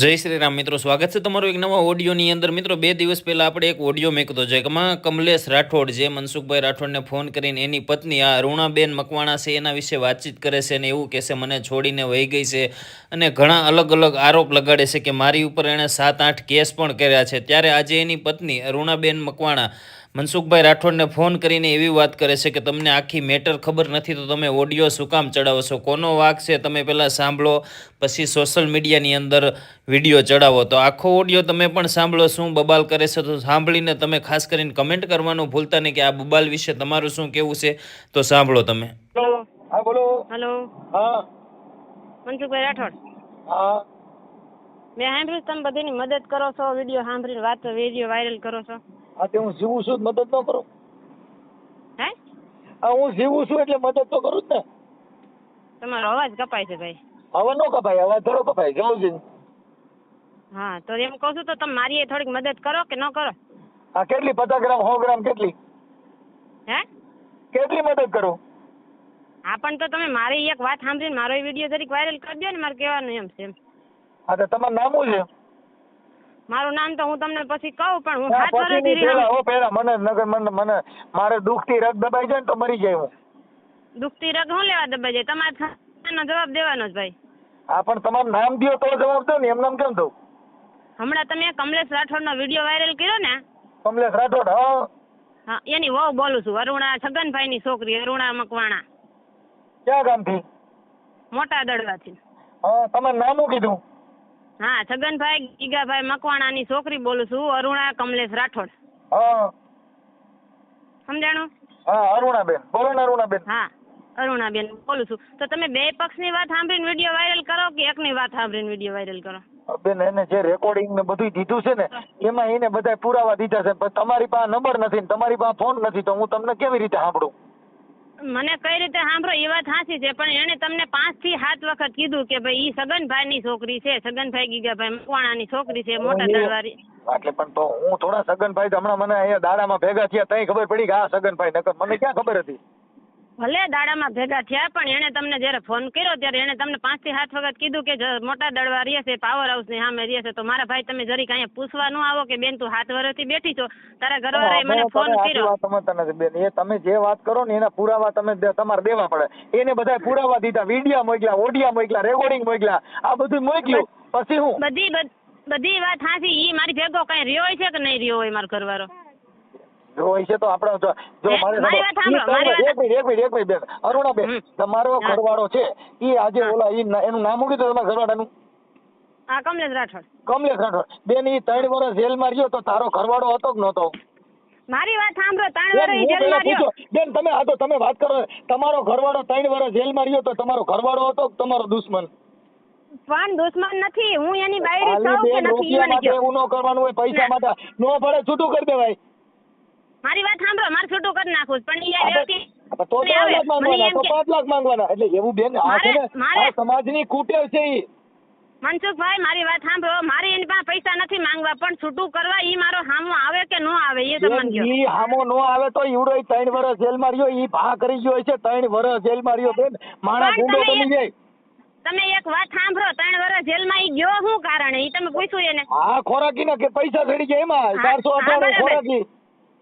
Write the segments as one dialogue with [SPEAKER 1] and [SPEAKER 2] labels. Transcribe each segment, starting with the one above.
[SPEAKER 1] જય શ્રી રામ મિત્રો, સ્વાગત છે તમારો એક નવા ઓડિયોની અંદર. મિત્રો, 2 દિવસ પહેલા આપણે એક ઓડિયો મેકતો છે કે કમલેશ રાઠોડ જે મનસુખભાઈ રાઠોડને ફોન કરીને એની પત્ની આ અરુણાબેન મકવાણા છે એના વિશે વાતચીત કરે છે અને એવું કહેશે મને છોડીને વહી ગઈ છે અને ઘણા અલગ અલગ આરોપ લગાડે છે કે મારી ઉપર એણે 7-8 કેસ પણ કર્યા છે. ત્યારે આજે એની પત્ની અરુણાબેન મકવાણા મનસુખભાઈ રાઠોડને ફોન કરીને એવી વાત કરે છે કે તમને આખી મેટર ખબર નથી તો તમે ઓડિયો શું કામ ચડાવો છો, કોનો વાંક છે તમે પહેલાં સાંભળો, પછી સોશિયલ મીડિયાની અંદર વિડીયો ચડાવો. તો આખો ઓડિયો તમે પણ સાંભળો શું બબાલ કરે છે. તો સાંભળીને તમે ખાસ કરીને કમેન્ટ કરવાનું ભૂલતા નહીં કે આ બબાલ વિશે તમારું શું કહેવું છે. તો સાંભળો તમે.
[SPEAKER 2] હા બોલો.
[SPEAKER 3] હેલો,
[SPEAKER 2] હા
[SPEAKER 3] મનસુખભાઈ રાઠોડ.
[SPEAKER 2] હા
[SPEAKER 3] મેં સાંભળ્યું તમે બધીની મદદ કરો છો, વિડીયો સાંભળીને વિડીયો વાયરલ કરો છો.
[SPEAKER 2] હા તે હું જીવું છું જ મદદ ન કરું.
[SPEAKER 3] હે?
[SPEAKER 2] હા હું જીવું છું એટલે મદદ તો કરું જ ને.
[SPEAKER 3] તમારો અવાજ કપાય છે ભાઈ.
[SPEAKER 2] હવે નો કપાય, હવે થોડો કપાય જવું છે.
[SPEAKER 3] હા તો એમ કહું છું તો તમે મારી એ થોડીક મદદ કરો કે ન કરો?
[SPEAKER 2] હા કેટલી? 50 ગ્રામ 100 ગ્રામ કેટલી?
[SPEAKER 3] હે?
[SPEAKER 2] કેટલી મદદ કરું?
[SPEAKER 3] હા પણ તો તમે મારી એક વાત સાંભળીને મારો વિડીયો જરીક વાયરલ કરી દો ને, મારે કહેવાનું એમ છે એમ.
[SPEAKER 2] હા તો તમારું નામ શું છે?
[SPEAKER 3] મારું નામ તો હું તમને પછી કહું, પણ હું
[SPEAKER 2] હા
[SPEAKER 3] 7
[SPEAKER 2] પછી
[SPEAKER 3] વર્ષથી
[SPEAKER 2] નહીં, પેલા પેલા મને નગર મને મારે દુખતી રગ દબાઈ જાય ને તો મરી જાય હું.
[SPEAKER 3] દુખતી રગ હું લેવા દબાઈ જાય? તમારે જવાબ દેવાનો જ ભાઈ.
[SPEAKER 2] હા પણ તમારું નામ દો તો જવાબ દો ને, એમ નામ કેમ દઉં?
[SPEAKER 3] હમણાં તમે કમલેશ રાઠોડનો વિડીયો વાયરલ કર્યો ને?
[SPEAKER 2] કમલેશ રાઠોડ? હા
[SPEAKER 3] હા એની વહુ બોલું છું, અરુણા છગનભાઈની છોકરી અરુણા મકવાણા,
[SPEAKER 2] ક્યાં ગામથી?
[SPEAKER 3] મોટા દડવાથી.
[SPEAKER 2] હા તમારું નામ શું કીધું?
[SPEAKER 3] હા છગનભાઈ ગીગાભાઈ મકવાણાની છોકરી બોલું છું, અરુણા કમલેશ રાઠોડ.
[SPEAKER 2] હા
[SPEAKER 3] સમજાણું?
[SPEAKER 2] હા અરુણાબેન બોલો ને. અરુણાબેન
[SPEAKER 3] હા અરુણાબેન બોલું છું. તો તમે બે પક્ષની વાત સાંભળીને વિડીયો વાયરલ કરો કે એકની વાત સાંભળીને વિડીયો વાયરલ કરો?
[SPEAKER 2] બેન એને જે રેકોર્ડિંગ ને બધું દીધું છે ને એમાં એને બધા પુરાવા દીધા છે, પણ તમારી પાસે નંબર નથી ને તમારી પાસે ફોન નથી તો હું તમને કેવી રીતે સાંભળું?
[SPEAKER 3] મને કઈ રીતે સાંભળો એ વાત સાચી છે, પણ એને તમને 5 થી 7 વખત કીધું કે ભાઈ ઈ સગનભાઈની છોકરી છે, સગનભાઈ ગીગાભાઈ મકવાણાની છોકરી છે, મોટા દળવારી.
[SPEAKER 2] એટલે પણ તો હું થોડા સગનભાઈ તો હમણાં મને અહીંયા દાડામાં ભેગા થયા તઈ ખબર પડી કે આ સગનભાઈ, નકર મને ક્યાં ખબર હતી?
[SPEAKER 3] ભલે દાડામાં ભેગા થયા, પણ એને તમને જયારે ફોન કર્યો ત્યારે એને તમને 5 થી 7 વખત કીધું કે મોટા દળવા રહે છે, પાવર હાઉસ ની સામે રહે છે. તો મારા ભાઈ તમે જરીક અહીંયા પૂછવા ન આવો કે બેન તું 7 વર્ષથી બેઠી છો, તારા ઘરવાળાએ મને ફોન કર્યો.
[SPEAKER 2] બેન એ તમે જે વાત કરો ને એના પુરાવા તમે તમારે દેવા પડે. એને બધા પુરાવા દીધા, વિડીયો મોકલ્યા, ઓડિયો મોકલ્યા, રેકોર્ડિંગ મોકલ્યા, આ બધું મોકલ્યું. પછી હું
[SPEAKER 3] બધી વાત સાચી. ઈ મારી ભેગો કઈ રહ્યો હોય છે કે નહીં રહ્યો હોય મારો ઘરવાળો?
[SPEAKER 2] જો હોય છે તો આપણે જો એક મિનિટ બેન. અરુણાબેન તમારો ઘરવાળો છે ઈ આજે ઓલા એનું નામ શું કીધું તમારા ઘરવાળાનું?
[SPEAKER 3] હા કમલેશ રાઠોડ.
[SPEAKER 2] કમલેશ રાઠોડ. બેન ઈ 3 વર્ષ જેલમાં રહ્યો તો તારો ઘરવાળો હતો કે નહોતો?
[SPEAKER 3] મારી વાત સાંભળો, 3 વર્ષ જેલમાં રહ્યો.
[SPEAKER 2] બેન તમે આ તો તમે વાત કરો, તમારો ઘરવાળો 3 વર્ષ જેલમાં રહ્યો તો તમારો ઘરવાળો હતો કે તમારો દુશ્મન?
[SPEAKER 3] પણ દુશ્મન નથી, હું એની બાયડી છું કે નથી ઈ મને કહો.
[SPEAKER 2] એવું ન કરવાનું હોય, પૈસા માટે નો પડે છૂટું કરી દેવાય.
[SPEAKER 3] મારી વાત સાંભળો, મારે છૂટું કરી નાખું પણ ઈ વ્યક્તિ
[SPEAKER 2] તો 3 લાખ માંગવાના, તો 5 લાખ માંગવાના. એટલે એવું બેન આ છે ને આ સમાજની કુટેવ છે. ઈ
[SPEAKER 3] મનસુખભાઈ મારી વાત સાંભળો, મારી એની પાસે પૈસા નથી માંગવા, પણ છૂટું કરવા ઈ મારો હામો આવે કે નો આવે એ તમને કહો.
[SPEAKER 2] ઈ હામો નો આવે તો ઈવડો 3 વર્ષ જેલમાં રહ્યો, ઈ ભા કરી ગયો છે. 3 વર્ષ જેલમાં રહ્યો બેન, માણસ ગુંડો બની જાય.
[SPEAKER 3] તમે એક વાત સાંભળો, 3 વર્ષ જેલમાં ઈ ગયો શું કારણે ઈ તમે પૂછ્યું એને?
[SPEAKER 2] હા ખોરાકીના કે પૈસા ચડી ગયા એમાં 498 ખોરાકી.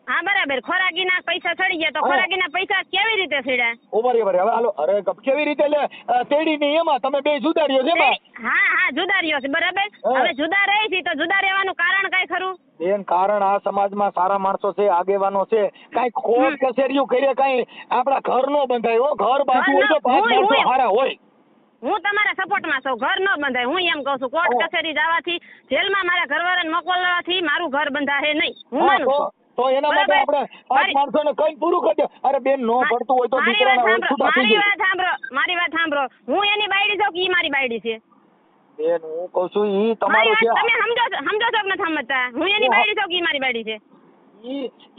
[SPEAKER 3] હા બરાબર, ખોરાકીના પૈસા ચડી ગયા. તો ખોરાકીના પૈસા કેવી રીતે ચડ્યા?
[SPEAKER 2] હવે હાલો, અરે કેવી રીતે લે તેડી ની એમાં તમે બે જુદા રહ્યો છે એમાં?
[SPEAKER 3] હા જુદા રહ્યો છે બરાબર. હવે જુદા રહી છે તો જુદા રહેવાનું કારણ કઈ ખરું?
[SPEAKER 2] બેન કારણ આ સમાજમાં સારા માણસો છે, આગેવાનો છે, કઈ ખોટ કચેરીઓ કરે, કઈ આપડા ઘર નો બંધાય હો. ઘર બાજુ હોય તો 5 માણસો સારા હોય.
[SPEAKER 3] હું તમારા સપોર્ટમાં છું, ઘર ન બંધાય. હું એમ કહું છું કોર્ટ કચેરી જવાથી, જેલમાં મારા ઘરવાળાને મોકલવાથી મારું ઘર બંધાય નહીં, હું માનું છું.
[SPEAKER 2] તો એના માટે આપણે 5 માણસોને કઈ પૂરું કરી દે. અરે બેન નો પડતું હોય તો દીકરાના હોય છૂટા થઈ જાય.
[SPEAKER 3] મારી વાત સાંભળો, હું એની બાયડી છું કે ઈ મારી બાયડી છે?
[SPEAKER 2] બેન હું કહું છું ઈ તમારું છે.
[SPEAKER 3] તમે સમજો છો કે નથી સમજતા? હું એની બાયડી છું કે ઈ મારી બાયડી છે?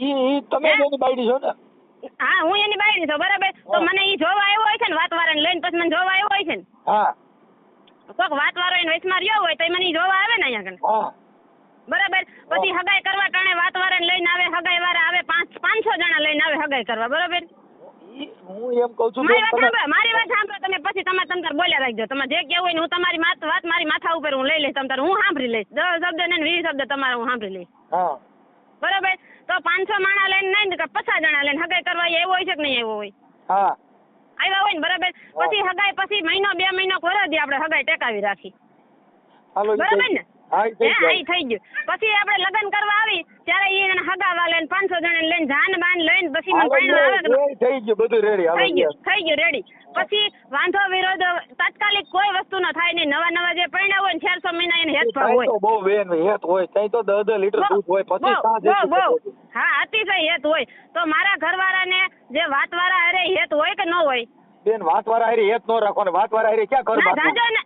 [SPEAKER 2] ઈ તમે એની બાયડી છો ને?
[SPEAKER 3] હા હું એની બાયડી છું બરાબર. તો મને ઈ જોવા આવ્યો હોય છે ને, વાતવાળાને લઈને પછી મને જોવા આવ્યો હોય છે ને.
[SPEAKER 2] હા
[SPEAKER 3] કોઈક વાતવાળો એને વચમાં રહ્યો હોય તો મને જોવા આવે ને અહીંયા કને.
[SPEAKER 2] હા
[SPEAKER 3] બરાબર. પછી હગાઈ કરવા ટાણે વાતવાળાને લઈને આવે, હગાઈ વાળા આવે, 500 જણા લઈને આવે હગાઈ કરવા બરાબર.
[SPEAKER 2] હું એમ કહું છું
[SPEAKER 3] મારી
[SPEAKER 2] બેન,
[SPEAKER 3] વાત સાંભળો, મારી વાત સાંભળો તમે, પછી તમે તમતાર બોલ્યા રાખજો. તમે જે કહેવું હોય ને હું તમારી વાત મારી માથા ઉપર હું લઈ લઈશ, તમતાર હું સાંભળી લઈશ. 10 શબ્દ ને 20 શબ્દ તમારે હું સાંભળી લઈશ.
[SPEAKER 2] હા
[SPEAKER 3] બરોબર? તો 500 માણા લઈને નહીં કે 50 જણા લઈને હગાઈ કરવા એવો હોય છે કે નહીં એવો હોય?
[SPEAKER 2] હા
[SPEAKER 3] આવ્યા હોય ને, બરાબર? પછી હગાઈ પછી મહિનો 2 મહિનો વરદી આપણે હગાઈ ટેકાવી રાખી,
[SPEAKER 2] હાલો
[SPEAKER 3] બરાબર ને?
[SPEAKER 2] હા ઈ થઈ
[SPEAKER 3] હા,
[SPEAKER 2] જાય.
[SPEAKER 3] ઈ થઈ ગયું. પછી આપણે લગ્ન કરવા આવી ત્યારે ઈ એને હગાવા લઈને 500 જણા લઈને જાન બાન લઈને પછી મને
[SPEAKER 2] હાલો,
[SPEAKER 3] પરણવા આવે કે
[SPEAKER 2] એ થઈ ગયું બધું રેડી. હાલો
[SPEAKER 3] થઈ ગયું રેડી. પછી વાંધો વિરોધ તાત્કાલિક કોઈ વસ્તુ ન થાય નહીં. નવા જે પરણ્યા હોય ને 400 મહિના એને હેત ભાવ હોય.
[SPEAKER 2] તો બહુ બેન હેત હોય, ત્યાં તો 10 લીટર દૂધ હોય, પછી સાંજ
[SPEAKER 3] બહુ હા અતિશય હેત હોય. તો મારા ઘરવાળાને જે વાતવાળા અરે હેત હોય કે ન હોય?
[SPEAKER 2] બેન વાતવાળા હારી હેત નો રાખો ને, વાતવાળા હારી ક્યાં ઘર
[SPEAKER 3] ના
[SPEAKER 2] બાંધવું?
[SPEAKER 3] જાજો ને,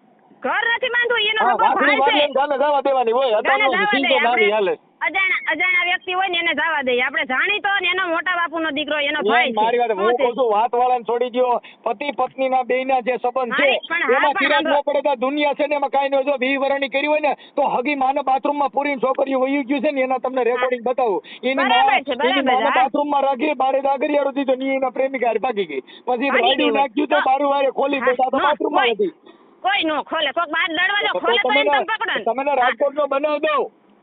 [SPEAKER 3] ઘર નથી બાંધવું, એનો
[SPEAKER 2] હા,
[SPEAKER 3] હગો
[SPEAKER 2] વાતની
[SPEAKER 3] ભાઈ
[SPEAKER 2] વાત
[SPEAKER 3] છે.
[SPEAKER 2] લઈને ગાને જવા દેવાની હોય.
[SPEAKER 3] ગાને
[SPEAKER 2] અત્યારનો
[SPEAKER 3] જવા
[SPEAKER 2] સીધો
[SPEAKER 3] દઈએ
[SPEAKER 2] ગાડી હાલે.
[SPEAKER 3] અજાણ્યા વ્યક્તિ હોય ને એને જવા દઈએ. આપણે જાણીતો ને એનો મોટા બાપુનો દીકરો એનો ભાઈ છે.
[SPEAKER 2] મારી વાત હું કહું છું, વાતવાળાને છોડી દ્યો. પતિ પત્નીના બેયના જે સંબંધ છે એમાં ચિરાગ ન પડે તો દુનિયા છે ને એમાં કાંઈ ન. જો 20 વર્ષની કરી હોય ને તો હગી માને બાથરૂમમાં પૂરીને છોકરીઓ વહી ગયું છે ને એના તમને રેકોર્ડિંગ બતાવું. એની માને બાથરૂમમાં રાખી બારે દાગરિયાળો દીધો ને એના પ્રેમિકા હારે ભાગી ગઈ. પછી રાયડું નાખ્યું તો બારું વારે ખોલી દેતા તો બાથરૂમમાં હતી.
[SPEAKER 3] કોઈ નો ખોલે, કોક બાર દરવાજો ખોલે તો એને તમે પકડો ને.
[SPEAKER 2] તમે રાજકોટનો બનાવ દો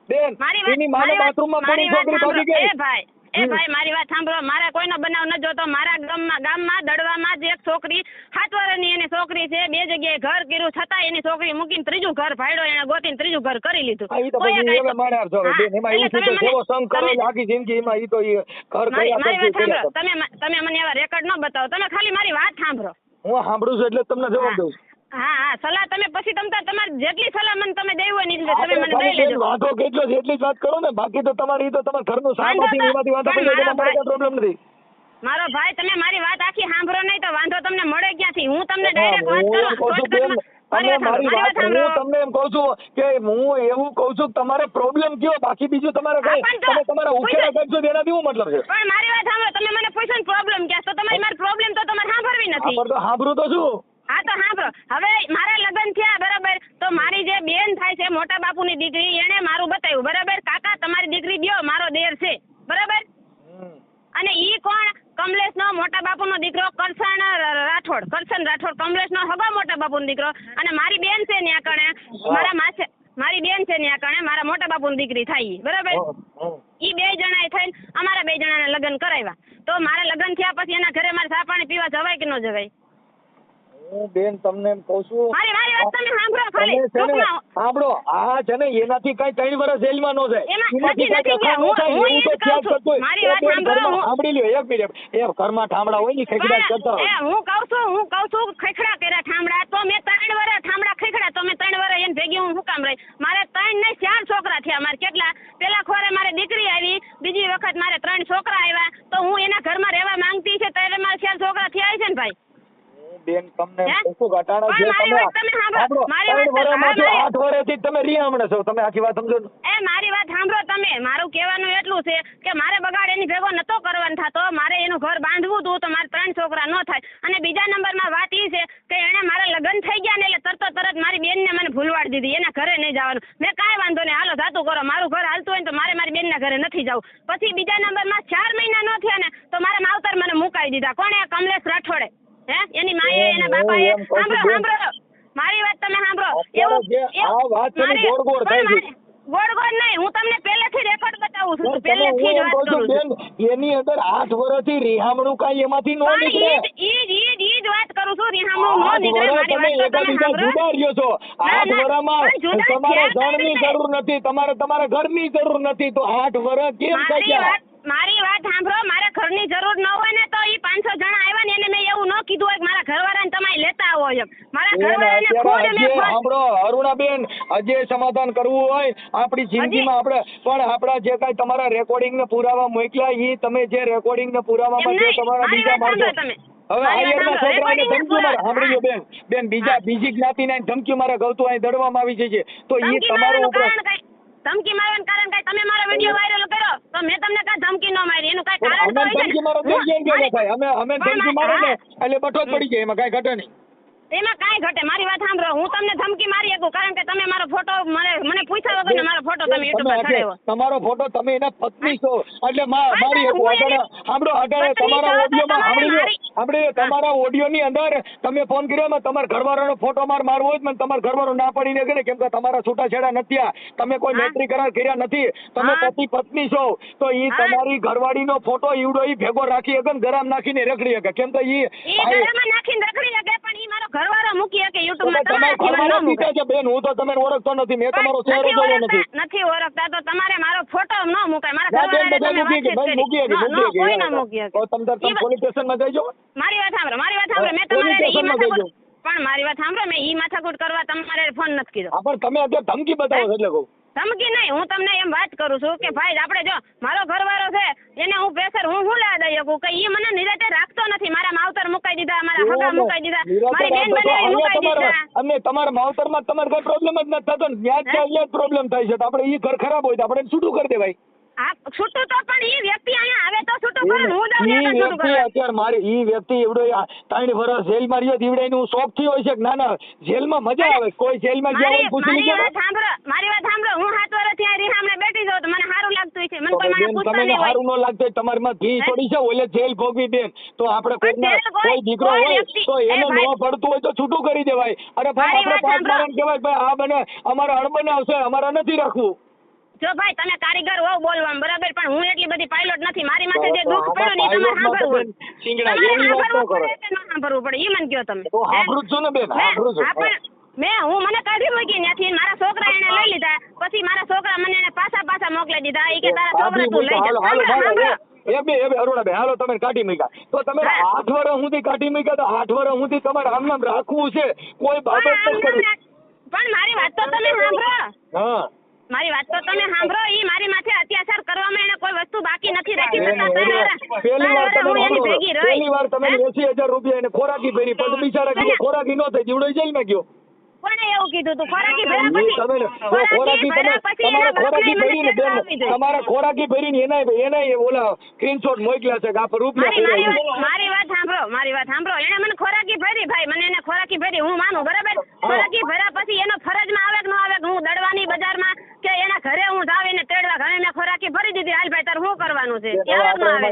[SPEAKER 2] બેન, એની માને બાથરૂમમાં પૂરી છોકરી ભાગી ગઈ.
[SPEAKER 3] એ ભાઈ મારી વાત સાંભળો, મારે કોઈનો બનાવ ન જોતો. મારા ગામમાં દડવામાં જ એક છોકરી 7 વર્ષની એની છોકરી છે, 2 જગ્યાએ ઘર કર્યું છતાં એની છોકરી મૂકીને 3જું ઘર ભાડ્યો, એને ગોતીને 3જું ઘર કરી લીધું.
[SPEAKER 2] ઈ તો પછી હવે મારે આપજો બેન, એમાં એવું છે કે જેવો સંગ કરો આખી જિંદગી એમાં ઈ તો ઈ ઘર કર્યા
[SPEAKER 3] મારી વાત સાંભળો, તમે મને એવા રેકોર્ડ ન બતાવો, તમે ખાલી મારી વાત સાંભળો.
[SPEAKER 2] હું સાંભળું છું એટલે તમને જવાબ દઉં.
[SPEAKER 3] હા સલાહ તમે પછી તમારે જેટલી સલાહ મને તમે દેવી હોય ને તમે મને દઈ લેજો.
[SPEAKER 2] વાંધો કેટલો છે એટલી જ વાત કરો ને, બાકી તો તમારી તો તમારા ઘરનું સામાથી એમાંથી વાંધો પડી જાય, તમારે કોઈ પ્રોબ્લેમ નથી.
[SPEAKER 3] મારો ભાઈ તમે મારી વાત આખી સાંભળો નહીં તો વાંધો તમને મળે ક્યાંથી? હું તમને ડાયરેક્ટ વાત
[SPEAKER 2] તમે મારી વાત હું તમને એમ કહું છું કે હું એવું કહું છું કે તમારે પ્રોબ્લેમ કયો, બાકી બીજું તમારે કઈ તમે તમારા ઉકેલા કરશો એનાથી શું મતલબ છે?
[SPEAKER 3] પણ મારી વાત સાંભળો, તમે મને પૂછો ને પ્રોબ્લેમ ક્યાં, તો તમારી મારી પ્રોબ્લેમ તો તમારે સાંભળવી નથી.
[SPEAKER 2] તો સાંભળું તો શું?
[SPEAKER 3] હા તો સાંભળો, હવે મારા લગ્ન થયા બરાબર, તો મારી જે બેન થાય છે મોટા બાપુની દીકરી, એને મારું બતાવ્યું બરાબર, કાકા તમારી દીકરી દ્યો, મારો દેર છે બરાબર. અને ઈ કોણ? કમલેશનો મોટા બાપુનો દીકરો કરશન રાઠોડ, કમલેશનો હગો મોટા બાપુનો દીકરો. અને મારી બેન છે ન્યા કણે, મારી બેન છે ન્યા કણે મારા મોટા બાપુની દીકરી થાય બરાબર. ઈ 2 જણાએ થઈને અમારા 2 જણાને લગ્ન કરાવ્યા. તો મારા લગ્ન થયા પછી એના ઘરે મારે ચા પાણી પીવા જવાય કે ન જવાય?
[SPEAKER 2] હું બેન તમને એમ કહું છું,
[SPEAKER 3] મારી વાત તમે સાંભળો ખાલી.
[SPEAKER 2] સાંભળો, આ છે ને એનાથી કઈ 3 વર્ષ જેલમાં ન જાય.
[SPEAKER 3] સાંભળી લ્યો,
[SPEAKER 2] 1 મિનિટ, એ ઘરમાં ઠામડા હોય ને ખેખડા કરતા હોય.
[SPEAKER 3] હું કહું છું ખેખડા કર્યા ઠામડા, તો મેં 3 વર્ષ ઠામડા ખેખડા, તો મેં 3 વર્ષ એને ભેગી હું કામ રહી? મારે 3 નહીં 4 છોકરા થયા. મારે કેટલા પેલા ખોરે મારે દીકરી આવી, બીજી વખત મારે 3 છોકરા આવ્યા. તો હું એના ઘરમાં રહેવા માંગતી છે ત્યારે મારે 4 છોકરા થયા છે ને ભાઈ.
[SPEAKER 2] બેન તમને શું ઘટાડો છે? તમે 8 વર્ષથી તમે રિયામણે છો, તમે આખી વાત સમજો.
[SPEAKER 3] મારી વાત સાંભળો તમે. મારું કહેવાનું એટલું છે કે મારે બગાડ એની ભેગો નતો કરવાનો થતો. મારે એનું ઘર બાંધવું હતું તો મારે 3 છોકરા ન થાય. અને બીજા નંબરમાં વાત એ છે કે એને મારા લગ્ન થઈ ગયા ને એટલે તરત મારી બેનને મને ભૂલવાડી દીધી, એના ઘરે નહીં જવાનું. મેં કાંઈ વાંધો નહીં, હાલો જાતું કરો, મારું ઘર હાલતું હોય ને તો મારે મારી બેનના ઘરે નથી જવું. પછી બીજા નંબરમાં 4 મહિના ન થયા ને તો મારા માવતર મને મુકાઈ દીધા. કોણે? કમલેશ રાઠોડે. એની માએ એના બાપાએ. સાંભળો મારી વાત તમે સાંભળો. ગોળ નહીં, હું તમને પહેલેથી રેકોર્ડ બતાવું છું. પહેલેથી જ વાત કરું છું.
[SPEAKER 2] એની અંદર 8 વર્ષથી રિહામણું કાંઈ એમાંથી નો નીકળે.
[SPEAKER 3] ઈ જ વાત કરું છું. રિહામણું નો નીકળે. મારી વાત તમે સાંભળો.
[SPEAKER 2] જુદા રહ્યો છો. 8 વર્ષમાં તમારે ધણની જરૂર નથી, તમારે તમારા ઘરની જરૂર નથી, તો 8 વર્ષ કેમ થઈ ગયા?
[SPEAKER 3] મારી વાત સાંભળો, મારા ઘરની જરૂર ન હોય ને તો ઈ 500 જણા આવ્યા ને એને મેં એવું ન કીધું હોય કે મારા ઘરવાળાને તમે લેતા આવો એમ. મારા ઘરવાળાને ખુદ મેં
[SPEAKER 2] સાંભળો અરુણાબેન, હજે સમાધાન કરવું હોય આપણી જિંદગીમાં આપણે પણ આપણા જે કાંઈ તમારા રેકોર્ડિંગ ને પુરાવા મોકલ્યા ઈ તમે જે રેકોર્ડિંગ ને પુરાવામાં જે તમારા બીજા માણસો હવે આયરના છોકરાને ધમકી મારે. સાંભળ્યો બેન, બીજી જ્ઞાતિના ધમકી મારે ગૌતું અહીં દડવામાં આવી છે તો ઈ તમારું ઉપર
[SPEAKER 3] ધમકી મારવાનું કારણ કઈ? તમે મારો વિડિયો વાયરલ કર્યો તો મેં તમને કાંઈ ધમકી ન મારી, એનું કાંઈ કારણ તો હોય છે.
[SPEAKER 2] ધમકી મારો થઈ જાય ભાઈ, અમે ધમકી મારો ને એટલે બઠો જ પડી જાય, એમાં કાંઈ ઘટે નહીં.
[SPEAKER 3] એમાં કાંઈ ઘટે. મારી વાત સાંભળો, હું તમને ધમકી મારી શકું કારણ કે તમે મારો ફોટો મને પૂછ્યા વગર ને મારો ફોટો તમે યુટ્યુબ પર ચડાવ્યો.
[SPEAKER 2] તમારો ફોટો, તમે એના પત્ની છો એટલે મારી સાંભળો, અઢારે તમારા ઓડિયોમાં સાંભળીએ, તમારા ઓડિયોની અંદર તમે ફોન કર્યો, તમારા ઘરવાળાનો ફોટો મારવો હોય મને તમારા ઘરવાળો ના પડીને કે કેમ કે તમારા છૂટાછેડા નથી, તમે કોઈ મૈત્રી કરાર કર્યા નથી, તમે પતિ પત્ની છો, તો ઈ તમારી ઘરવાળીનો ફોટો ઈવડો ઈ ભેગો રાખી શકે, ગરમ નાખીને રખડી શકે, કેમ તો ઈ
[SPEAKER 3] ગરમ નાખીને રખડી શકે પણ ઈ મારો ઘરવાળો મૂકી શકે યુટ્યુબ માં.
[SPEAKER 2] તમારા ઘરવાળો મૂકે છે બેન, હું તો તમે ઓળખતો નથી, મેં તમારો ચહેરો જોયો
[SPEAKER 3] નથી ઓળખતા તો તમારે મારો ફોટો ન મૂકાય. મારા ઘરવાળાને મૂકી
[SPEAKER 2] તો તમે પોલીસ સ્ટેશનમાં જઈજો.
[SPEAKER 3] મારી વાત સાંભળો, મેં તમારે ઈ માથાકૂટ પણ મારી વાત સાંભળો, મેં ઈ માથાકૂટ કરવા તમારે ફોન નથી કીધો.
[SPEAKER 2] પણ તમે અત્યારે ધમકી બતાવો એટલે કહું.
[SPEAKER 3] ધમકી નહીં, હું તમને એમ વાત કરું છું કે ભાઈ આપણે જો મારો ઘરવાળો છે એને હું પ્રેશર હું લેવા દઈ શકું કે ઈ મને નિરાતે રાખતો નથી. મારા માવતર મુકાઈ દીધા, મારા હગા મુકાઈ દીધા, મારી બેન બનાવી મુકાઈ દીધા.
[SPEAKER 2] અને તમારા માવતરમાં તમારે કઈ પ્રોબ્લેમ જ નથી થતો, ત્યાં જ પ્રોબ્લેમ થાય છે. તો આપણે ઈ ઘર ખરાબ હોય તો આપણે છૂટું કરી દેવાય.
[SPEAKER 3] હા છૂટું તો પણ ઈ વ્યક્તિ અહીંયા આવે તો છૂટું કરે, હું જાઉં ત્યાં છૂટું કરે.
[SPEAKER 2] અત્યારે મારી ઈ વ્યક્તિ એવડો 3 વર્ષ જેલમાં રહ્યો દીવડાઈ હું શોખ થી હોય છે ના ના જેલમાં મજા આવે. કોઈ જેલમાં ગયા હોય પૂછી લીધો.
[SPEAKER 3] મારી વાત સાંભળો, હું 7 વર્ષ ત્યાં રીહામણે બેઠી છું તો મને સારું લાગતું હોય છે, મને કોઈ માણસ પૂછતા નહીં હોય.
[SPEAKER 2] સારું ન લાગતું તમારીમાં ઘી છોડી છે ઓલે જેલ ભોગવી બેન, તો આપણે કોઈ દીકરો હોય તો એને ન પડતું હોય તો છૂટું કરી દેવાય. અરે ભાઈ આપણે 5 મારણ કહેવાય ભાઈ આ બને અમારા અણબનાવ છે, અમારા નથી રાખવું.
[SPEAKER 3] જો ભાઈ તમે કારીગર હોવ બોલવામાં બરાબર, પણ હું એટલી બધી પાયલોટ નથી. મારી માથે જે દુઃખ પડ્યું ને તમારે સાંભળવું પડે. ઈ મને કહો તમે.
[SPEAKER 2] સાંભળું છું ને બેન, સાંભળું છું.
[SPEAKER 3] હું મને કાઢી મૂકી ત્યાંથી, મારા છોકરા એને લઈ લીધા, પછી મારા છોકરા મને એને પાછા મોકલી દીધા. ઈ કે તારા છોકરા તું લઈ જા.
[SPEAKER 2] એ અરુણાબેન હાલો તમે કાઢી મૂક્યા તો તમે 8 વર્ષ સુધી કાઢી મૂક્યા તો 8 વર્ષ સુધી તમારે આમ નામ રાખવું છે, કોઈ બાબત નથી કરી.
[SPEAKER 3] પણ મારી વાત તો તમે સાંભળો.
[SPEAKER 2] હા
[SPEAKER 3] મારી વાત તો તમે સાંભળો. ઈ મારી માથે અત્યાચાર કરવામાં એને કોઈ વસ્તુ બાકી નથી રાખી.
[SPEAKER 2] પહેલી વાર તમે 80,000 રૂપિયા એને ખોરાકી ભરી, પછી બિચારા કીધું ખોરાકી નો થઈ જીવડો જેલમાં ગયો.
[SPEAKER 3] કોણે એવું કીધું તું? ખોરાકી
[SPEAKER 2] તમારા ખોરાકી ભરીને એના ઓલા સ્ક્રીનશોટ મોકલ્યા છે કે આ રૂપિયા.
[SPEAKER 3] મારી વાત સાંભળો, એને મને ખોરાકી ભરી ભાઈ, મને એને ખોરાકી ભરી હું માનું બરાબર. ખોરાકી ભર્યા પછી એનો ફરજમાં આવે કે ન આવે, હું દડવાની બજારમાં કે એના ઘરે હું જાવ એને તેડવા, ઘરે મેં ખોરાકી ભરી દીધી. હાલ ભાઈ તાર શું કરવાનું છે?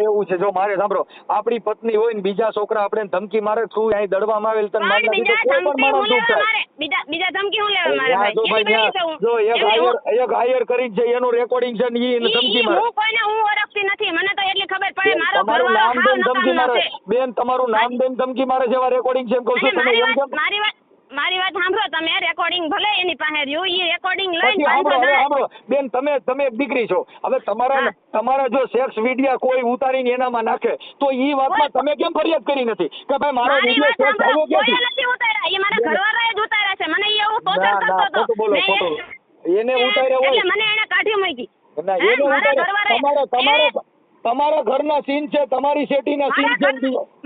[SPEAKER 2] એવું છે જો મારે સાંભળો, આપણી પત્ની હોય ને બીજા છોકરા આપણે ધમકી મારે તું અહીં દડવામાં આવેલ તને
[SPEAKER 3] બીજા ધમકી હું લેવા મારે ભાઈ.
[SPEAKER 2] જો એક હાયર કરીને છે એનું રેકોર્ડિંગ છે ને ઈ ધમકી મારે.
[SPEAKER 3] હું કોઈને હું ઓળખતી નથી, મને તો એટલી ખબર પડે મારો
[SPEAKER 2] તમારું નામ દેન ધમકી મારે બેન, તમારું નામ દેન ધમકી મારે છે, એવા રેકોર્ડિંગ છે એમ કહું છું. તમે એમ
[SPEAKER 3] મારી વાત સાંભળો, તમે રેકોર્ડિંગ ભલે એની પાસે રહ્યું, ઈ રેકોર્ડિંગ લઈને
[SPEAKER 2] સાંભળો બેન, તમે એક દીકરી છો, હવે તમારા જો સેક્સ વિડિયા કોઈ ઉતારીને એનામાં નાખે તો ઈ વાતમાં તમે કેમ ફરિયાદ કરી નથી કે ભાઈ મારો વિડિયો સેક્સ આવ્યો ક્યાંથી?
[SPEAKER 3] નથી ઉતાર્યા, ઈ મારા ઘરવાળાએ જ ઉતાર્યા છે. મને ઈ એવું ટોર્ચર કરતો હતો.
[SPEAKER 2] બોલો એને ઉતાર્યા હોય
[SPEAKER 3] એટલે મને એને કાઢી મૂકી.
[SPEAKER 2] ના એને ઉતાર્યા તમારા ઘરના સીન છે, તમારી શેટીના સીન છે.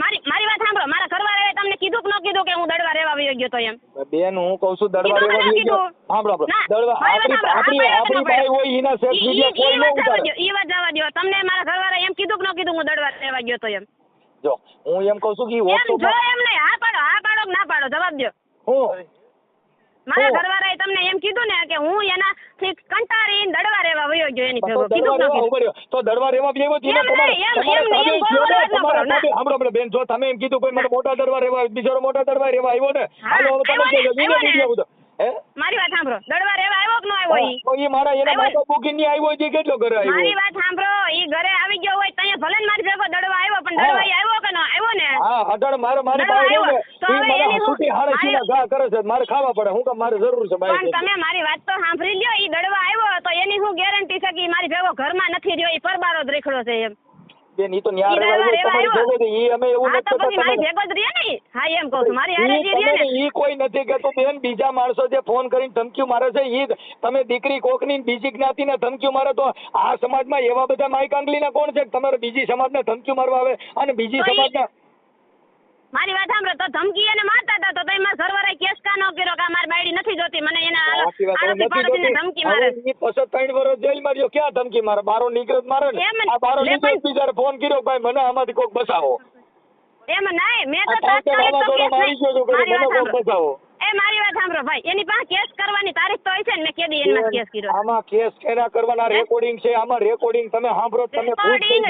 [SPEAKER 3] મારી વાત સાંભળો, મારા ઘરવાળાએ તમને કીધું કે ન કીધું કે હું દડવા રહેવા વયો ગયો તો એમ?
[SPEAKER 2] બેન હું કહું છું દડવા રહેવા વયો ગયો. સાંભળો દડવા આપણી ભાઈ હોય એના સેક્સ વિડિયો કોઈ ન ઉતારે.
[SPEAKER 3] ઈ વાત જવા દો. તમને મારા ઘરવાળાએ એમ કીધું કે ન કીધું હું દડવા રહેવા ગયો તો એમ?
[SPEAKER 2] જો હું એમ કહું છું કે
[SPEAKER 3] જો એમ નહીં, હા પાડો કે ના પાડો જવાબ દો. મારા ઘરવાળાએ તમને એમ કીધું ને કે હું એનાથી કંટાળીને દડવા રહેવા વયો ગયો એની ભેગો કીધું
[SPEAKER 2] તો દડવા રહેવા ગયો તમારે બેન, જો તમે એમ કીધું કોઈ મને મોટા દડવા રહેવા બિચારો મોટા દડવા રહેવા આવ્યો ને, હાલો તમે
[SPEAKER 3] મારી વાત સાંભળો, દડવા રહેવા આવ્યો કે ન આવ્યો?
[SPEAKER 2] ઈ મારા એના માટે બુકિંગ ની આવ્યો છે, કેટલો ઘરે આવ્યો?
[SPEAKER 3] મારી વાત સાંભળો, ઈ ઘરે આવી ગયો હોય ત્યાં ભલે ને મારી ભેગો દડવા આવ્યો, પણ દડવા આવ્યો કે ન આવ્યો ને?
[SPEAKER 2] હા અઢળ મારી પાસે મને સુટી હાડે સીના ઘા કરે છે, મારે ખાવા પડે, હું કામ મારે જરૂર છે.
[SPEAKER 3] પણ તમે મારી વાત તો સાંભળી લ્યો, ઈ દડવા આવ્યો તો એની હું ગેરંટી છે કે મારી ભેગો ઘરમાં નથી રહ્યો, ઈ પરબારો જ રેખડો છે એમ?
[SPEAKER 2] બેન ઈ તો ન્યા તમારી ભેગો છે, ઈ અમે એવું નથી
[SPEAKER 3] કરતા. મારી ભેગો જ રહે ને? હા એમ કહું છું, મારી હારે જ રહે ને.
[SPEAKER 2] ઈ કોઈ નથી કહેતું બેન, બીજા માણસો જે ફોન કરીને ધમકીઓ મારે છે ઈ તમે દીકરી કોકની બીજી જ્ઞાતિને ધમકીઓ મારે તો આ સમાજમાં એવા બધા માઈકાંગલીના કોણ છે તમારે બીજી સમાજને ધમકીઓ મારવા આવે અને બીજી સમાજના?
[SPEAKER 3] મારી વાત સાંભળો, તો ધમકી એને મારતા હતા તો તમે મારા ઘરવાળાએ કેસ કા ન કર્યો કે મારી બાયડી નથી જોતી, મને એના આરોપી પાડોશીને ધમકી મારે?
[SPEAKER 2] પછી 3 વર્ષ જેલમાં રહ્યો, ક્યાં ધમકી મારે? બારો નીકળત મારે ને. આ બારો નીકળત બિચારે ફોન કર્યો ભાઈ મને આમાંથી કોક બસાવો.
[SPEAKER 3] એમ નહીં, મેં તો
[SPEAKER 2] આ
[SPEAKER 3] તાત્કાલિક તો કેસ
[SPEAKER 2] મારી ગયો છું,
[SPEAKER 3] મારી
[SPEAKER 2] મને
[SPEAKER 3] વાત
[SPEAKER 2] કોણ
[SPEAKER 3] સાંભળો.
[SPEAKER 2] બચાવો.
[SPEAKER 3] મારી વાત સાંભળો ભાઈ, એની પાસે કેસ કરવાની તારીખ તો હોય છે ને, મેં કેદી એમાં કેસ કર્યો.
[SPEAKER 2] આમાં કેસ કેના કરવાના? રેકોર્ડિંગ છે આમાં, રેકોર્ડિંગ તમે સાંભળો, તમે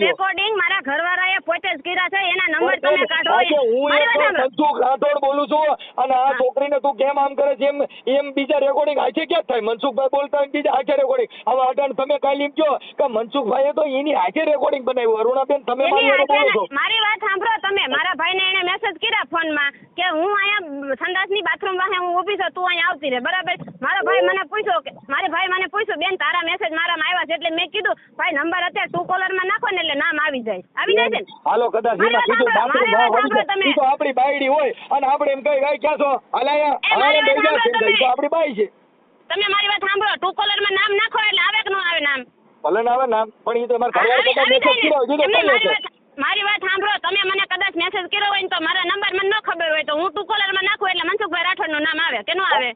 [SPEAKER 3] રેકોર્ડિંગ મારા ઘરવાળાએ પોતે જ કર્યા છે, એના નંબર તમે કાઢો.
[SPEAKER 2] આજે હું
[SPEAKER 3] મારી
[SPEAKER 2] એક
[SPEAKER 3] વાત સાંભળો.
[SPEAKER 2] મનસુખ રાઠોડ બોલું છું, અને આ છોકરીને તું કેમ આમ કરે છે એમ બીજા રેકોર્ડિંગ હાથે ક્યાં થાય? મનસુખભાઈ બોલતા હોય ને બીજા હાથે રેકોર્ડિંગ. હવે અટાણ તમે કાલે એમ કહો કે મનસુખભાઈએ તો એની હાથે રેકોર્ડિંગ બનાવ્યું. અરુણાબેન તમે મારી હારે બોલો છો.
[SPEAKER 3] મારી વાત સાંભળો તમે. મારા ભાઈને એને મેસેજ કર્યા ફોનમાં કે હું અહીંયા સંડાસની બાથરૂમ વાહે હું ઊભી છું, તું અહીંયા આવતી રહે, બરાબર? મારો ભાઈ મને પૂછ્યો કે બેન તારા મેસેજ મારામાં આવ્યા છે, એટલે મેં કીધું ભાઈ નંબર અત્યારે ટુ કોલરમાં નાખો ને એટલે નામ આવી જાય છે ને.
[SPEAKER 2] હાલો કદાચ એમાં કીધું બાથરૂમ માં વળી જાય, ઈ તો આપણી બાયડી હોય અને આપણે એમ કહી ભાઈ ક્યાં છો હાલાયા હાલે બેસી જા છે, ઈ તો આપણી બાઈ છે.
[SPEAKER 3] તમે મારી વાત સાંભળો, ટુ કોલરમાં નામ નાખો એટલે આવે કે ન આવે નામ?
[SPEAKER 2] ભલે ને આવે નામ, પણ ઈ તો મારા ઘરવાળા કદાચ મેસેજ કર્યો હોય તો કહે છે.
[SPEAKER 3] મારી વાત સાંભળો, તમે મને કદાચ મેસેજ કર્યો હોય ને તો મારા નંબર મને ન ખબર હોય તો હું ટુ કોલરમાં નાખું એટલે મનસુખભાઈ રાઠોડનું નામ આવે કે ન આવે?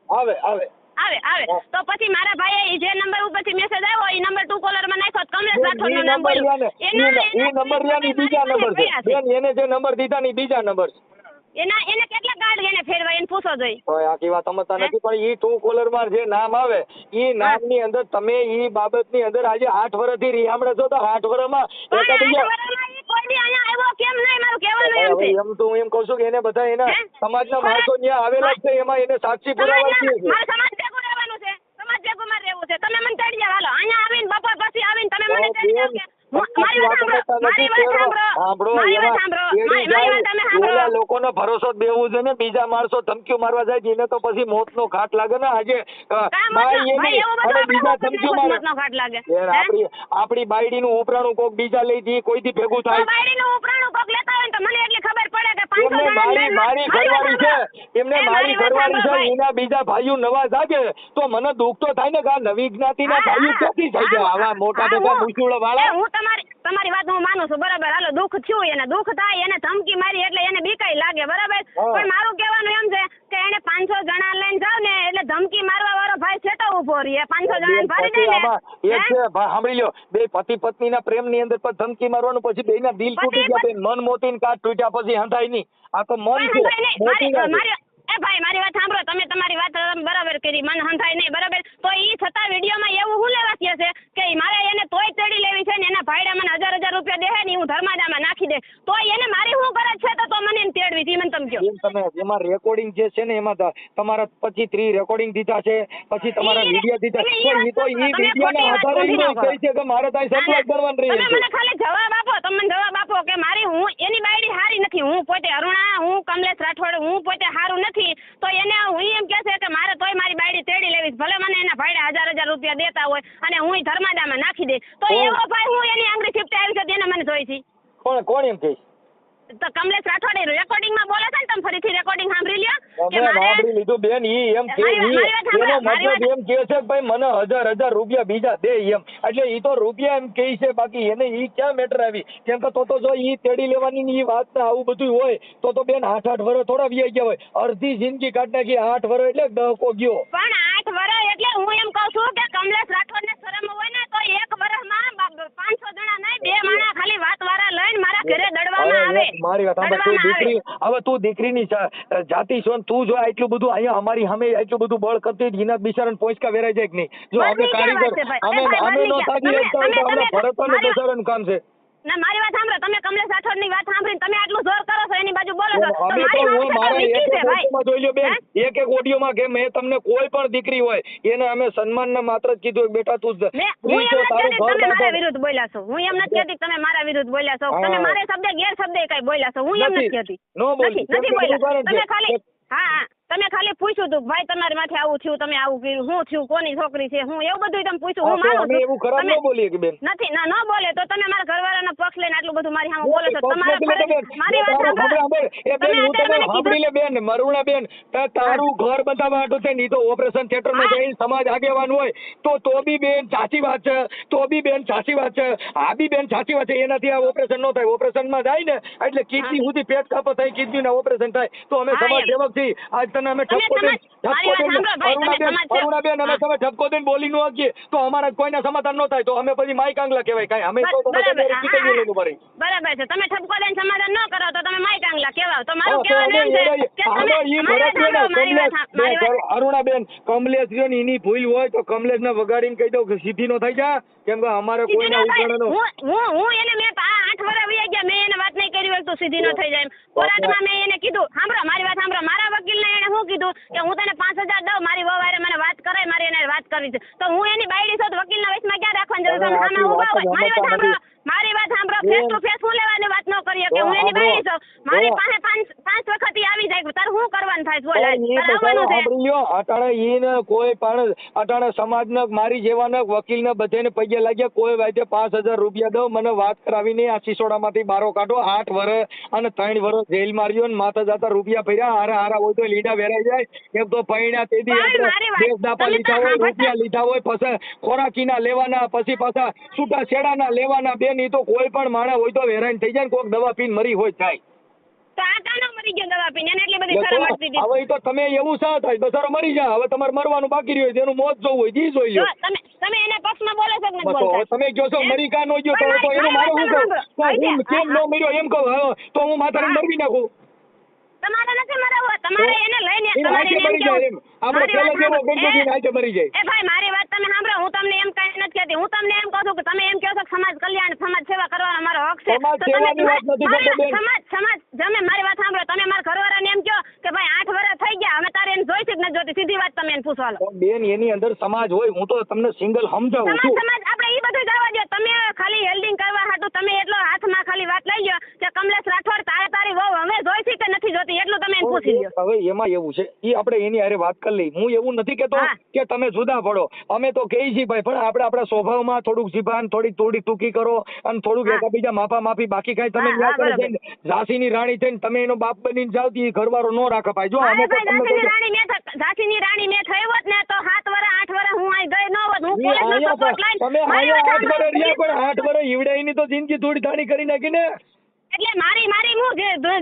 [SPEAKER 2] આવે
[SPEAKER 3] તો પછી મારા ભાઈએ જે નંબર ઉપરથી મેસેજ આવ્યો એ નંબર ટુ કોલરમાં નાખ્યો તો કમલેશ રાઠોડનું નામ બોલ્યું.
[SPEAKER 2] ઈ નંબર યાની બીજા નંબર છે બેન, એને જે નંબર દીધા ની બીજા નંબર છે.
[SPEAKER 3] એને કેટલા કાર્ડ એને ફેરવાય એને પૂછો જોઈ.
[SPEAKER 2] આખી વાત સમજતા નથી, પણ ઈ ટુ કોલર માં જે નામ આવે ઈ નામ ની અંદર તમે ઈ બાબત ની અંદર આજે 8 વર્ષથી રીહામણે છો, તો 8 વર્ષમાં એમ તો હું એમ કઉ છું કે એને બધા એના સમાજના માણસો ત્યાં આવેલા છે, એમાં એને સાક્ષી પુરાવા છે.
[SPEAKER 3] સમાજ ભેગું રહેવાનું છે, સમાજ ભેગું મારે રહેવું છે. તમે મને ચડી જાવ, હાલો અહીંયા આવીને બપોર પછી આવીને તમે મને ચડી જાવ કે
[SPEAKER 2] લોકોનો ભરોસો દેવું છે ને, બીજા માણસો ધમકીઓ મારવા જાય એને તો પછી મોતનો ઘાટ લાગે ને. આજે બીજા ધમકીઓ મારે, આપણી બાયડી નું ઉપરાણું કોક બીજા લઈ દી કોઈથી ભેગું થાય. મારી ઘરવાળી છે, એમને મારી ઘરવાળી છે, એના બીજા ભાઈઓ નવા જાગે તો મને દુઃખ તો થાય ને કે આ નવી જ્ઞાતિના ભાઈઓ ક્યાંથી થઈ ગયા આવા મોટા મોટા મુસુળ વાળા.
[SPEAKER 3] તમારી વાત હું માનું છું, બરાબર. હાલો દુઃખ થયું, એને દુઃખ થાય, એને ધમકી મારી એટલે એને બીકાઈ લાગે, બરાબર. પણ મારું કહેવાનું એમ છે કે એને 500 જણા લઈને જાવ ને એટલે ધમકી મારવા વાળો ભાઈ છેટો ઉભો રહે. 500 જણા ભારી જાય ને
[SPEAKER 2] એક છે સાંભળી લ્યો, બે પતિ પત્ની ના પ્રેમ ની અંદર પણ ધમકી મારવાનું, પછી બે ના દિલ તૂટી ગયા, મન મોતી કાટ તૂટ્યા પછી હંધાય નહીં. આ તો મન છે
[SPEAKER 3] ભાઈ. મારી વાત સાંભળો, તમે તમારી વાત બરાબર કરી, મન હંધાય નહીં, બરાબર. તો ઈ છતાં વિડીયોમાં એવું શું લેવા છે કે મારે એને તોય તેડી લેવી છે ને એના ભાઈડા મને 1000 રૂપિયા દેહે ને હું ધર્માદામાં નાખી દે, તો એને મારી શું ગરજ છે તો મને એને તેડવી છે, મને તમે કહો.
[SPEAKER 2] તમે એમાં રેકોર્ડિંગ જે છે ને એમાં તમારા પછી 3 રેકોર્ડિંગ દીધા છે, પછી તમારા વિડીયો દીધા છે, તો ઈ વિડીયોના આધારે ઈ કહે છે કે મારે તારી સપ્લાય કરવાની રહી છે.
[SPEAKER 3] તમે મને ખાલી જવાબ આપો, તમે મને જવાબ આપો કે મારી હું એની બાયડી હારી નથી, હું પોતે અરુણા, હું કમલેશ રાઠોડ, હું પોતે હારું નથી, તો એને હું એમ કહે છે કે મારે તોય મારી બાયડી તેડી લેવી, ભલે મને એના ભાઈડા 1000 રૂપિયા દેતા હોય અને હું ધર્માદામાં નાખી દે, તો એવો ભાઈ હું એની આંગળી ચીપટે આવી છે એને મને જોઈ છે.
[SPEAKER 2] કોણ એમ કહે?
[SPEAKER 3] તો કમલેશ રાઠોડ રેકોર્ડિંગ માં બોલે છે ને, તમે ફરીથી રેકોર્ડિંગ સાંભળી લ્યો કે
[SPEAKER 2] સાંભળી લીધું બેન. ઈ એમ કે એનો મતલબ એમ કે છે ભાઈ મને 1000 રૂપિયા બીજા દે એમ, એટલે ઈ તો રૂપિયા એમ કહે છે, બાકી એને ઈ ક્યાં મેટર આવી? કેમ કે તો જો ઈ તેડી લેવાની ઈ વાત ને આવું બધું હોય તો બેન 8 વર્ષ થોડા વી ગયા હોય, અડધી જિંદગી કાઢ નાખી. 8 વર્ષ એટલે દહકો ગયો.
[SPEAKER 3] પણ 8 વર્ષ એટલે હું એમ કહું છું કે કમલેશ રાઠોડ ને શરમ હોય ને તો 1 વર્ષમાં 500 જણા નહીં, 2 માણા ખાલી વાત વાળા લઈને મારા ઘરે દડવામાં આવે.
[SPEAKER 2] મારી વાત સાંભળ, તું દીકરી, હવે તું દીકરીની જાતિ છો ને તું જો આટલું બધું અહીંયા અમારી સામે આટલું બધું બળ કરતી જીના બિચારાને પોંચકા વેરાઈ જાય કે નહીં? જો અમે કારીગર અમે નો સાજી શકતા હોય તો અમને ભરતને બેસાડવાનું કામ છે.
[SPEAKER 3] ના મારી વાત સાંભળો, તમે કમલેશ રાઠોડ ની વાત સાંભળીને તમે આટલું જોર કરો છો એની બાજુ બોલો છો,
[SPEAKER 2] અમે તો હું મારા એક જોઈ લો બેન, એક ઓડિયોમાં કે મેં તમને કોઈ પણ દીકરી હોય એને અમે સન્માનના માત્ર જ કીધું બેટા તું
[SPEAKER 3] મારા વિરુદ્ધ બોલ્યા છો, હું એમ નથી કહેતી તમે મારા વિરુદ્ધ બોલ્યા છો, તમે મારે શબ્દ ગેરશબ્દ કઈ બોલ્યા છો, હું એમ નથી કહેતી, નથી બોલ્યા. તમે ખાલી તમે ખાલી પૂછ્યું હતું ભાઈ તમારી માથે આવું થયું, તમે આવું કર્યું, શું થયું, કોની છોકરી છે, હું એવું બધું તમે પૂછ્યું, હું માનું છું.
[SPEAKER 2] એવું ખરાબ ન બોલીએ કે બેન?
[SPEAKER 3] નથી ના ન બોલે તો તમે મારા ઘરવાળાનો પક્ષ લઈને આટલું બધું મારી સામે બોલો છો. મારી વાત
[SPEAKER 2] સાંભળી લે બેન, મરુણા બેન, તારું ઘર બતાવવા હાટું છે, નહીં તો ઓપરેશન થિયેટર માં જઈને સમાજ આગેવાન હોય તો બી બેન સાચી વાત છે, તો બી બેન સાચી વાત છે, આ બી બેન સાચી વાત છે, એનાથી આ ઓપરેશન ન થાય. ઓપરેશન માં જાય ને એટલે કિડની સુધી પેટ કાપો થાય, કિડની ના ઓપરેશન થાય, તો અમે સમાજ સેવક છીએ. આજ તને અમે
[SPEAKER 3] તમે
[SPEAKER 2] ઠપકો દઈને
[SPEAKER 3] મારી વાત સાંભળો ભાઈ, તમે સમાજ
[SPEAKER 2] અરુણાબેન અમે તમે ઠપકો દઈને બોલી ન શકીએ તો અમારા કોઈના સમાધાન ન થાય તો અમે પછી માઈ કાંગલા કહેવાય કાંઈ અમે તો તમે
[SPEAKER 3] બરાબર,
[SPEAKER 2] તમારે
[SPEAKER 3] હા,
[SPEAKER 2] કીધેલું
[SPEAKER 3] હા.
[SPEAKER 2] લેવું પડે.
[SPEAKER 3] બરાબર છે, તમે ઠપકો દઈને સમાધાન ન કરો તો તમે માઈ કાંગલા કહેવાઓ. તો મારું
[SPEAKER 2] તો
[SPEAKER 3] કહેવાનું એમ છે
[SPEAKER 2] અમે
[SPEAKER 3] કે
[SPEAKER 2] હાલો,
[SPEAKER 3] તમે
[SPEAKER 2] ઈ
[SPEAKER 3] મારી વાત
[SPEAKER 2] ભરત
[SPEAKER 3] સાંભળો, મારી વાત મારી વાત
[SPEAKER 2] અરુણાબેન કમલેશ જો ને એની ભૂલ હોય તો કમલેશને વગાડીને કહી દઉં કે સીધી નો થઈ જા કેમ કે અમારે
[SPEAKER 3] સીધી
[SPEAKER 2] કોઈના
[SPEAKER 3] ન થાય.
[SPEAKER 2] ઉજાણાનો
[SPEAKER 3] હું એને મેં 8 વર્ષ વહી ગયા, મેં એને વાત નહીં કરી હોય તો સીધી ન થઈ જાય એમ. કોર્ટમાં મેં એને કીધું, સાંભળો મારી વાત સાંભળો, મારા વકીલને એને શું કીધું કે હું તને 5,000 દઉં, મારી વહુ હારે મને વાત કરાય, મારી એને વાત કરવી છે. તો હું એની બાયડી છું તો વકીલના વચમાં ક્યાં રાખવાની જરૂર છે?
[SPEAKER 2] હવે
[SPEAKER 3] સામે ઊભા હોય. મારી વાત સાંભળો, મારી વાત સાંભળો, ફેસ ટુ ફેસ હું લેવાની વાત ન કરીએ કે હું એની બાયડી છું. મારી પાસે પાંચ વખત ઈ આવી જાય, તારે શું કરવાનું થાય? બોલ, તારે આવવાનું છે.
[SPEAKER 2] અટાણે ઈને કોઈ પણ અટાણે સમાજને મારી જેવાને વકીલને બધાને પગે લાગ્યા કોઈ વાતે 5,000 રૂપિયા દો મને વાત કરાવીને આ સિસોડામાંથી બારો કાઢો. 8 વર્ષ અને 3 વર્ષ જેલ માર્યો ને માથા જાતા રૂપિયા ભર્યા હારા હોય તો લીડા વેરાઈ જાય એમ તો પૈણા તેદી
[SPEAKER 3] પણ મારી વાત-
[SPEAKER 2] દેશ દાપા
[SPEAKER 3] તમે
[SPEAKER 2] લીધા
[SPEAKER 3] તો
[SPEAKER 2] હોય
[SPEAKER 3] સાંભળતા-
[SPEAKER 2] રૂપિયા લીધા હોય પછી ખોરાકીના લેવાના પછી પાછા છૂટા છેડાના લેવાના બેન ઈ તો કોઈ પણ માણસ હોય તો હેરાન થઈ જાય ને કોઈક દવા પીને મરી હોય જાય.
[SPEAKER 3] તો આ કાનો મરી ગયો દવા પીને? એને એટલી બધી શરમ પડતી હતી.
[SPEAKER 2] હવે ઈ તો તમે એવું શા થાય બસારો મરી જાય હવે તમારે મરવાનું બાકી રહ્યું હોય તેનું મોત જોવું હોય જી જોઈ
[SPEAKER 3] જો
[SPEAKER 2] લો.
[SPEAKER 3] તમે એના પક્ષમાં બોલો છો કે નથી
[SPEAKER 2] તો
[SPEAKER 3] બોલતા?
[SPEAKER 2] તમે કહો છો મરી કા નો ગયો તો એનું મારે શું કહું તો હું કેમ ન મર્યો એમ કહું હવે તો હું માથાને મરવી નાખું.
[SPEAKER 3] તમારે નથી મરાવવો, તમારે એને લઈને
[SPEAKER 2] એને
[SPEAKER 3] તમારે
[SPEAKER 2] હાથે
[SPEAKER 3] એને એમ
[SPEAKER 2] મરી જાય
[SPEAKER 3] કેવું-
[SPEAKER 2] એમ આપણે
[SPEAKER 3] મારી વાત
[SPEAKER 2] પેલા જેવો
[SPEAKER 3] સાંભળો.
[SPEAKER 2] ગંગોત્રી હાથે મરી જાય.
[SPEAKER 3] એ ભાઈ મારી વાત તમે સાંભળો, હું તમને એમ કઈ નથી કહેતી, હું તમને એમ કહું છું કે તમે એમ કહો છો કે સમાજ કલ્યાણ સમાજ સેવા કરવાનો મારો હક છે.
[SPEAKER 2] સમાજ
[SPEAKER 3] તો તમે
[SPEAKER 2] સેવાની વાત નથી કરતો બેન.
[SPEAKER 3] સમાજ તમે મારી વાત સાંભળો, તમે મારા ઘરવાળાને એમ કહો કે ભાઈ 8 વર્ષ થઈ ગયા હવે તારે એને જોઈ છે કે નથી જોતી, સીધી વાત તમે એને પૂછવા લો.
[SPEAKER 2] તો બેન એની અંદર સમાજ હોય હું તો તમને સિંગલ સમજાવું છું.
[SPEAKER 3] સમાજ આપણે ઈ બધું જવા દો, તમે ખાલી હેલ્ડિંગ કરવા હાટું તમે એટલો હાથમાં ખાલી વાત લઈ લો કે કમલેશ રાઠોડ તારી વહુ હવે જોઈ છે કે નથી જોતી એટલું તમે એને પૂછી લો.
[SPEAKER 2] હવે એમાં એવું છે ઈ આપણે એની હારે વાત કરી લઈ. હું એવું નથી કેતો
[SPEAKER 3] હા.
[SPEAKER 2] કે તમે જુદા પડો, અમે તો કહીએ છીએ ભાઈ પણ આપણે આપણા સ્વભાવમાં થોડુંક જીભાન થોડી ટૂંકી કરો અને થોડુંક
[SPEAKER 3] હા.
[SPEAKER 2] એકાબીજા માફી બાકી કાંઈ તમે
[SPEAKER 3] હા,
[SPEAKER 2] ન્યા કરે
[SPEAKER 3] બરાબર.
[SPEAKER 2] જઈને ઝાંસીની રાણી થઈને તમે એનો બાપ બનીને જાવ તો ઈ ઘરવાળો નો રાખે ભાઈ. જો અમે
[SPEAKER 3] અરે
[SPEAKER 2] તો
[SPEAKER 3] ભાઈ,
[SPEAKER 2] તમને
[SPEAKER 3] ઝાંસીની
[SPEAKER 2] કહી
[SPEAKER 3] રાણી મેં થઈ હોત ને તો 7 વર્ષ 8 વર્ષ હું અહીં ગઈ ન હોત. હું
[SPEAKER 2] ઈ
[SPEAKER 3] પોલીસનો
[SPEAKER 2] આયા
[SPEAKER 3] સપોર્ટ લઈને
[SPEAKER 2] તમે
[SPEAKER 3] મારી
[SPEAKER 2] આયા
[SPEAKER 3] વાત
[SPEAKER 2] 8 વર્ષ રહ્યા
[SPEAKER 3] સાંભળો.
[SPEAKER 2] પણ 8 વર્ષ ઈવડાઈની તો જિંદગી થોડી થાણી કરી નાખી ને.
[SPEAKER 3] એટલે મારી હું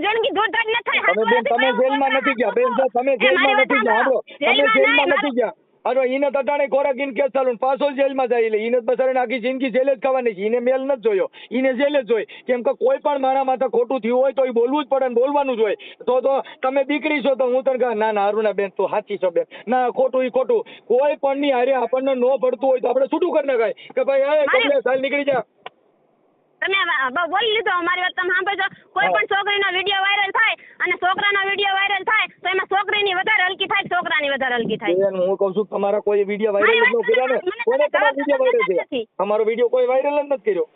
[SPEAKER 3] જિંદગી જોરદાર ન થાય.
[SPEAKER 2] તમે બેન તમે જેલમાં નથી ગયા બેન જો તમે જેલમાં નથી ગયા સાંભળો તમે જેલમાં નથી ગયા. અરે ઈને તટાણે ખોરાકીને કેસ ચાલુ ને પાછો જેલમાં જાય એટલે ઈને બસારાને આખી જિંદગી જેલ જ ખાવાની છે. ઈને મેલ નથી જોયો, ઈને જેલ જ જોઈ કેમ કે કોઈ પણ મારા માથે ખોટું થયું હોય તો એ બોલવું જ પડે ને બોલવાનું જ હોય. તો તમે દીકરી છો તો હું તને કહું ના અરુણા બેન તું સાચી છો બેન, ના ખોટું ઈ ખોટું. કોઈ પણ ની હારે આપણને ન પડતું હોય તો આપણે છૂટું કરી નખાય કે ભાઈ એ કમલેશ હાલ નીકળી જા.
[SPEAKER 3] તમે બોલી લીધો, મારી વાત તમે સાંભળજો. કોઈ પણ છોકરીનો વિડીયો વાયરલ થાય અને છોકરાનો વિડીયો વાયરલ થાય તો એમાં છોકરીની વધારે હલકી થાય, છોકરાની વધારે હલકી થાય.
[SPEAKER 2] બેન હું કહું છું તમારા કોઈ વિડીયો વાયરલ જ ન કર્યા ને, કોને તમારો વિડીયો વાયરલ છે? તમારો વિડીયો કોઈ વાયરલ જ નથી કર્યો.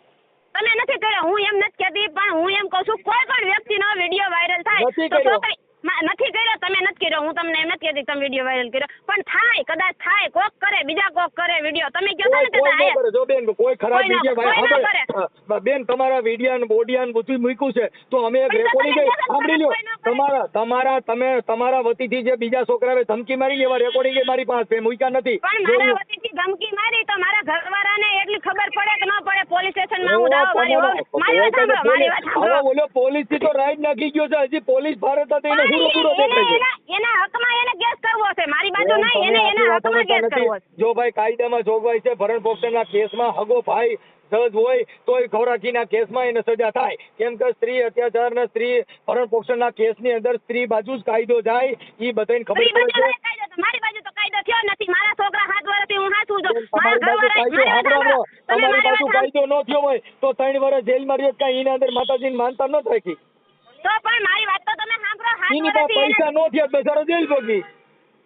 [SPEAKER 3] તમે નથી કર્યો, હું એમ નથી કહેતી પણ હું એમ કહું છું કોઈ પણ વ્યક્તિનો વિડીયો વાયરલ થાય
[SPEAKER 2] નથી
[SPEAKER 3] તો
[SPEAKER 2] કર્યો.
[SPEAKER 3] છોકરી નથી કર્યો, તમે નથી કર્યો, હું તમને એમ નથી કહેતી તમે વિડીયો વાયરલ કર્યો, પણ થાય કદાચ થાય, કોક કરે, બીજા કોક કરે વિડીયો. તમે કહો છો ને કે
[SPEAKER 2] કોઈ ન કરે જો બેન કોઈ ખરાબ
[SPEAKER 3] કોઈ ન-
[SPEAKER 2] વિડીયો
[SPEAKER 3] કોઈ ન
[SPEAKER 2] વાયરલ બેન તમારા વિડીયો ને બોડિયા ને બધું મૂક્યું છે તો અમે એક
[SPEAKER 3] પણ
[SPEAKER 2] રેકોર્ડિંગ
[SPEAKER 3] તમે કહો છો
[SPEAKER 2] સાંભળી લો.
[SPEAKER 3] કોઈ ન કરે.
[SPEAKER 2] તમારા વતીથી જે બીજા છોકરાએ ધમકી મારી એવા રેકોર્ડિંગ મારી પાસે મૂક્યા નથી.
[SPEAKER 3] પણ મારા વતીથી ધમકી મારી તો મારા ઘરવાળાને એટલી ખબર પડે કે ન પડે, પોલીસ સ્ટેશનમાં હું દાવો મારી વાત સાંભળો, મારી વાત સાંભળો.
[SPEAKER 2] હવે ઓલો પોલીસ થી તો રાઈડ નાખી ગયો છે હજી પોલીસ ભારત હતી એને પૂરો દેખાય છે.
[SPEAKER 3] એના હકમાં એને કેસ કરવો છે, મારી બાજુ નહીં, એને એના હકમાં કેસ કરવો છે.
[SPEAKER 2] જો ભાઈ કાયદામાં જોગવાઈ છે ભરણ પોષણના કેસમાં હગો ભાઈ જજ હોય તોય ખોરાકીના કેસમાં એને સજા થાય કેમ કે સ્ત્રી અત્યાચારના સ્ત્રી ભરણ પોષણના કેસની અંદર સ્ત્રી બાજુ જ કાયદો જાય ઈ બધાને ખબર
[SPEAKER 3] મારી
[SPEAKER 2] પડે છે.
[SPEAKER 3] બાજુ કાયદો તો મારી બાજુ તો કાયદો થયો નથી. મારા છોકરા 7 વર્ષથી હું હાચું છું.
[SPEAKER 2] તમારી બાજુ કાયદો તમારી બાજુ કાયદો ન થયો હોય તો 3 વર્ષ જેલમાં રહ્યો કાંઈ એના અંદર માતાજીને માનતા ન થાય.
[SPEAKER 3] તો પણ મારી વાત તો તમે સાંભળો.
[SPEAKER 2] એની
[SPEAKER 3] 7
[SPEAKER 2] પાસે
[SPEAKER 3] વર્ષથી
[SPEAKER 2] પૈસા નો થયા બેચારો જેલ ભોગવી.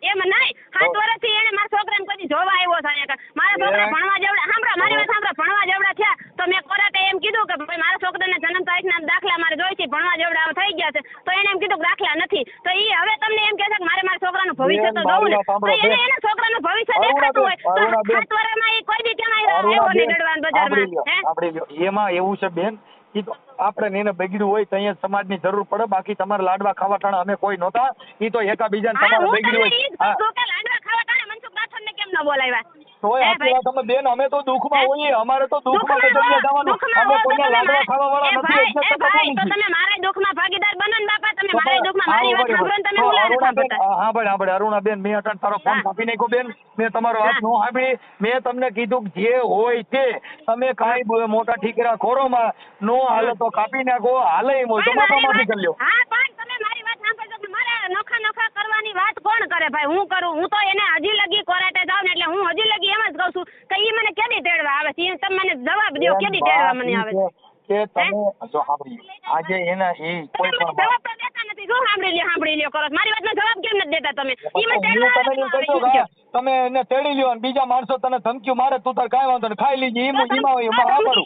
[SPEAKER 3] એમ નહીં, 7 વર્ષથી એને મારા છોકરાને કોઈ જોવા આવ્યો છે અહીંયા. મારા છોકરા ભણવા જેવડા, સાંભળો મારી વાત સાંભળો, ભણવા જેવડા થયા તો મેં કોર્ટે એમ કીધું કે ભાઈ મારા છોકરાને જન્મ તારીખના દાખલા મારે જોઈ છે, ભણવા જેવડા થઈ ગયા છે. તો એને એમ કીધું કે દાખલા નથી. તો ઈ હવે તમને એમ કહે છે કે મારે મારા છોકરાનું ભવિષ્ય તો જોવું ને. તો એને એના છોકરાનું ભવિષ્ય દેખાતું હોય તો 7 વર્ષમાં ઈ કોઈ દી કેમ આવ્યો નહીં દડવાન બજારમાં? હે
[SPEAKER 2] એમાં એવું છે બેન ઈ તો આપણે એને બગડ્યું હોય તો અહીંયા સમાજની જરૂર પડે બાકી તમારે લાડવા ખાવા ટાણા અમે કોઈ નહોતા. ઈ તો એકાબીજાને
[SPEAKER 3] હા,
[SPEAKER 2] તમારે
[SPEAKER 3] હું
[SPEAKER 2] બગડ્યું
[SPEAKER 3] તમને ઈ જ
[SPEAKER 2] હોય.
[SPEAKER 3] કહું છું કે લાડવા ખાવા ટાણે મનસુખ રાઠોડને કેમ ન બોલાવ્યા?
[SPEAKER 2] તોય સાચી વાત તમે બેન, અમે તો દુઃખમાં હોઈએ, અમારે તો દુઃખમાં તો જગ્યા જવાનું, અમે કોઈને લાડવા ખાવા વાળા નથી એટલે તો
[SPEAKER 3] ભાઈ તો તમે મારા દુઃખમાં ભાગીદાર બનો ને બાપા, તમે મારા દુઃખમાં મારી વાત સાંભળો ને તમે ઉલાળા
[SPEAKER 2] અરુણાબેન,
[SPEAKER 3] ખાતા.
[SPEAKER 2] હા ભાઈ અરુણાબેન, મેં અટણ તારો ફોન કાપી નાખ્યો બેન, મેં તમારો વાત નો સાંભળી, મેં તમને કીધું કે જે હોય તે તમે કાંઈ મોટા ઠીકરા ખોરોમાં નો હાલે તો કાપી નાખો, હાલે એમ હોય તો માફામાફી કરી લ્યો.
[SPEAKER 3] હા પણ તમે મારી વાત સાંભળજો કે મારે નોખા કરવાની વાત કોણ કરે ભાઈ, હું કરું? હું તો એને હજી લગી કોરાટે જાઉં ને એટલે હું હજી લગી એમ જ કહું છું કે ઈ મને કેદી તેડવા આવે છે, તમે મને જવાબ દો, કેદી તેડવા મને આવે છે?
[SPEAKER 2] કે તમે જો સાંભળી આજે એના એ કોઈ
[SPEAKER 3] તમે
[SPEAKER 2] પણ
[SPEAKER 3] જવાબ તો દેતા નથી, શું સાંભળી લ્યો કરો છો? મારી વાતનો જવાબ કેમ નથી દેતા તમે? ઈ મને
[SPEAKER 2] હું
[SPEAKER 3] તેડવા
[SPEAKER 2] તમે એમ કહી દો કે તમે એને તેડી લ્યો અને બીજા માણસો તને ધમકીઓ મારે, તું તાર કાંઈ વાંધો નહીં, ખાઈ લીજે એમાં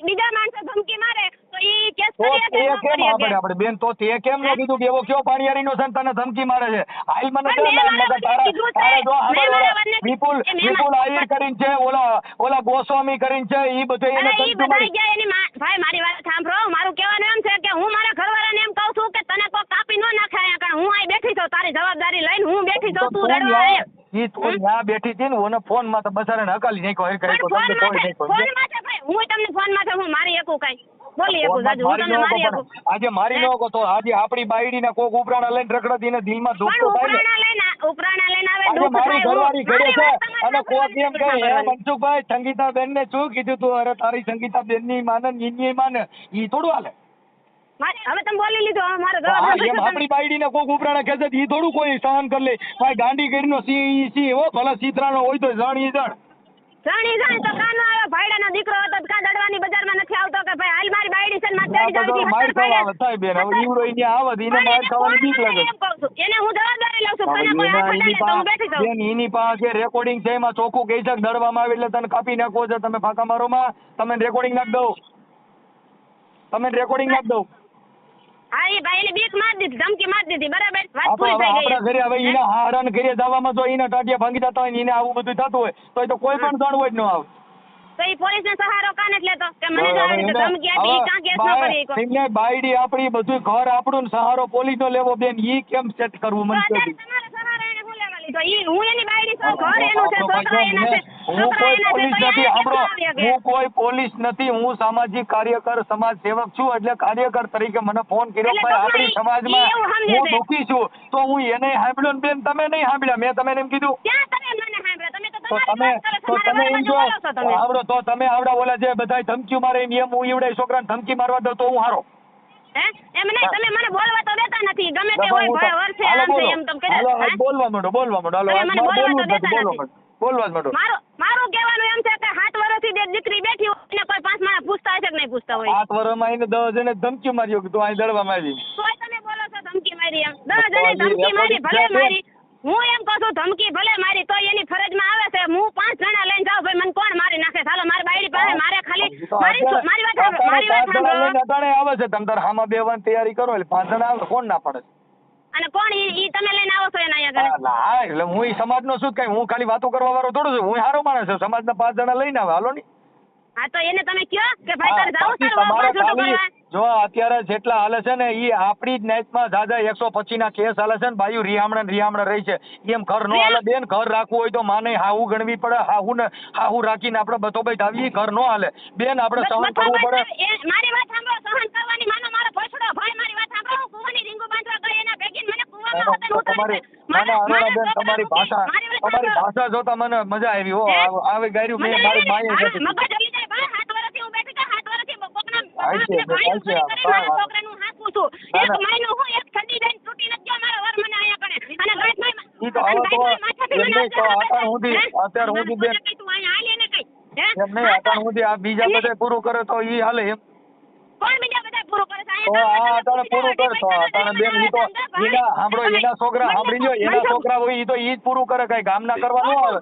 [SPEAKER 3] બીજા માણસો ધમકી મારે તો ઈ કેસ
[SPEAKER 2] તો
[SPEAKER 3] કરીએ
[SPEAKER 2] તે
[SPEAKER 3] કે ન
[SPEAKER 2] કેમ
[SPEAKER 3] કરીએ?
[SPEAKER 2] આપણે બેન તો તે કેમ ન કીધું કે એવો કયો પાણીયારીનો છે ને તને ધમકી મારે છે? હાલ મને કહે ને મગર તારા જો વિપુલ આહિર કરીને છે, ઓલા ગોસ્વામી કરીને છે, ઈ બધું એને
[SPEAKER 3] ઈ
[SPEAKER 2] ધમકી
[SPEAKER 3] બધા
[SPEAKER 2] મારી.
[SPEAKER 3] ગયા એની ભાઈ મારી વાત સાંભળો, મારું કહેવાનું એમ છે કે હું મારા ઘરવાળાને એમ કહું છું કે તને કોઈ કાપી ન નાખાય, કારણ હું અહીં બેઠી છું, તારી જવાબદારી લઈને હું બેઠી છું, તું રડવા આવે.
[SPEAKER 2] ઈ તું ત્યાં બેઠી હતી ને ઓને ફોન માં તો બસારાને હકાલી નાખ્યો, હરખા
[SPEAKER 3] પણ
[SPEAKER 2] તમને કોઈ
[SPEAKER 3] ફોન
[SPEAKER 2] નાખ્યો.
[SPEAKER 3] માં ભાઈ હું તમને ફોન માં હું મારી એકું કઈ બોલી એકું જાજુ, હું તમને મારી એકું.
[SPEAKER 2] આજે મારી ન કહો તો આજે આપણી બાયડી ને કોક ઉપરાણા લઈને રખડતી ને દિલમાં દુઃખ તો
[SPEAKER 3] પણ
[SPEAKER 2] થાય ને.
[SPEAKER 3] ઉપરાણા લઈને આવે
[SPEAKER 2] આજે
[SPEAKER 3] દુઃખ
[SPEAKER 2] મારી
[SPEAKER 3] થાય.
[SPEAKER 2] ઘરવાળી ઘરે છે અને કોક એમ કહે હે
[SPEAKER 3] સાંભળવાની.
[SPEAKER 2] મનસુખભાઈ સંગીતાબેન ને શું કીધું તું? અરે તારી સંગીતાબેન ની માને ને ઈની માને ઈ થોડું હાલે.
[SPEAKER 3] હવે તમે બોલી લીધું, હવે મારો જવાબ
[SPEAKER 2] હા
[SPEAKER 3] આપો
[SPEAKER 2] એમ
[SPEAKER 3] છો
[SPEAKER 2] આપણી બાયડી ને કોક ઉપરાણા ખેંચે ઈ થોડું કોઈ સહન કરી લે. ભાઈ ગાંડી કરીને સી હો ભલા સીતરાનો હોય તો જણ ઈ જણ.
[SPEAKER 3] જાણી તો કાનો આવ્યો, ભાઈડાનો દીકરો હતો તો કાં દડવાની બજારમાં નથી આવતો કે ભાઈ હાલ મારી બાયડી છે ને મારે તેડી જાવી
[SPEAKER 2] માર ખાવા આવે થાય બેન, હવે ઈવડો ઈ ન્યા આવે એને માર ખાવાની બીક લાગે.
[SPEAKER 3] એમ કહું છું, એને હું જવાબદારી લઉં છું, તને કોઈ હાથ અડાડે તો હું બેઠી જાઉં.
[SPEAKER 2] બેન એની પાસે રેકોર્ડિંગ છે, એમાં ચોખ્ખું કહી છે દડવામાં આવે એટલે તને કાપી નાખવો છે, તમે ફાંકા મારો માં, તમે રેકોર્ડિંગ નાખ દઉં, તમે રેકોર્ડિંગ નાખ દઉં.
[SPEAKER 3] હા એ ભાઈ એને બીક માર દીધી, ધમકી માર દીધી, બરાબર વાત
[SPEAKER 2] આપણે
[SPEAKER 3] પૂરી થઈ
[SPEAKER 2] આપણા
[SPEAKER 3] ગઈ.
[SPEAKER 2] ઘરે હવે એના હારણ ઘરે જવામાં જો એના ટાટિયા ભાંગી જતા હોય ને એને આવું બધું થતું હોય તો એ તો કોઈ પણ જણ હોય જ ન આવે.
[SPEAKER 3] તો ઈ પોલીસ ને સહારો કાને જ લેતો કે મને જો આવી રીતે ધમકી આપી, ઈ કાં કેસ ન કરી શકો?
[SPEAKER 2] એમને બાયડી આપણી બધું ઘર આપણું ને સહારો પોલીસ નો લેવો બેન, ઈ કેમ સેટ કરવું મને કહી
[SPEAKER 3] અત્યારે તમારો સહારો એને હું લેવા લીધો? ઈ હું એની બાયડી છું, ઘર એનું છે, છોકરા એના છે,
[SPEAKER 2] હું
[SPEAKER 3] છોકરા
[SPEAKER 2] કોઈ
[SPEAKER 3] એના છે,
[SPEAKER 2] પોલીસ
[SPEAKER 3] તો
[SPEAKER 2] નથી,
[SPEAKER 3] એને
[SPEAKER 2] સાંભળો,
[SPEAKER 3] કેમ ન આવી શકે?
[SPEAKER 2] હું કોઈ પોલીસ નથી, હું સામાજિક કાર્યકર સમાજ સેવક છું, એટલે કાર્યકર તરીકે મને ફોન કર્યો
[SPEAKER 3] એટલે
[SPEAKER 2] ભાઈ
[SPEAKER 3] ટૂંકમાં
[SPEAKER 2] આપણી સમાજમાં
[SPEAKER 3] ઈ એવું સમજે
[SPEAKER 2] હું
[SPEAKER 3] છે.
[SPEAKER 2] દુઃખી છું, તો હું એને સાંભળ્યો ને બેન તમે નહીં સાંભળ્યા, મેં તમને એમ કીધું
[SPEAKER 3] ક્યાં તમે મને સાંભળ્યા? તમે તો
[SPEAKER 2] તો
[SPEAKER 3] તમારી
[SPEAKER 2] તમે
[SPEAKER 3] વાત કરો છો,
[SPEAKER 2] તો
[SPEAKER 3] મારા
[SPEAKER 2] તમે એમ
[SPEAKER 3] બાજુ
[SPEAKER 2] જો
[SPEAKER 3] બોલો છો તમે.
[SPEAKER 2] આવડો તો તમે આવડા ઓલા જે બધાય ધમકીઓ મારે એમ હું ઈવડે છોકરાને ધમકી મારવા દઉં તો હું હારો.
[SPEAKER 3] હે એમ નહીં, તમે મને બોલવા તો દેતા નથી, ગમે તે
[SPEAKER 2] બાપા,
[SPEAKER 3] હોય
[SPEAKER 2] હું તો-
[SPEAKER 3] ભાઈ વર્ષે
[SPEAKER 2] હાલો
[SPEAKER 3] આમ છે
[SPEAKER 2] બોલો.
[SPEAKER 3] એમ તમે
[SPEAKER 2] હાલો,
[SPEAKER 3] કહી
[SPEAKER 2] હાલો, બોલવા માંડો હાલો
[SPEAKER 3] તમે
[SPEAKER 2] આજ
[SPEAKER 3] મને
[SPEAKER 2] મારે
[SPEAKER 3] બોલવા
[SPEAKER 2] બોલવું
[SPEAKER 3] તો
[SPEAKER 2] જ નથી,
[SPEAKER 3] દેતા
[SPEAKER 2] બોલવા માંડો.
[SPEAKER 3] મારું કહેવાનું એમ છે કે 7 વર્ષથી જે દીકરી બેઠી હોય એને કોઈ 5 માણસ પૂછતા હશે કે નહીં પૂછતા હોય?
[SPEAKER 2] 7 વર્ષમાં એને 10 જણે ધમકી માર્યો કે તું અહીં દળવામાં આવી.
[SPEAKER 3] તોય તમે બોલો છો ધમકી મારી એમ? 10 જણે ધમકી મારી, ભલે મારી, હું એમ કહું છું ધમકી ભલે મારી, તોય એની ફરજમાં આવે છે હું 5 જણા લઈને જાઉં, ભાઈ મને કોણ મારી નાખે? ચાલો મારી બાયડી પાસે મારે ખાલી મારી વાત સાંભળો.
[SPEAKER 2] અટાણે આવે છે તમે તાર હામાં બેવાની તૈયારી કરો એટલે 5 જણા આવે કોણ ના પડે?
[SPEAKER 3] અને કોણ ઈ તમે લઈને આવો છો એના અહીંયા આગળ?
[SPEAKER 2] હા એટલે હું ઈ સમાજનો શું કઈ હું ખાલી વાતો કરવા વાળો થોડો છું, હું સારો માણસ છું, સમાજના 5 જણા લઈને આવે હાલો ની.
[SPEAKER 3] હા તો એને તમે કયો કે ભાઈ તારે જાવું
[SPEAKER 2] બાકી
[SPEAKER 3] તારું
[SPEAKER 2] તમારે
[SPEAKER 3] વાપસ છૂટું
[SPEAKER 2] ખાલી
[SPEAKER 3] કરવા?
[SPEAKER 2] જો અત્યારે જેટલા હાલે છે ને ઈ આપણી જ નાઈટમાં દાદા 125 ના કેસ હાલે છે ને બાયું રિયામણા રહી છે, એમ ઘર નો હાલે બેન. ઘર રાખવું હોય તો માને હાહુ ગણવી પડે, હાહુ રાખીને આપણે બતોબઈ આવી, ઘર નો હાલે બેન, આપણે સહન કરવું પડે.
[SPEAKER 3] મારી વાત સાંભળો, સહન કરવાની માનો મારો ભોસડો ભાઈ, મારી વાત સાંભળો, હું કુવાની રીંગુ બાંધવા ગઈ એના ભેગી મને કુવામાં હોતે ઉતારી
[SPEAKER 2] તમારી ભાષા જોતા મને મજા આવી હો. આવી ગાયરું મેં મારી માએ નથી.
[SPEAKER 3] મગજ હલી જાય ભાઈ, 7 વર્ષથી હું બેઠી છું, 7 વર્ષથી કોકના
[SPEAKER 2] મારા
[SPEAKER 3] છોકરાનું હાથ પૂછું, એક મહિનો હું એક ઠંડી જઈને તૂટી નથી ગયો મારો વર મને અહીંયા કણે, અને
[SPEAKER 2] અત્યારે હું બેન એમ નહીં, અત્યારે હું આ બીજા બધા પૂરું કરે તો ઈ હાલે એમ.
[SPEAKER 3] કોણ બીજા બધા પૂરું કરે છે?
[SPEAKER 2] તો આ અટાણે પૂરું કરશો અટાણે બેન, ઈ તો એના સાંભળો, એના છોકરા સાંભળી લો, એના છોકરા હોય ઈ તો ઈ જ પૂરું કરે, કઈ ગામના કરવા ન આવે.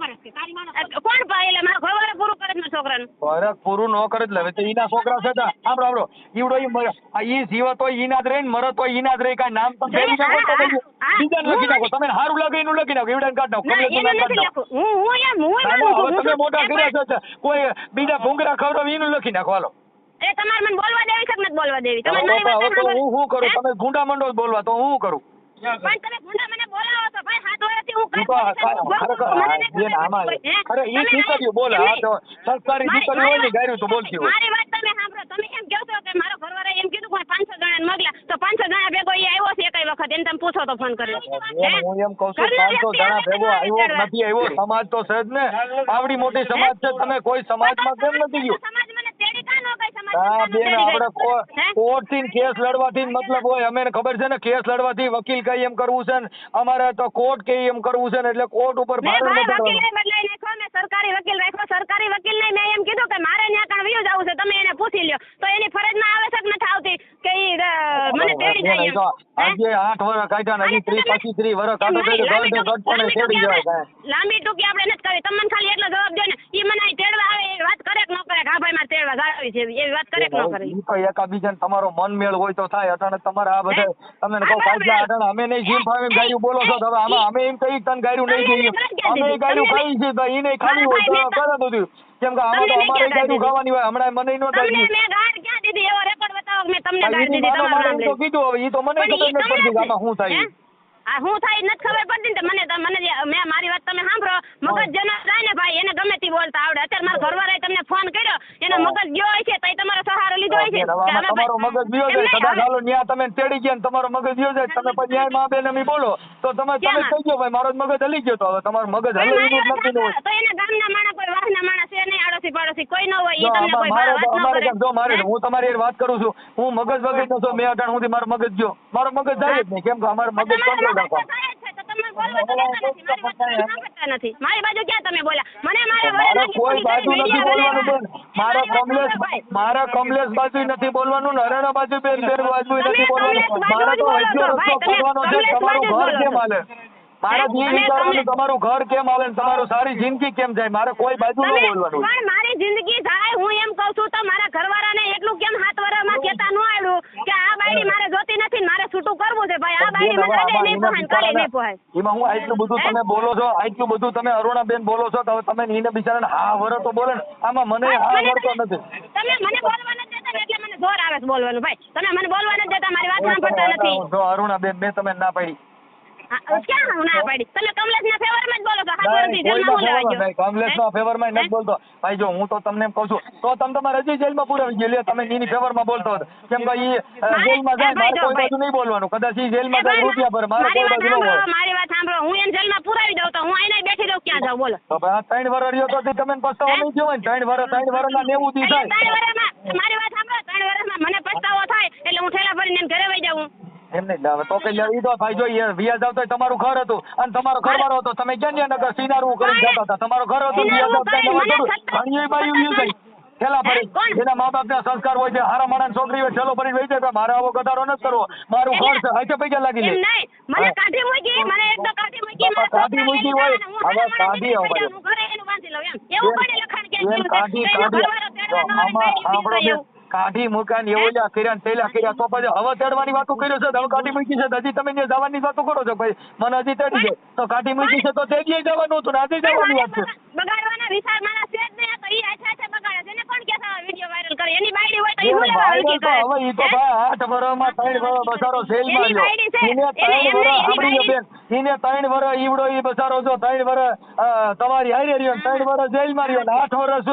[SPEAKER 3] કોણ ભાઈ? એટલે મારા ઘરવાળા પૂરું કરે છે છોકરાનું?
[SPEAKER 2] ફરક પૂરું ન કરે એટલે હવે તો ઈના છોકરા છે સાંભળો ઈવડો ઈ જીવત હોય ઈના જ રહે ને મરત હોય ઈના જ રહે, કઈ નામ તમે ફેરવી નાખો તો બીજાને લખી નાખો, તમે સારું લાગે એનું લખી નાખો, ઈવડાને કાઢ નાખો, કમલેશનું નામ કાઢ નાખો. હવે તમે મોટા કર્યા છે કોઈ બીજા ભૂંગરા ખવડાવે એનું લખી નાખો હાલો.
[SPEAKER 3] એ તમારે મને બોલવા દેવી છે કે નથી બોલવા દેવી? તમે મારી
[SPEAKER 2] હવે
[SPEAKER 3] વાત
[SPEAKER 2] તો
[SPEAKER 3] સાંભળો.
[SPEAKER 2] હું શું કરું? તમે ગુંડા મંડો બોલવા તો હું કરું?
[SPEAKER 3] પણ તમે ગુંડા મને બોલાવો છો ભાઈ, 7 વર્ષથી નથી હું
[SPEAKER 2] ઈ તો બેન આમાં અરે ઈ દીકરીઓ બોલે આ તો સંસ્કારી દીકરીઓ હોય ને ગાયરું તો બોલતી હોય.
[SPEAKER 3] મારી વાત તમે સાંભળો. તમે એમ કહો છો કે મારો ઘરવાળા એમ કીધું કે 500 જણાને મોકલા તો 500 જણા ભેગો ઈ આવ્યો છે એકઈ વખત એને તમે પૂછો તો ફોન કર્યો.
[SPEAKER 2] હું એમ કહું છું 500 જણા ભેગો આવ્યો નથી આવ્યો સમાજ તો છે જ ને આવડી મોટી સમાજ છે તમે કોઈ સમાજમાં કેમ નથી ગયું?
[SPEAKER 3] સમાજ મને તેડી કાં નો ગઈ સમાજ?
[SPEAKER 2] હા બેન આપણે કોર્ટ થી કેસ લડવાથી મતલબ હોય અમે ખબર છે ને કેસ લડવાથી વકીલ કઈ એમ કરવું છે ને અમારે તો કોર્ટ કઈ એમ કરવું છે ને એટલે કોર્ટ ઉપર ભાર નથી
[SPEAKER 3] વકીલ બદલાઈ નાખ્યો મેં સરકારી વકીલ રાખ્યો. સરકારી વકીલ ને મેં એમ કીધું કે મારે ન્યા કાણ વયું જવું છે તમે એને પૂછી લ્યો તો એની ફરજમાં આવે છે કે નથી આવતી કે ઈ મને તેડી જાય એમ.
[SPEAKER 2] આજે 8 વર્ષ કાઢ્યા ને હજી 30 25 વર્ષ કાઢો તો ગટપણે તેડી જાય.
[SPEAKER 3] લાંબી ટૂંકી આપણે નથી કરવી. તમને ખાલી એટલો જવાબ દો ને ઈ મને અહીં તેડવા આવે એ વાત કરે કે ન કરે કે હા ભાઈ મારે તેડવા જાવી છે એવી વાત કરે કે ન કરે?
[SPEAKER 2] ઈ તો એકાબીજાને તમારો મન મેળ હોય તો થાય. અટાણે તમારે આ બધા તમને કહું કાયદા અટાણે અમે નહીં જીમ ફાવે ગાયરું બોલો છો હવે આમાં અમે એમ કહી તને ગાયરું નહીં દઈએ અમે ગાયરું ખાઈ છે તો ઈ નહીં ખાવી હોય તો કરે બધું કેમ કે આમાં તો અમારે ગાયરું ખાવાની હોય હમણાં મને નો થાય.
[SPEAKER 3] તમને મેં ગાંઠ ક્યાં દીધી એવો રેકોર્ડ બતાવો મેં તમને ગાંઠ દીધી તમારું નામ
[SPEAKER 2] તો કીધું હવે ઈ તો મને ખબર નથી પડતી કે આમાં શું થાય.
[SPEAKER 3] આ હું થાય નથી ખબર પડતી ને મને મેં મારી વાત તમે સાંભળો. મગજ જેનો જાય ને ભાઈ એને ગમે તે બોલતા આવડે. અત્યારે મારા ઘરવાળાએ તમને ફોન કર્યો એનો મગજ ગયો હોય છે તો તમારો સહારો લીધો હોય છે.
[SPEAKER 2] તમારો મગજ ગયો જાય કદાચ હાલો ન્યા તમે તેડી ગયા ને તમારો મગજ ગયો જાય તમે પછી ન્યાય માં બેન અમે બોલો તો તમે કહી ગયો ભાઈ મારો મગજ હલી ગયો તો હવે તમારો મગજ હલે એવું નથી હોય
[SPEAKER 3] તો એના ગામના માણસ કોઈ વાહના માણસ છે નહીં આડોશી પાડોશી કોઈ ન હોય ઈ તમને કોઈ વાત ન કરે.
[SPEAKER 2] જો મારે હું તમારી વાત કરું છું હું મગજ વગર નતો મેં અટાણ સુધી મારો મગજ ગયો મારો મગજ જાય જ નહીં કેમ કે અમારો મગજ કંટ્રોલ રાખો. મારી બાજુ ક્યાં તમે બોલ્યા મને મારા કોઈ બાજુ નથી બોલવાનું બેન મારા કમલેશ બાજુ નથી બોલવાનું ને હરેણા બાજુ બેન બાજુ નથી બોલવાનું મારે તો એટલો રસ્તો કાઢવાનો છે તમારું ઘર કેમ હાલે મારે જે વિચારવાનું તમારું ઘર કેમ હાલે ને તમારું સારી જિંદગી કેમ જાય મારે કોઈ બાજુ ન બોલવાનું.
[SPEAKER 3] પણ મારી જિંદગી જાય હું એમ કહું છું તો મારા ઘરવાળાને એટલું કેમ 7 વર્ષમાં કેતા ન આવ્યું કે આ બાયડી મારે જોતી નથી મારે છૂટું કરવું છે ભાઈ આ બાયડી મને આજે નહીં પોહાય કાલે નહીં પોહાય.
[SPEAKER 2] એમાં હું આટલું બધું તમે બોલો છો આટલું બધું તમે અરુણાબેન બોલો છો તો હવે તમે એને બિચારાને હા વરો તો બોલે ને આમાં મને હા વરતો નથી.
[SPEAKER 3] તમે મને બોલવા નથી દેતા એટલે મને જોર આવે છે બોલવાનું ભાઈ. તમે મને બોલવા નથી દેતા મારી વાત સાંભળતા નથી.
[SPEAKER 2] જો અરુણાબેન મેં તમે ના પાડી
[SPEAKER 3] ક્યાં હું ના પાડી? તમે કમલેશના ફેવરમાં જ બોલો છો.
[SPEAKER 2] કમલેશના ફેવરમાં નથી બોલતો ભાઈ. જો હું તો તમને એમ કહું છું તો તમે તમારે હજી જેલમાં પુરાવી ગયો લે તમે એની ફેવરમાં બોલતો હતો કેમ કે ઈ જેલમાં જાય મારે કોઈ બાજુ નહીં બોલવાનું કદાચ ઈ જેલમાં જાય રૂપિયા ભરે મારે કોઈ બાજુ ન હોય.
[SPEAKER 3] મારી વાત સાંભળો હું એને જેલમાં પુરાવી દઉં તો હું અહીં બેઠી રહું ક્યાં જાઉં બોલો?
[SPEAKER 2] તો ભાઈ 3 વર્ષ રહ્યો તો તમે પસ્તાવો નહીં થયો હોય 3 વર્ષના 90 દી થાય.
[SPEAKER 3] મારી વાત સાંભળો 3 વર્ષમાં મને પસ્તાવો થાય એટલે હું ઠેલા ભરીને ઘરે વઈ જાઉં.
[SPEAKER 2] એમ નહીં લાવે તો કઈ ઈ તો ભાઈ જો વ્યાજ આવતો તમારું ઘર હતું અને તમારો ઘરવાળો હતો તમે ક્યાં નગર સિનારું કરીને જતા હતા તમારો ઘર હતો વ્યાજ આપતા ઘણી બાયું યુ થઈ ઠેલા ફરી જેના મા બાપના સંસ્કાર હોય છે હારા માણસ છોકરી હોય ઠેલો ફરી વહી જાય મારે આવો ગધાડો નથી કરવો મારું ઘર છે હાથે પૈસા લાગી લે.
[SPEAKER 3] મને કાઢી મૂકી મને એક તો કાઢી મૂકી
[SPEAKER 2] હોય હવે કાઢી આવો
[SPEAKER 3] હું ઘરે એનું વાંચી લઉં એમ એવું કોને લખાણ કે
[SPEAKER 2] કાઢી કાઢી મૂક્યા ને એવું કર્યા ને તેલા કર્યા તો પછી હવે તેડવાની વાતો કર્યો છે હવે કાઢી મૂકી છે હજી તમે ત્યાં જવાની વાતો કરો છો ભાઈ મને હજી તેડી છે તો કાઢી મૂકી છે તો તેડીએ જવાનું હતું ને આજે જવાની વાત છે.
[SPEAKER 3] બગાડવાના વિચાર મારા છે જ નહીં તો ઈ આછા બગાડે છે ને કોણ કે વિડિયો વાયરલ કરે એની બાયડી હોય તો ઈ હું લેવા
[SPEAKER 2] હવે ઈ તો ભાઈ 8 વર્ષમાં 3 વર્ષ બસારો સેલ માર્યો એને 3 વર્ષ સાંભળી બેન એને 3 વર્ષ ઈવડો ઈ બસારો જો 3 વર્ષ તમારી હારે રહ્યો 3 વર્ષ જેલ માર્યો ને 8 વર્ષ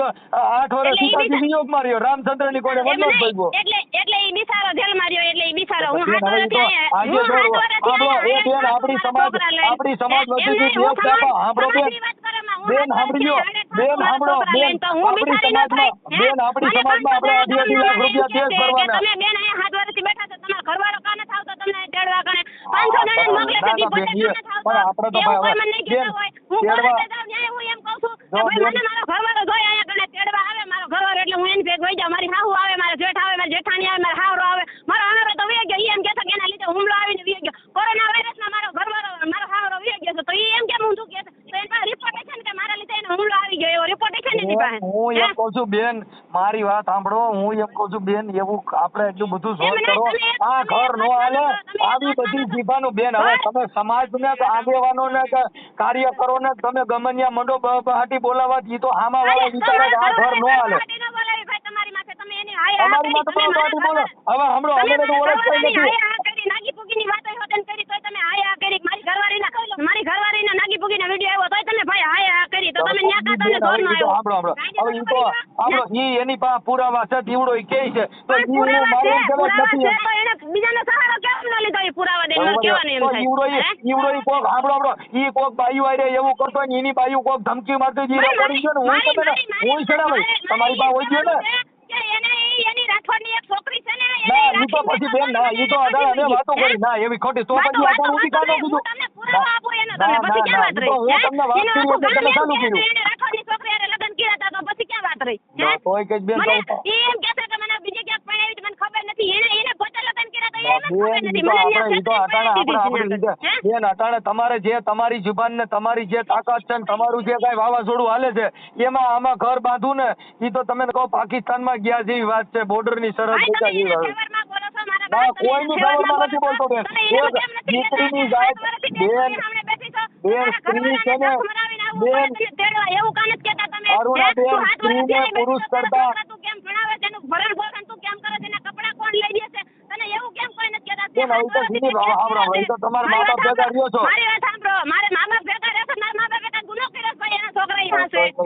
[SPEAKER 2] સીતાજી વિયોગ માર્યો રામચંદ્રની કોને વડલો ભાગ્યો
[SPEAKER 3] એટલે ઈ બિચારો જેલ માર્યો એટલે ઈ બિચારો હું હાથ વર્ષથી
[SPEAKER 2] આજે આપણી સમાજ વધી ગઈ સાંભળો બેન સાંભળ્યો બેન સાંભળો બેન આપણી સમાજમાં આપણે 2.5 લાખ રૂપિયા દેશ ભરવાના
[SPEAKER 3] તમે બેન અહીંયા હાથ વર્ષથી બેઠા છો તમારો ઘરવાળો કાને થાવ તો તમને તેડવા કાને 500 જણા મોકલે છે જી પોતે કાને થાવ
[SPEAKER 2] પણ આપણે તો ભાઈ
[SPEAKER 3] મને નહીં કહેતા હોય હું કોને તેડવા જાય હું એમ કહું છું કે ભાઈ મને મારો ઘરવાળો જોઈ અહીંયા કાને તેડવા આવે મારો ઘરવાળો એટલે હું એની ભેગ વઈ જાઉં મારી હાહુ આવે મારા જેઠ આવે મારી જેઠાણી આવે મારો હાવરો આવે મારો હાવરો તો વઈ ગયો ઈ એમ કહેતો કે એના લીધે હુમલો આવીને વઈ ગયો કોરોના વાયરસમાં મારો ઘરવાળો મારો હાવરો વઈ ગયો છે તો ઈ એમ કેમ ઊંધું કહે છે તો એની પાસે રિપોર્ટ છે ને કે મારા લીધે એનો હુમલો આવી ગયો એવો રિપોર્ટ છે ને એની પાસે.
[SPEAKER 2] હું એમ કહું છું બેન મારી વાત સાંભળો હું એમ કહું છું બેન એવું આપણે એટલું બધું જોર કરો આ ઘર નો હાલે આવી બધી જીભાનું બેન હવે તમે સમાજને આગેવાનોને કાર્યકરોને તમે ગમનિયા મંડો હાટી બોલાવા ઈ તો આમાં વાળા વિચારે આ ઘર નો હાલે
[SPEAKER 3] તમારી માથે તમે એની
[SPEAKER 2] અમારી માટે હાટી બોલો હવે હમણો અમે તો ઓળખતા નથી
[SPEAKER 3] નાગી પૂગીની વાતો હોતન કરી તોય તમે આયા કરી મારી ઘરવાળીના નાગી ચોરનો આવ્યો.
[SPEAKER 2] હવે ઈ તો આપણો ઈ એની પાસે પુરાવા છે દીવડો ઈ કહે છે તો
[SPEAKER 3] પણ
[SPEAKER 2] ઈ હું
[SPEAKER 3] પુરાવા
[SPEAKER 2] મારે
[SPEAKER 3] છે,
[SPEAKER 2] એમ કહેવા જ
[SPEAKER 3] પુરાવા
[SPEAKER 2] નથી
[SPEAKER 3] છે
[SPEAKER 2] એમ.
[SPEAKER 3] તો એને બીજાનો સહારો કેમ ન લીધો? એ પુરાવા દઈને મને કહેવાનું એમ
[SPEAKER 2] તો
[SPEAKER 3] થાય.
[SPEAKER 2] ઈવડો ઈ કોક આપણો ઈ કોક બાયું આરે એવું કરતો હોય ને એની બાયું કોક ધમકી મારતો હોય, ઈ રેકોર્ડિંગ છે ને હું તમે હું ચડાવે તમારી પાસે હોય ગયો ને.
[SPEAKER 3] કે એને એની રાઠોડની એક છોકરી છે ને
[SPEAKER 2] ના ઈ તો પછી બેન ના ઈ તો અઢાર અમે વાતો કરી ના એવી ખોટી તો પછી આપણે ઊભી કાનો કીધું.
[SPEAKER 3] તમને પુરાવા આપો એને
[SPEAKER 2] ના,
[SPEAKER 3] તમને પછી ક્યાં વાત
[SPEAKER 2] ના,
[SPEAKER 3] રહી?
[SPEAKER 2] હું તમને વાત
[SPEAKER 3] એનું
[SPEAKER 2] કરી
[SPEAKER 3] આખું
[SPEAKER 2] એટલે તમે
[SPEAKER 3] ગામ
[SPEAKER 2] ચાલુ
[SPEAKER 3] એમ કહે
[SPEAKER 2] કર્યું.
[SPEAKER 3] છે, એને રાઠોડની છોકરી હારે લગ્ન કર્યા હતા તો પછી ક્યાં વાત રહી?
[SPEAKER 2] ના, તોય કઈ બેન
[SPEAKER 3] મને
[SPEAKER 2] તો
[SPEAKER 3] ઈ એમ કહે છે કે મને બીજે ક્યાંક પરણાવી તો મને ખબર નથી. એને પોતે લગ્ન કર્યા તો એને
[SPEAKER 2] બેન,
[SPEAKER 3] ખબર નથી.
[SPEAKER 2] ઈ તો
[SPEAKER 3] મને
[SPEAKER 2] આપણે ઈ તો અટાણે
[SPEAKER 3] પરણાવી દીધી છે.
[SPEAKER 2] બેન અટાણે તમારે જે તમારી જુબાન ને તમારી જે તાકાત છે ને તમારું જે કઈ વાવાઝોડું હાલે છે એમાં આમાં ઘર બાંધવું ને ઈ તો તમે કહો પાકિસ્તાનમાં ગયા જેવી વાત છે, બોર્ડર ની સરહદ
[SPEAKER 3] ભાઈ,
[SPEAKER 2] જગ્યા
[SPEAKER 3] તમે
[SPEAKER 2] જેવી
[SPEAKER 3] એને
[SPEAKER 2] વાત.
[SPEAKER 3] ફેવરમાં બોલો છો મારા
[SPEAKER 2] ના,
[SPEAKER 3] બાપ, તમે
[SPEAKER 2] કોઈની
[SPEAKER 3] એને
[SPEAKER 2] ફેવરમાં
[SPEAKER 3] ફેવરમાં
[SPEAKER 2] નથી બોલતો બેન.
[SPEAKER 3] તમે એને
[SPEAKER 2] એક
[SPEAKER 3] કેમ નથી
[SPEAKER 2] દીકરીની
[SPEAKER 3] કહેતા?
[SPEAKER 2] જાત,
[SPEAKER 3] 7 વર્ષથી
[SPEAKER 2] બેન,
[SPEAKER 3] બેન સામે બેઠી છો.
[SPEAKER 2] બેન,
[SPEAKER 3] તમારા
[SPEAKER 2] સ્ત્રી છે ને,
[SPEAKER 3] ઘરવાળાને નખ મરાવીને આવું
[SPEAKER 2] બેન,
[SPEAKER 3] પડે તને તેડવા, એવું કાં નથી કહેતા તમે?
[SPEAKER 2] અરુણાબેન,
[SPEAKER 3] તું 7 વર્ષથી
[SPEAKER 2] સ્ત્રીને
[SPEAKER 3] બેઠી છો,
[SPEAKER 2] પુરુષ
[SPEAKER 3] તારા
[SPEAKER 2] કરતા-
[SPEAKER 3] છોકરા તું કેમ ભણાવે છે, એનું ભરણ પોષણ તું કેમ કરે છે, એના કપડાં કોણ લઈ દે છે? તને એવું કેમ કોઈ નથી કહેતા?
[SPEAKER 2] બેન, હવે તો સીધી સાંભળો, હવે તો તમારા મા બાપ ભેગા રહ્યો છો.
[SPEAKER 3] મારી વાત સાંભળો, મારે મા બાપ ભેગા રહેશે, મારા મા બાપ ભેગા ગુનો કર્યો છે, ભાઈ એના છોકરા ઈ પાસે
[SPEAKER 2] તો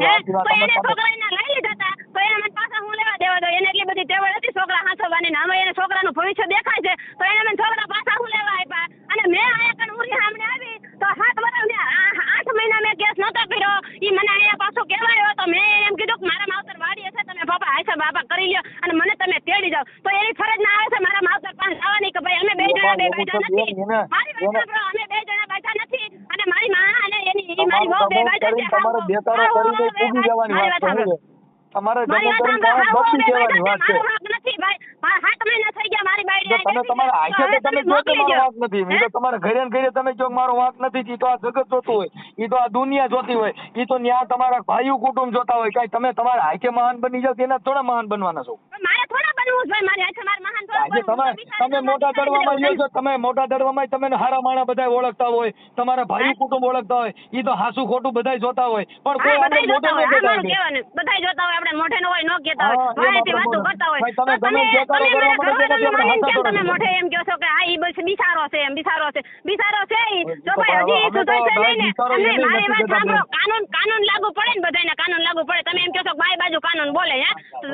[SPEAKER 3] તો એને છોકરા એના લઈ લીધા હતા તો એને મને પાછા હું લેવા દેવા દો? એને એટલી બધી ટેવ હતી છોકરા હાંસવાની ને હવે એને છોકરાનું ભવિષ્ય દેખાય છે તો એને મને છોકરા પાછા હું લેવા આપ્યા. અને મેં આયા કણ ઉરી સામે આવી તો 7 વર્ષ ને 8 મહિના મેં કેસ નહોતો કર્યો. ઈ મને અહીંયા પાછો કહેવા આવ્યો તો મેં એમ કીધું કે મારા માવતર વાડી હશે, તમે બાપા હાયસા બાપા કરી લ્યો અને મને તમે તેડી જાઓ. તો એની ફરજ ના આવે છે મારા માવતર પાસે જવાની કે ભાઈ અમે બે જણા બે બેઠા નથી. મારી વાત સાંભળો, અમે બે જણા બેઠા નથી અને મારી માં અને એની મારી વહુ બે બેઠા છે.
[SPEAKER 2] તમારે બેકારો કરીને પૂગી જવાની વાત છે. તમારે જમો કરીને બચી જવાની વાત છે.
[SPEAKER 3] મારો હક નથી ભાઈ. 7 મહિના થઈ ગયા મારી બાયડી
[SPEAKER 2] જો તમે તમારા આંખે તો તમે કહો કે મારો વાંક નથી, ઈ તો તમારા ઘરે ને ઘરે તમે કહો કે મારો વાંક નથી, ઈ તો આ જગત જોતું હોય, ઈ તો આ દુનિયા જોતી હોય, ઈ તો ન્યા તમારા ભાઈઓ કુટુંબ જોતા હોય. કાંઈ તમે તમારા આંખે મહાન બની જાવ તેના થોડા મહાન બનવાના છો.
[SPEAKER 3] મારે થોડા બનવું છે ભાઈ, મારી હાથે મારે મહાન થોડા
[SPEAKER 2] આજે
[SPEAKER 3] બનવું છે.
[SPEAKER 2] તમે મોટા દડવામાં રહ્યો છો, તમે મોટા દડવામાં તમે હારા માણા બધા ઓળખતા હોય, તમારા ભાઈ કુટુંબ ઓળખતા હોય, ઈ તો હાસુ ખોટું બધા જોતા હોય પણ કોઈ
[SPEAKER 3] હા,
[SPEAKER 2] આપણે
[SPEAKER 3] બધાય
[SPEAKER 2] મોઢે
[SPEAKER 3] જોતા
[SPEAKER 2] ન
[SPEAKER 3] હોય.
[SPEAKER 2] કહેતા હોય.
[SPEAKER 3] હા, મારું કહેવાનું. બધાય જોતા હોય, આપણે મોઢે ન હોય ન કહેતા હોય,
[SPEAKER 2] હા,
[SPEAKER 3] વારેથી
[SPEAKER 2] એમ
[SPEAKER 3] વાતો
[SPEAKER 2] આપણે
[SPEAKER 3] કરતા હોય.
[SPEAKER 2] ભાઈ, તમે
[SPEAKER 3] તો
[SPEAKER 2] ગમે તે કરો,
[SPEAKER 3] તમે
[SPEAKER 2] કરવા માટે
[SPEAKER 3] ઘરવાળાને
[SPEAKER 2] જેનાથી આપણે
[SPEAKER 3] મારીને
[SPEAKER 2] હાસા
[SPEAKER 3] કેમ
[SPEAKER 2] કરો
[SPEAKER 3] તમે
[SPEAKER 2] છો.
[SPEAKER 3] મોઢે એમ કહો છો કે હા ઈ બસ બિચારો છે, એમ બિચારો છે, બિચારો છે ઈ.
[SPEAKER 2] હવે
[SPEAKER 3] જો ભાઈ હજી ઈ
[SPEAKER 2] અમે તો
[SPEAKER 3] સુધરશે
[SPEAKER 2] ભાઈ
[SPEAKER 3] નહીં ને.
[SPEAKER 2] બિચારો
[SPEAKER 3] અને
[SPEAKER 2] એને
[SPEAKER 3] મારી
[SPEAKER 2] નથી
[SPEAKER 3] વાત
[SPEAKER 2] કહેતા
[SPEAKER 3] સાંભળો, કાનૂન લાગુ પડે ને બધાયને, કાનૂન લાગુ પડે. તમે એમ કહો છો કે બાઈ બાજુ કાનૂન બોલે, હે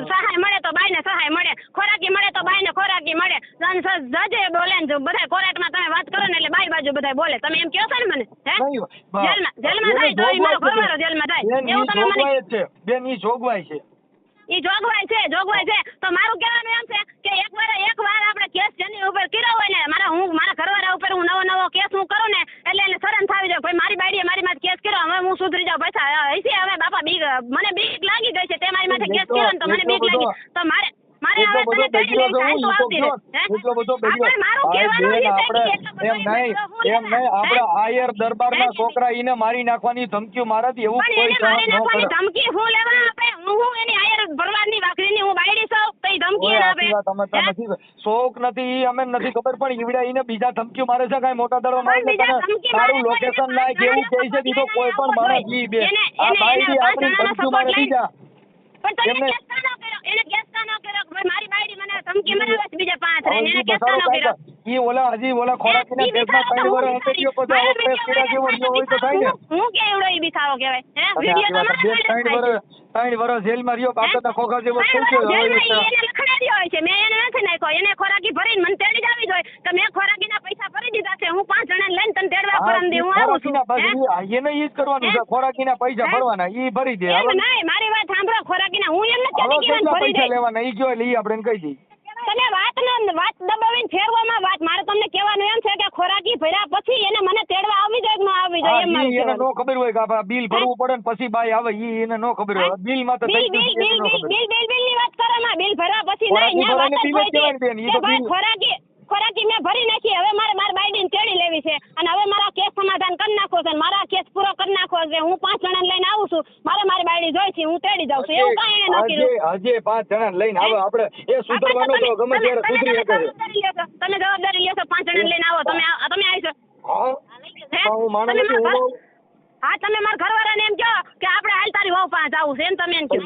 [SPEAKER 3] સહાય મળે તો બાઈને સહાય મળે, ખોરાકી મળે તો બાઈને ખોરાકી મળે, જજે બોલે ને બધા કોર્ટમાં તમે વાત કરો ને એટલે બાઈ બાજુ બધા બોલે. તમે એમ કહો છો ને મને, હે
[SPEAKER 2] નહીં,
[SPEAKER 3] જેલમાં થાય તો ઈ મારો ઘરવાળો જેલમાં થાય
[SPEAKER 2] બેન,
[SPEAKER 3] એવું
[SPEAKER 2] ઈ
[SPEAKER 3] તમે મને
[SPEAKER 2] જોગવાઈ જ છે બેન, ઈ જોગવાઈ છે.
[SPEAKER 3] ઈ જોગવાઈ છે. તો મારું કહેવાનું એમ છે કે એકવાર આપણે કેસ જેની ઉપર કર્યો હોય ને, મારા ઘરવાળા ઉપર હું નવો કેસ હું કરું ને એટલે એને શરમ થાવી જાય. ભાઈ મારી બાયડીએ મારી માથે કેસ કર્યો, હવે હું સુધરી જાઉં. પૈસા હશે હવે બાપા મને બીક લાગી ગઈ છે, તે મારી માથે કેસ કર્યો ને તો મને બીક લાગી. તો મારે
[SPEAKER 2] એટલો બધો બગડ્યો છે હું, ઈ તો કયો એટલો બધો બગડ્યો. બેન, આપણે એમ નહીં આપણે આયર દરબારના છોકરા ઈને મારી નાખવાની ધમકીઓ મારાથી એવું
[SPEAKER 3] પણ
[SPEAKER 2] કોઈ
[SPEAKER 3] એને
[SPEAKER 2] કામ
[SPEAKER 3] મારી
[SPEAKER 2] ન કરે.
[SPEAKER 3] નાખવાની ધમકી હું લેવા આપે? હું એની આયર ભરવાડની વાકરીની હું બાયડી છું તો ઈ ધમકી
[SPEAKER 2] ઓય,
[SPEAKER 3] એને
[SPEAKER 2] આટલી વાત અમે તો
[SPEAKER 3] આપે?
[SPEAKER 2] નથી શોખ નથી ઈ અમે નથી ખબર પણ ઈવડા ઈને બીજા ધમકીઓ મારે છે, કાંઈ મોટા દડો મારે છે,
[SPEAKER 3] બીજા
[SPEAKER 2] તને
[SPEAKER 3] ધમકી
[SPEAKER 2] તારું
[SPEAKER 3] મારે છે,
[SPEAKER 2] લોકેશન નાખ એવું કહે છે. ઈ તો કોઈ પણ માણસ ઈ બે આ બાયડી આપણી ધમકીઓ મારે બીજા
[SPEAKER 3] પણ તો
[SPEAKER 2] એમને-
[SPEAKER 3] એને કેસ કા ન કર્યો કે ભાઈ મારી બાયડી મને ધમકી મરાવે છે બીજા 5 રહીને, એને
[SPEAKER 2] ઈ
[SPEAKER 3] કેસ કા ન
[SPEAKER 2] બસારો
[SPEAKER 3] કર્યો?
[SPEAKER 2] કાંઈ ઈ ઓલા હજી ઓલા ખોરાકીના
[SPEAKER 3] ઈ
[SPEAKER 2] કેસમાં
[SPEAKER 3] બિચારો
[SPEAKER 2] 3
[SPEAKER 3] તો
[SPEAKER 2] વર્ષ
[SPEAKER 3] હું
[SPEAKER 2] અંતરિયો પછી આવો પ્રેસ કર્યા જેવો રહ્યો હોય તો થાય ને.
[SPEAKER 3] હું કે એવડો ઈ બિચારો કહેવાય, હે?
[SPEAKER 2] અને
[SPEAKER 3] વિડિયો તો
[SPEAKER 2] આટલી વાત,
[SPEAKER 3] મારા
[SPEAKER 2] બેન,
[SPEAKER 3] વાળા
[SPEAKER 2] 3 વર્ષ જેલમાં રહ્યો, કાકાના ખોખા જેવો થઈ ગયો હવે
[SPEAKER 3] એને
[SPEAKER 2] એટલે.
[SPEAKER 3] લખડાડ્યો હોય છે, મેં એને નથી નાખ્યો. એને ખોરાકી ભરીને મને તેડી જ આવી જોઈએ કે મેં ખોરાકીના પૈસા ભરી દીધા છે, હું 5 જણાને લઈને તને તેડવા
[SPEAKER 2] હા,
[SPEAKER 3] પરમ દી હું આવું છું,
[SPEAKER 2] ખોરાકીના
[SPEAKER 3] હે?
[SPEAKER 2] એને ઈ જ કરવાનું છે, ખોરાકીના પૈસા ભરવાના ઈ ભરી દે.
[SPEAKER 3] એમ
[SPEAKER 2] હવે
[SPEAKER 3] નહીં, મારી વાત સાંભળો, ખોરાકીના હું એમ નથી
[SPEAKER 2] હવે
[SPEAKER 3] કહેતી કે મને
[SPEAKER 2] કેટલા
[SPEAKER 3] ભરી દે.
[SPEAKER 2] પૈસા લેવાના ઈ કયો લઈ આપણે કહી દઈએ.
[SPEAKER 3] તમે વાત દબાવીને ફેરવામાં વાત, મારે તમને કહેવાનું એમ છે કે ખોરાકી ભર્યા પછી એને મને તેડવા આવી જાય કે ન આવી જાય એમ
[SPEAKER 2] હા,
[SPEAKER 3] મારું
[SPEAKER 2] ઈ એને
[SPEAKER 3] કહેવાનું.
[SPEAKER 2] નો ખબર હોય કે આપણે બિલ ભરવું પડે ને પછી બાઈ આવે, ઈ એને નો ખબર હોય. બિલ માં તો થઈ ગયું છે, એને નો ખબર.
[SPEAKER 3] બિલની વાત કરો માં, બિલ ભર્યા પછી
[SPEAKER 2] ખોરાકી
[SPEAKER 3] નહીં, ન્યા વાત જ
[SPEAKER 2] ભરાઈને
[SPEAKER 3] હોય
[SPEAKER 2] બિલ જ કહેવાય ને બેન, ઈ
[SPEAKER 3] છે
[SPEAKER 2] તો
[SPEAKER 3] કે ભાઈ
[SPEAKER 2] બિલ-
[SPEAKER 3] ખોરાકી મેં ભરી નાખી, હવે મારે બાયડીને તેડી લેવી છે અને હવે મારા કેસ સમાધાન કરી નાખો છે અને મારા કેસ પૂરો કરી નાખો છે. હું 5 જણાને લઈને આવું છું, મારી બાયડી જોઈ છે, હું તેડી જાઉં છું, એવું કાંઈ એને ન કીધું.
[SPEAKER 2] હજે 5 જણા લઈને આવે આપણે એ સુધરવાનો તો ગમે ત્યારે સુધરી શકે છે.
[SPEAKER 3] તમે જવાબદારી લેશો, 5 જણાને લઈને આવો, તમે આવશો,
[SPEAKER 2] હા,
[SPEAKER 3] હે?
[SPEAKER 2] હું માણસ
[SPEAKER 3] તમે
[SPEAKER 2] નથી,
[SPEAKER 3] મારા
[SPEAKER 2] હું
[SPEAKER 3] ઘર- હા, તમે મારા ઘરવાળાને એમ કહો કે આપણે હાલ તારી વહુ પાસે આવું છે, એમ તમે એમ કહો.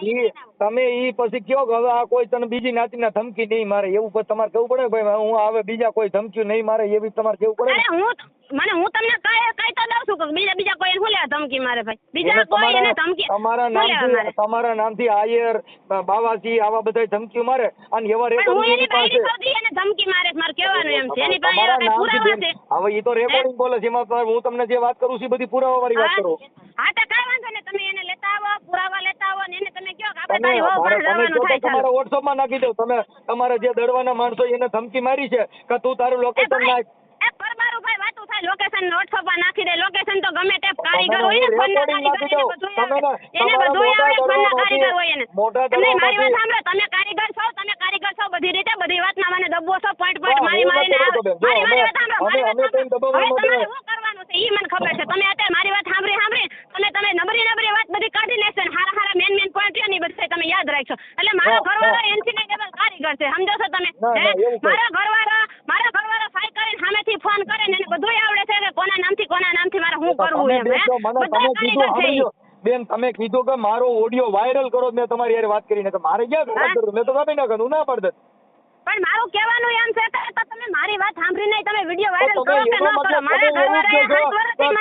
[SPEAKER 2] તમે ઈ પછી કયો કે હવે આ કોઈ તને બીજી નાતીના ધમકી નહીં મારે એવું પછી તમારે કેવું પડે કે ભાઈ હું હવે બીજા કોઈ ધમકી નહીં મારે એવી તમારે કેવું પડે ને.
[SPEAKER 3] અરે મને હું તમને કઈ તો દઉં છું કે બીજા કોઈ શું લેવા ધમકી મારે ભાઈ બીજા કોઈ એને ધમકી
[SPEAKER 2] તમારા નામથી આયર બાવાજી આવા બધા ધમકીઓ મારે અને એવા રેકોર્ડિંગ એની પાસે
[SPEAKER 3] એને ધમકી મારે મારે કહેવાનું એમ છે એની પાસે એવા કઈ પુરાવા છે
[SPEAKER 2] હવે એ તો રેકોર્ડિંગ બોલે છે એમાં હું તમને જે વાત કરું છું બધી પુરાવા વાળી વાત કરો
[SPEAKER 3] હા તો કઈ વાંધો ને તમે એને લેતા આવો પુરાવા લેતા આવો ને એને તમે કહો કે આપણે તારી હોવ પણ જવાનું થાય
[SPEAKER 2] તમારા WhatsApp માં નાખી દો તમે તમારા જે દડવાના માણસો એને ધમકી મારી છે કે તું તારું લોકેશન નાખ
[SPEAKER 3] એ પરબારું ભાઈ વાતું થાય લોકેશન WhatsApp પર નાખી દે લોકેશન તો ગમે તે કારીગર હોય ને ફોનના કારીગર એને બધું આવે ફોનના કારીગર હોય એને તમે મારી વાત સાંભળો તમે કારીગર છો બધી રીતે બધી વાતના મને દબ્બો છો પોઈન્ટ મારી મારી વાત સાંભળો તમારે શું કરવાનું છે ઈ મને ખબર છે તમે અત્યારે મારી વાત સાંભળી તમે નબળી વાત બધી કાઢી લેશો ને હારા મેન પોઈન્ટ છે ને બધે તમે યાદ રાખશો એટલે મારો ઘરવાળો એનસી ડબલ કારીગર છે સમજો છો તમે મારા ઘરવાળો ફાઈ કરીને સામેથી ફોન કરે ને એને બધું આવડે છે કે કોના નામથી મારે શું કરવું એમ
[SPEAKER 2] બેન તમે કીધું કે મારો ઓડિયો વાયરલ કરો મેં તમારી યાર વાત કરીને કે મારે ક્યાં વાત કરું મેં તો કાપી નાખું ના પડત
[SPEAKER 3] પણ મારું કહેવાનું એમ છે કે તમે મારી વાત સાંભળી નહીં તમે વિડિયો વાયરલ કરો કે ન કરો મારા ઘરવાળાએ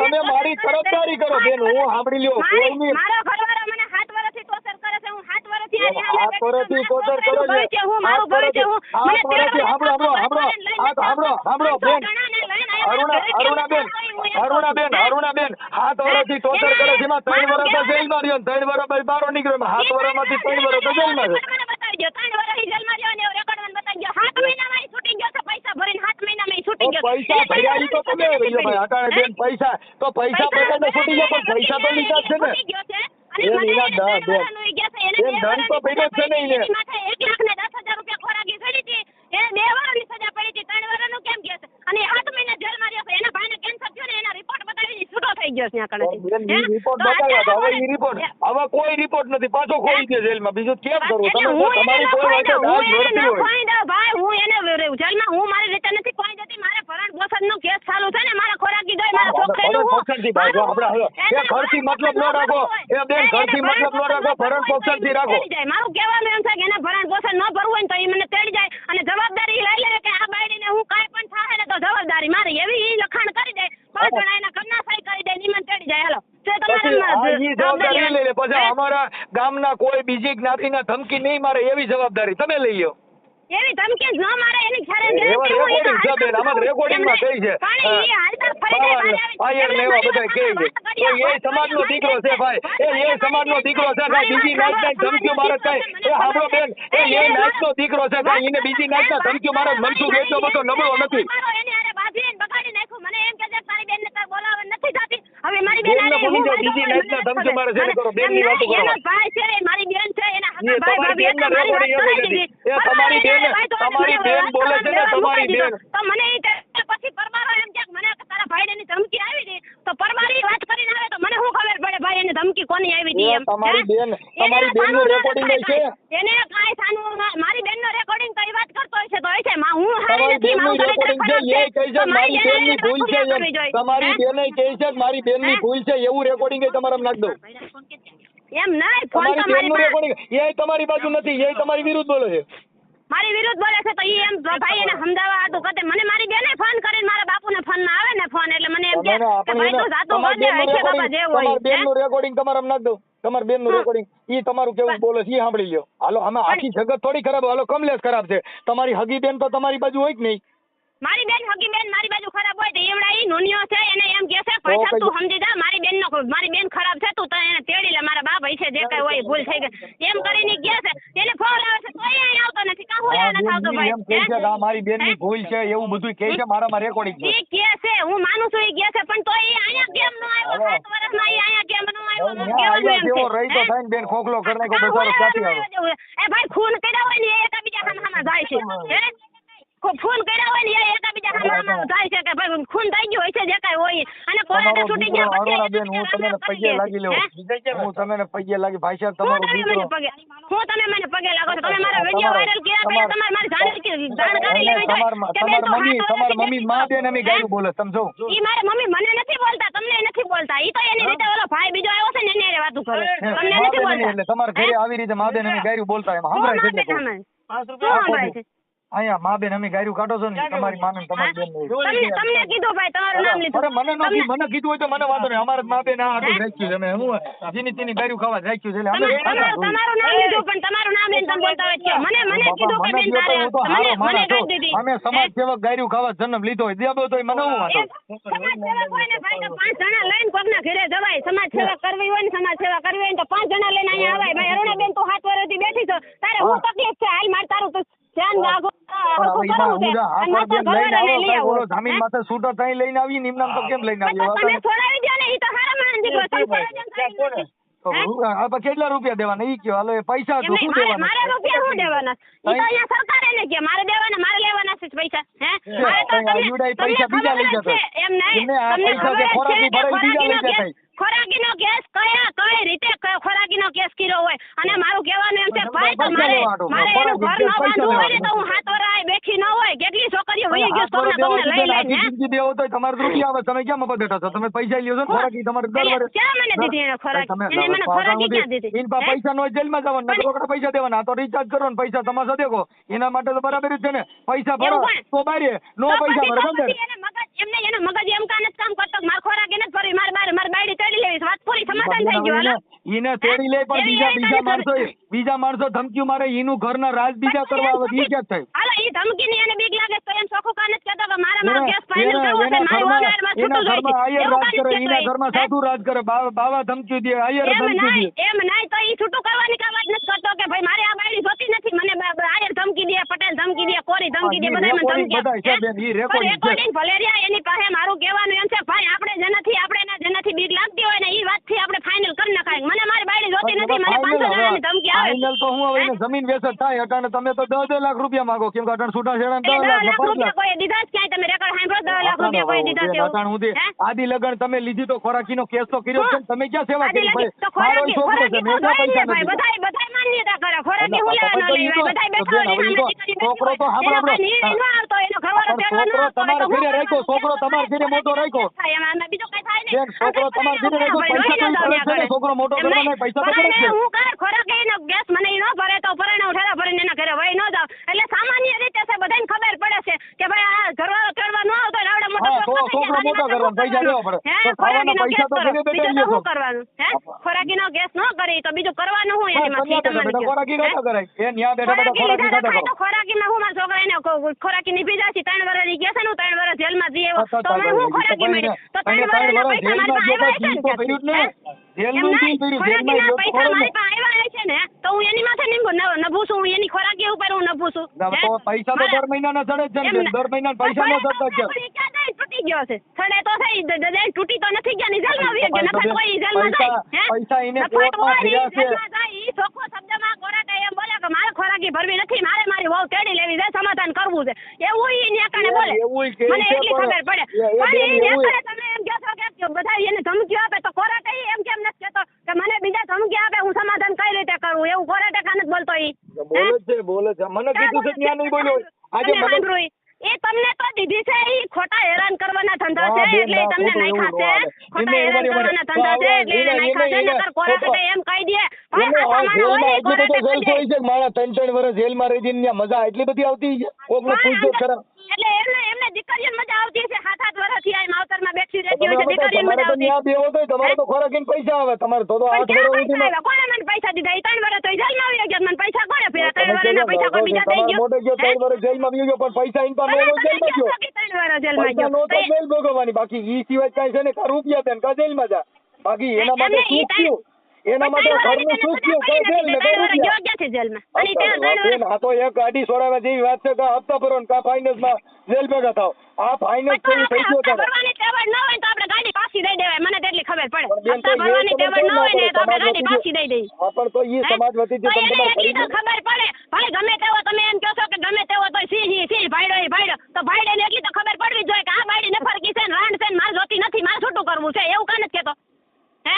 [SPEAKER 2] તમે મારી તરફદારી કરો બેન હું સાંભળી લ્યો કોઈની
[SPEAKER 3] મારો ઘરવાળો મને 7 વર્ષથી ટોર્ચર કરે છે હું 7 વર્ષથી આની
[SPEAKER 2] હાથ વર્ષથી ટોર્ચર કરો છો
[SPEAKER 3] હું મારું ભય છે હું મને 13
[SPEAKER 2] સાંભળો બેન અરુણાબેન 7 વર્ષથી ટોર્ચર કરે છે એમાં 3 વર્ષ તો જેલમાં રહ્યો 3 વર્ષ બહાર નીકળ્યો 7 વર્ષમાંથી 3 વર્ષ તો જેલમાં છે
[SPEAKER 3] બતાવી દો 3 વર્ષ જેલમાં રહ્યો ને રેકોર્ડ બતાવી દો 7 મહિનામાં છૂટી ગયો છે પૈસા ભરીને 7 મહિનામાં છૂટી ગયો
[SPEAKER 2] પૈસા ભર્યા તો તમે ભાઈ અટાણે બેન પૈસા બધાને છૂટી ગયા પણ પૈસા તો લીધા છે ને દંડ તો પડ્યો છે ને એને
[SPEAKER 3] 1,10,000 રૂપિયા ખોરાકી ચડી હતી એને 2 વર્ષની સજા પડી હતી 3 વર્ષનું કેમ કે છે અને 8 મહિના જેલમાં રહ્યો છે એના ભાઈને કેન્સર થયું ને એના રિપોર્ટ બતાવી છૂટો થઈ ગયો છે ત્યાં કણે
[SPEAKER 2] રિપોર્ટ બતાવ્યા હવે ઈ રિપોર્ટ હવે કોઈ રિપોર્ટ નથી પાછો ખોઈ દે જેલમાં બીજું કેમ કરવું તમે તમારી કોઈ વાત જોડતી હોય
[SPEAKER 3] ભાઈ હું એને જેલમાં હું મારી રીતે નથી કોઈ જતી મારે ભરણ પોષણનો કેસ ચાલુ છે ને મારા ખોરાકી ગઈ મારા છોકરાનું
[SPEAKER 2] પોષણથી ભાઈ આપણે એ ઘરથી મતલબ ન રાખો એ બેન ઘરથી મતલબ ન રાખો ભરણ પોષણથી રાખો
[SPEAKER 3] મારું કહેવાનું એમ છે કે એને ભરણ પોષણ ન ભરવું હોય તો એ મને તેડી જાય અને જવાબદારી લઈ લે કે આ બાયડીને હું કાંઈ પણ થાય ને તો જવાબદારી મારી એવી ઈ લખાણ કરી દે પણ એના ઘરના સહી કરી દે ઈ મને તેડી જાય હાલો
[SPEAKER 2] જવાબદારી લઈ લે પછી અમારા ગામના કોઈ બીજી જ્ઞાતિના ધમકી નહીં મારે એવી જવાબદારી તમે લઈ લો
[SPEAKER 3] એવી ધમકી ન મારે એની ખરે
[SPEAKER 2] રેકોર્ડિંગ છે બેન આમાં રેકોર્ડિંગમાં કહી છે આયર ને એવા બધા કહે છે તો એ સમાજનો દીકરો છે ભાઈ એ સમાજનો દીકરો છે કાંઈ બીજી નાચના ધમકીઓ મારે કાંઈ એ સાંભળો બેન એ નાચનો દીકરો છે કાંઈ એને બીજી નાચના ધમકીઓ મારે મનસુખ એટલો બધો નબળો નથી
[SPEAKER 3] મને એમ કે તારી બેન ને બોલાવે નથી જાતી હવે મારી બેન
[SPEAKER 2] બીજી નાચના ધમકીઓ મારે છે કરો બેન ની વાતો કરો
[SPEAKER 3] ભાઈ છે મારી બેન છે એના
[SPEAKER 2] તમારી બેન ના રેકોર્ડિંગ એ તમારી બેન બોલે છે ને તમારી બેન
[SPEAKER 3] તો મને પછી પરમારો એમ કે મને તારા ભાઈને ની ધમકી આવી હતી તો પરમારી વાત કરીને આવે તો મને શું ખબર પડે ભાઈ એને ધમકી કોની આવી હતી એમ
[SPEAKER 2] તમારી બેન નું રેકોર્ડિંગ છે
[SPEAKER 3] એને કાઈ સાનું મારી બેન નો રેકોર્ડિંગ કઈ વાત કરતો હોય છે તો હોય છે હું
[SPEAKER 2] તમારી બેન નું રેકોર્ડિંગ છે એ કહે છે મારી બેન ની ભૂલ છે તમારી બેન કહે છે મારી બેન ની ભૂલ છે એવું રેકોર્ડિંગ તમારે નાખ દો
[SPEAKER 3] એમ નહીં ફોન તો
[SPEAKER 2] તમારી બેન નું રેકોર્ડિંગ એ તમારી બાજુ નથી એ તમારી વિરુદ્ધ બોલે છે
[SPEAKER 3] મારી વિરુદ્ધ બોલે છે તો ઈ એમ ભાઈ એને સમજાવવા હતું કે મને મારી બેને ફોન કરીને મારા બાપુને ફોન ના આવે ને ફોન એટલે મને એમ કે ભાઈ તું જાતું બોલે છે બાબા જે હોય
[SPEAKER 2] તમારી બેન નું રેકોર્ડિંગ તમારે નાખ દો તમારી બેન નું રેકોર્ડિંગ ઈ તમારું કેવું બોલે છે ઈ સાંભળી લ્યો હાલો અમે આખી જગત થોડી ખરાબ હાલો કમલેશ ખરાબ છે તમારી હગી બેન તો તમારી બાજુ હોય કે નહીં
[SPEAKER 3] મારી બેન હગી બેન મારી બાજુ ખરાબ હોય તો એવડા ઈ નોનિયો છે એને એમ કે છે પૈસા તું સમજી જા મારી બેન ખરાબ છે તું તો એને તેડી લે મારા બાપ છે જે કઈ હોય ભૂલ થઈ ગઈ એમ કરીને કે છે એને ફોન આવે છે તો એ આવતો નથી કા હું એને આવતો ભાઈ
[SPEAKER 2] એમ કહે છે કે મારી બેન ની ભૂલ છે એવું બધું કહે છે મારામાં રેકોર્ડિંગ છે
[SPEAKER 3] ઈ કે છે હું માનું છું ઈ કે છે પણ તો એ આયા કેમ ન આવ્યો 7 વર્ષમાં ઈ આયા કેમ ન આવ્યો હું કેવું એમ
[SPEAKER 2] જેવો રહી તો થાય બેન ખોખલો કરી નાખો બચારો ક્યાંથી આવે
[SPEAKER 3] એ ભાઈ ખૂન કર્યા હોય ને એકબીજા સામે જાય છે ફોન કર્યા હોય ને એકબીજા સામે જાય છે કે ભાઈ ખૂન થઈ ગયું હોય છે જે કઈ હોય અને કોઈને છૂટી ગયા
[SPEAKER 2] અરુણા બેન હું તમને પગે લાગી લેવો હું તમને પગે લાગી ભાઈ સાહેબ તમારો દીકરો
[SPEAKER 3] હું તમે મને પગે લાગો છો તમે મારા વિડિયો વાયરલ કર્યા પછી તમારે મારી જાણકારી લેવી જોઈએ
[SPEAKER 2] તમાર મમ્મી માં બેન અમે ગાયું બોલે સમજો
[SPEAKER 3] ઈ મારા મમ્મી મને નથી બોલતા તમને નથી બોલતા ઈ તો એની રીતે ઓલો ભાઈ બીજો આવ્યો છે ને એને વાતો કરે તમને નથી બોલતા
[SPEAKER 2] એટલે તમારા ઘરે આવી રીતે માં બેન અમે ગાયું બોલતા એમ સંભળાય છે
[SPEAKER 3] શું સંભળાય છે
[SPEAKER 2] અહીંયા મા બેન અમે ગાયરું કાઢો છો ને તમારી માને ને તમારી બેન
[SPEAKER 3] તમને કીધું ભાઈ તમારું નામ લીધું.
[SPEAKER 2] અરે મને નથી, મને કીધું હોય તો મને વાંધો નહીં. અમારે મા બેન આ આટલું રાખ્યું છે. અમે હું જીની તેની ગાયરું ખાવા જ રાખ્યું છે. એટલે અમે
[SPEAKER 3] તમારું નામ લીધું પણ તમારું નામ લઈને તમે બોલતા હોય છે. મને કીધું કે બેન તારે
[SPEAKER 2] હું તો હારો
[SPEAKER 3] મને
[SPEAKER 2] માણસ
[SPEAKER 3] કહી
[SPEAKER 2] છું.
[SPEAKER 3] દીધી.
[SPEAKER 2] અમે સમાજ સેવક ગાયરું ખાવા જન્મ લીધો હોય દેબો તો મને હું વાંધો.
[SPEAKER 3] સમાજ સેવક હોય ને ભાઈ તો 5 જણા લઈને કોકના ઘરે જવાય. સમાજ સેવા કરવી હોય ને સમાજ સેવા કરવી હોય ને તો 5 જણા લઈને અહીંયા આવાય. ભાઈ અરુણાબેન તું 7 વર્ષથી બેઠી છો, તારે હું તકલીફ છે? હાલ માર તારું તું ધ્યાન રાખો.
[SPEAKER 2] જમીન માથે છૂટો તઈ લઈને આવી ને એમનામ તો કેમ લઈને આવી?
[SPEAKER 3] તમે છોડાવી દો ને, ઈ તો હારા માણસ દીકરો સંસ્કાર
[SPEAKER 2] કેટલા રૂપિયા દેવાના ઈ કયો? હાલો એ પૈસા તો શું દેવાના?
[SPEAKER 3] મારે રૂપિયા શું દેવાના? ઈ તો અહીંયા સરકારે ને કે મારે દેવાના, મારે લેવાના છે પૈસા. હે મારે તો તમને
[SPEAKER 2] પૈસા બીજા લઈ જતા
[SPEAKER 3] એમ નહીં, તમને ખબર છે કે ખોરાકીનો કેસ કઈ રીતે ખોરાકીનો કેસ કર્યો હોય. અને મારું કહેવાનું એમ છે ભાઈ તો મારે એનું ઘર ન બાંધવું હોય ને તો હું 7 વર્ષ બેઠી ન હોય. કેટલી છોકરીઓ વહી ગયો તમને લઈ લઈને
[SPEAKER 2] દેવો તો તમારે રૂપિયા આવે, તમે ક્યાં મફત બેઠા છો? તમે પૈસા લ્યો છો ખોરાકી તમારે દર વર્ષે
[SPEAKER 3] ક્યાં મને દીધી એને ખોરાક? એને મને ખોરાકી ક્યાં દીધી?
[SPEAKER 2] પૈસા નો જેલમાં જવાના, રોકડા પૈસા દેવાના. તો રિચાર્જ કરો ને પૈસા તમારે દેખો એના માટે તો બરાબર જ છે ને. પૈસા ભરો તો બારે, નો પૈસા ભરો બંધ.
[SPEAKER 3] એમને એનો મગજ એમ કાન જ કામ કરતો માર ખોરાક એને જ ભરી માર બાયડી ચડી લેવી. વાત પૂરી, સમાધાન થઈ ગયું. હાલો
[SPEAKER 2] એને તેડી લે પણ બીજા માણસો ધમકી મારે, એનું ઘરના રાજ બીજા કરવા આવે ઈ ક્યાં થાય?
[SPEAKER 3] હાલો ઈ ધમકી ની એને બીક લાગે તો એમ ચોખ્ખું કાન જ કહેતો કે મારા કેસ ફાઇનલ કરવો છે, મારું ઓનર માં છૂટું જોઈએ.
[SPEAKER 2] આયર રાજ કરે, એના ઘરમાં સાધુ રાજ કરે, બાવા ધમકી દે, આયર ધમકી દે.
[SPEAKER 3] એમ નહીં તો ઈ છૂટું કરવાની કા વાત નથી કરતો કે ભાઈ મારે આ બાયડી જોતી નથી. મને આયર ધમકી દે, પટેલ ધમકી દે, કોરી ધમકી દે, બધા મને ધમકી. રેકોર્ડિંગ ભલેરિયા એની પાસે મારું કહેવાનું એમ છે ભાઈ આપણે જેનાથી બીક લાગતી હોય ને ઈ વાત થી આપણે ફાઇનલ કરી નખાય. મને મારી બાયડી જોતી નથી, મને 500 જણાની ધમકી આવે.
[SPEAKER 2] ફાઇનલ તો હું હવે જમીન વેચત થાય અટાણે તમે તો 10 લાખ રૂપિયા માંગો, કેમ કે અટાણે છૂટા છેડા 10 લાખ
[SPEAKER 3] રૂપિયા કોઈ દીધા જ ક્યાંય? તમે રેકોર્ડ સાંભળો 10 લાખ રૂપિયા કોઈ દીધા છે?
[SPEAKER 2] અટાણે સુધી આદિ લગન તમે લીધી તો ખોરાકીનો કેસ તો કર્યો છે, તમે ક્યાં સેવા કરી? ભાઈ
[SPEAKER 3] તો ખોરાકી બધાય માન્યતા કરે. ખોરાકી હું લેવાનો લઈ બધાય બેઠા
[SPEAKER 2] છોકરો તો
[SPEAKER 3] આવતો એનો ઘરવાળો
[SPEAKER 2] છોકરો તમારે ઘરે રાખ્યો, છોકરો તમારે ઘરે મોટો રાખ્યો,
[SPEAKER 3] બીજું કઈ થાય નહીં.
[SPEAKER 2] છોકરો તમારે ઘરે રાખ્યો, પૈસા તો છોકરો મોટો કરવાનો પૈસા તો કરે છે.
[SPEAKER 3] હું કરે ખોરાકી નો ગેસ મને ઈ ન ભરે તો પરણે ઉઠાડા ભરીને એના ઘરે વહી ન જાવ. એટલે સામાન્ય રીતે છે બધાને ખબર પડે છે કે ભાઈ આ ઘરવાળો ચડવા ન આવતો આવડા મોટો
[SPEAKER 2] છોકરો મોટો કરવાનો પૈસા દેવા પડે. તો ખાવાના પૈસા તો ઘરે બેઠા લ્યો છો.
[SPEAKER 3] શું કરવાનું? હે ખોરાકી નો ગેસ ન કરી તો બીજું કરવાનું હું એની માંથી તમને
[SPEAKER 2] ખોરાકી ખાતા કરાય એ ન્યા બેઠા બેઠા ખોરાકી ખાતા કરો.
[SPEAKER 3] ખોરાકીમાં હું મારા છોકરાને ખોરાકી નીભી જાય છે 3 વર્ષની ગયા છે ને 3 વર્ષ જેલમાં જઈ આવ્યો તો હું ખોરાકી મળી તો 3 વર્ષના પૈસા મારી પાસે આવ્યા છે ને તો હું એની માથે નભું છું, એની ખોરાકી ઉપર હું નભું છું.
[SPEAKER 2] પૈસા તો દર મહિનાના ચડે જ છે, દર મહિના પૈસા ન ચડતા છે.
[SPEAKER 3] તૂટી ગયો છે છડે તો થઈ તૂટી તો નથી ગયા ની જેલમાં આવી ગયો. નફા કોઈ જેલમાં જાય
[SPEAKER 2] પૈસા એને કોર્ટમાં ભર્યા છે.
[SPEAKER 3] ઈ ચોખ્ખો શબ્દમાં કોરાટે એમ બોલે કે મારે ખોરાકી ભરવી નથી, મારી વહુ તેડી લેવી છે, સમાધાન કરવું છે એવું ઈ ન્યાકાને બોલે. મને એટલી ખબર પડે પણ ઈ ન્યાકાને તમે એમ કહો છો કે બધા એને ધમકીઓ આપે તો કોરાટે એમ કેમ નથી કહેતો કે મને બીજા ધમકી આપે હું સમાધાન કઈ રીતે કરું? એવું કોરાટે કાન જ બોલતો ઈ
[SPEAKER 2] બોલે છે. મને કીધું છે ત્યાં નહીં બોલ્યો આજે મને
[SPEAKER 3] એ તમને તો દીધી છે ઈ ખોટા હેરાન કરવાના ધંધા છે એટલે તમને નાખ્યા છે. ખોટા હેરાન કરવાના ધંધા છે એટલે એને નાખ્યા છે. નકર કોરાટે એમ કહી દે ભાઈ આ સામાન હોય કોરાટે કહી દે
[SPEAKER 2] મારા 3 વર્ષ જેલમાં રહી ને મજા એટલી બધી આવતી છે. કોકને પૂછજો ખરા
[SPEAKER 3] એટલે એમને દીકરીઓને મજા આવતી છે. 7 વર્ષથી આ માવતરમાં બેઠી રહેતી હોય છે, દીકરીઓને મજા આવતી.
[SPEAKER 2] ત્યાં બેવો તો તમારે તો ખોરાકીને પૈસા આવે, તમારે તો 8 વર્ષ સુધીમાં
[SPEAKER 3] કોણે મને પૈસા દીધા? 3 વર્ષ તો જેલમાં આવી ગયા, મને પૈસા કોણે ફેરા? 3 વર્ષના પૈસા કોઈ બીજા થઈ ગયો?
[SPEAKER 2] મોટો ગયો 3 વર્ષ જેલમાં ગયો પણ પૈસા ઇનકમ નો જેલમાં ગયો.
[SPEAKER 3] 3 વર્ષ જેલમાં ગયો
[SPEAKER 2] નો તો જેલ ભોગવવાની, બાકી ઈ સિવાય કઈ છે ને કા રૂપિયા દેન કા જેલમાં જા. બાકી એના માટે શું થયું? એના માટે ઘરનું સુખ થયું કઈ જેલ ને કઈ રૂપિયા
[SPEAKER 3] ગયા છે જેલમાં. અને ત્યાં
[SPEAKER 2] આ તો એક ગાડી છોડાવવા જેવી વાત છે કે હપ્તા ભરો ને કા ફાઇનાન્સમાં જેલ ભેગા થાવ. આ ફાઇનાન્સ થઈ ગયો તારે.
[SPEAKER 3] ભરવાની તેવડ ન હોય તો આપણે ગાડી પાછી દઈ દેવાય. મને તેટલી ખબર પડે. હપ્તા ભરવાની તેવડ ન હોય ને તો આપણે ગાડી પાછી દઈ દઈએ.
[SPEAKER 2] હા પણ તો ઈ સમાજ વતી જે તમને
[SPEAKER 3] એટલી તો ખબર પડે. ભાઈ ગમે તેવો તમે એમ કહો છો કે ગમે તેવો તો સી ભાઈડો તો ભાઈડે ને એટલી તો ખબર પડવી જોઈએ કે આ બાયડી નફરકી છે ને રાંડ છે ને માર જોતી નથી, મારે છૂટું કરવું છે એવું કાન જ કહેતો. હે